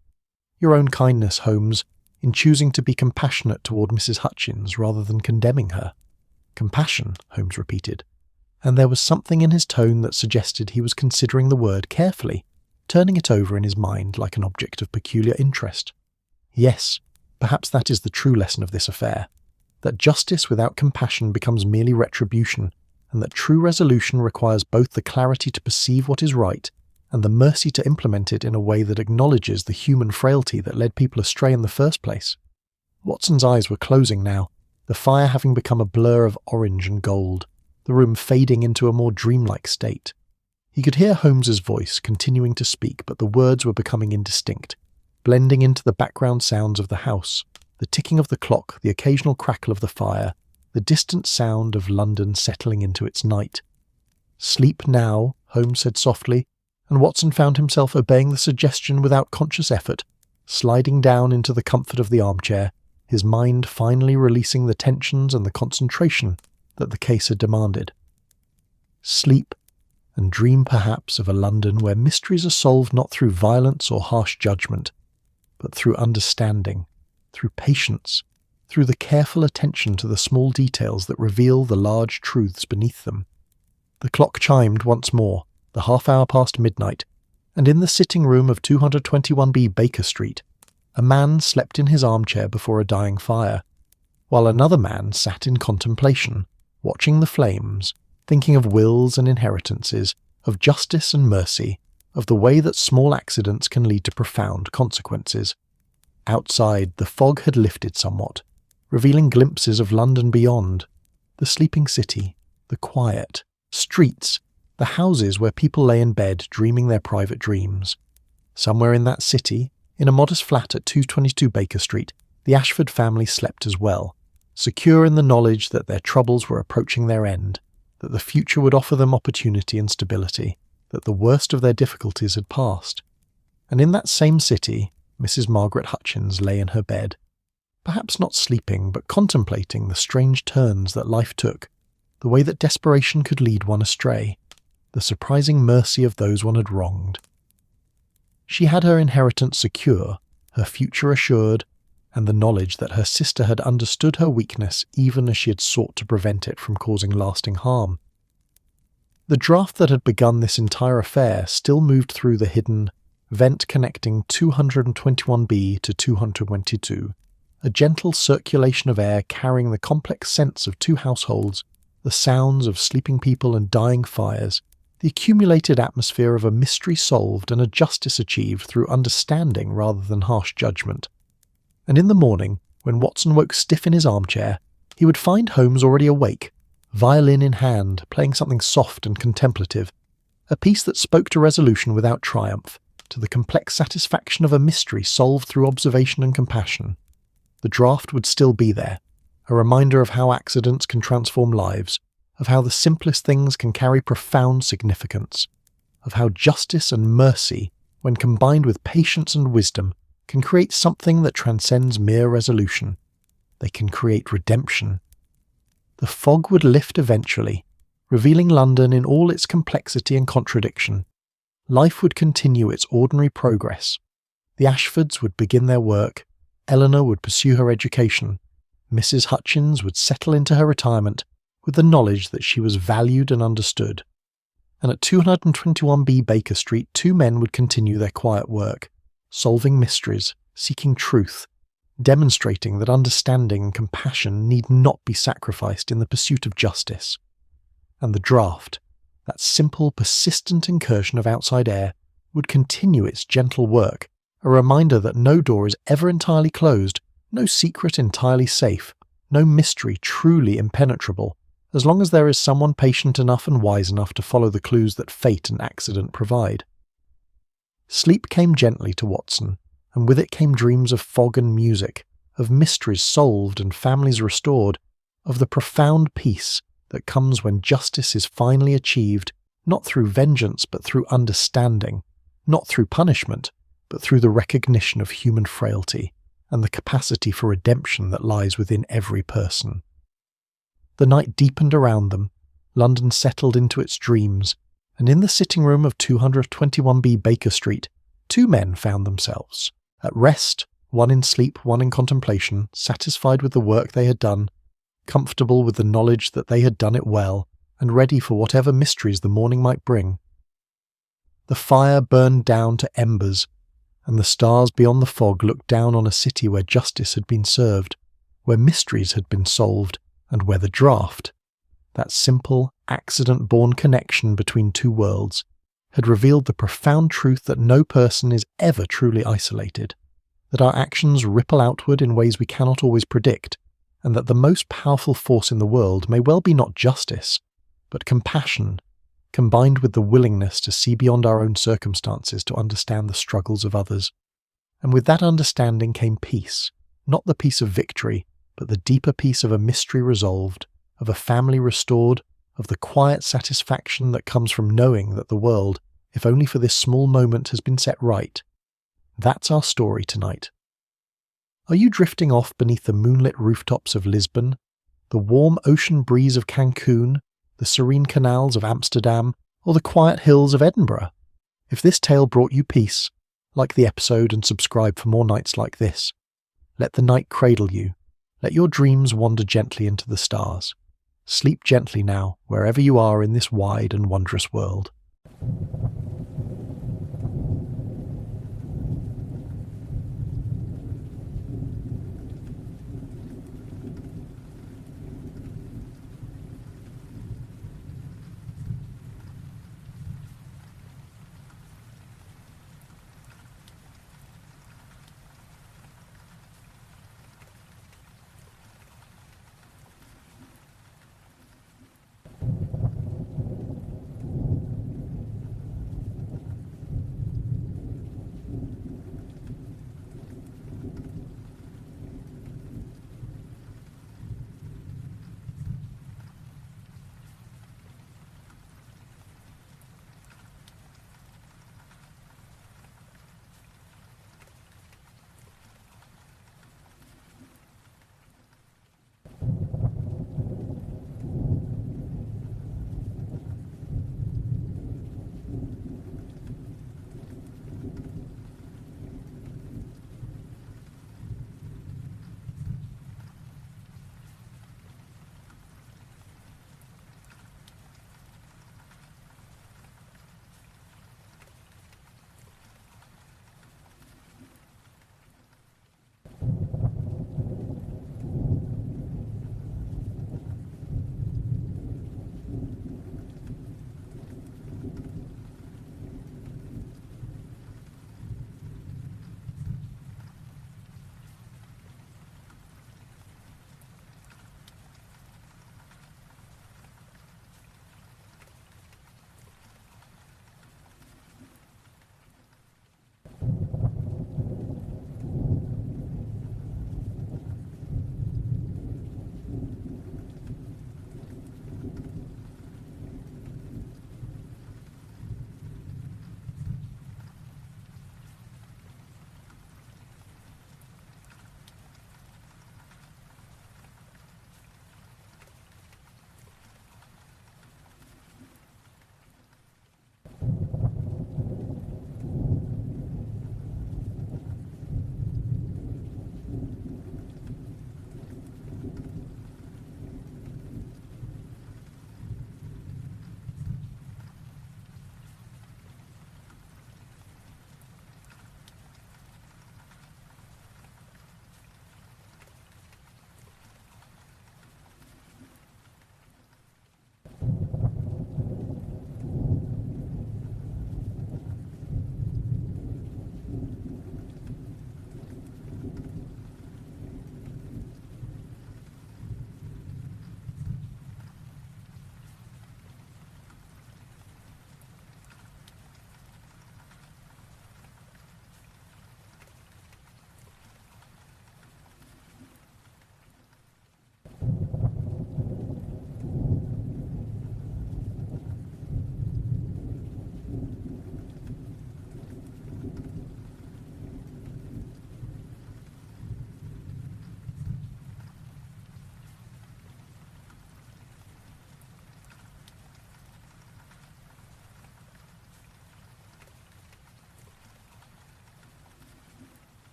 Your own kindness, Holmes, in choosing to be compassionate toward Mrs. Hutchins rather than condemning her." "Compassion," Holmes repeated, and there was something in his tone that suggested he was considering the word carefully, turning it over in his mind like an object of peculiar interest. "Yes, perhaps that is the true lesson of this affair, that justice without compassion becomes merely retribution, and that true resolution requires both the clarity to perceive what is right and the mercy to implement it in a way that acknowledges the human frailty that led people astray in the first place." Watson's eyes were closing now, the fire having become a blur of orange and gold, the room fading into a more dreamlike state. He could hear Holmes's voice continuing to speak, but the words were becoming indistinct, blending into the background sounds of the house, the ticking of the clock, the occasional crackle of the fire, the distant sound of London settling into its night. "Sleep now," Holmes said softly, and Watson found himself obeying the suggestion without conscious effort, sliding down into the comfort of the armchair, his mind finally releasing the tensions and the concentration that the case had demanded. Sleep, and dream perhaps of a London where mysteries are solved not through violence or harsh judgment, but through understanding, through patience, through the careful attention to the small details that reveal the large truths beneath them. The clock chimed once more, the half-hour past midnight, and in the sitting-room of 221B Baker Street, a man slept in his armchair before a dying fire, while another man sat in contemplation, watching the flames, thinking of wills and inheritances, of justice and mercy, of the way that small accidents can lead to profound consequences. Outside, the fog had lifted somewhat, revealing glimpses of London beyond, the sleeping city, the quiet, streets, the houses where people lay in bed dreaming their private dreams. Somewhere in that city, in a modest flat at 222 Baker Street, the Ashford family slept as well, secure in the knowledge that their troubles were approaching their end, that the future would offer them opportunity and stability, that the worst of their difficulties had passed. And in that same city, Mrs. Margaret Hutchins lay in her bed, perhaps not sleeping, but contemplating the strange turns that life took, the way that desperation could lead one astray, the surprising mercy of those one had wronged. She had her inheritance secure, her future assured, and the knowledge that her sister had understood her weakness even as she had sought to prevent it from causing lasting harm. The draft that had begun this entire affair still moved through the hidden vent connecting 221B to 222, a gentle circulation of air carrying the complex sense of two households, the sounds of sleeping people and dying fires, the accumulated atmosphere of a mystery solved and a justice achieved through understanding rather than harsh judgment. And in the morning, when Watson woke stiff in his armchair, he would find Holmes already awake, violin in hand, playing something soft and contemplative, a piece that spoke to resolution without triumph, to the complex satisfaction of a mystery solved through observation and compassion. The draft would still be there, a reminder of how accidents can transform lives, of how the simplest things can carry profound significance, of how justice and mercy, when combined with patience and wisdom, can create something that transcends mere resolution. They can create redemption. The fog would lift eventually, revealing London in all its complexity and contradiction. Life would continue its ordinary progress. The Ashfords would begin their work, Eleanor would pursue her education, Mrs. Hutchins would settle into her retirement with the knowledge that she was valued and understood. And at 221B Baker Street, two men would continue their quiet work, solving mysteries, seeking truth, demonstrating that understanding and compassion need not be sacrificed in the pursuit of justice. And the draft, that simple, persistent incursion of outside air, would continue its gentle work, a reminder that no door is ever entirely closed, no secret entirely safe, no mystery truly impenetrable, as long as there is someone patient enough and wise enough to follow the clues that fate and accident provide. Sleep came gently to Watson, and with it came dreams of fog and music, of mysteries solved and families restored, of the profound peace that comes when justice is finally achieved, not through vengeance but through understanding, not through punishment but through the recognition of human frailty and the capacity for redemption that lies within every person. The night deepened around them, London settled into its dreams, and in the sitting room of 221B Baker Street, two men found themselves, at rest, one in sleep, one in contemplation, satisfied with the work they had done, comfortable with the knowledge that they had done it well, and ready for whatever mysteries the morning might bring. The fire burned down to embers, and the stars beyond the fog looked down on a city where justice had been served, where mysteries had been solved, and where the draught, that simple, accident-born connection between two worlds, had revealed the profound truth that no person is ever truly isolated, that our actions ripple outward in ways we cannot always predict, and that the most powerful force in the world may well be not justice, but compassion, combined with the willingness to see beyond our own circumstances to understand the struggles of others. And with that understanding came peace, not the peace of victory, but the deeper peace of a mystery resolved, of a family restored, of the quiet satisfaction that comes from knowing that the world, if only for this small moment, has been set right. That's our story tonight. Are you drifting off beneath the moonlit rooftops of Lisbon, the warm ocean breeze of Cancun, the serene canals of Amsterdam, or the quiet hills of Edinburgh? If this tale brought you peace, like the episode and subscribe for more nights like this. Let the night cradle you. Let your dreams wander gently into the stars. Sleep gently now, wherever you are in this wide and wondrous world.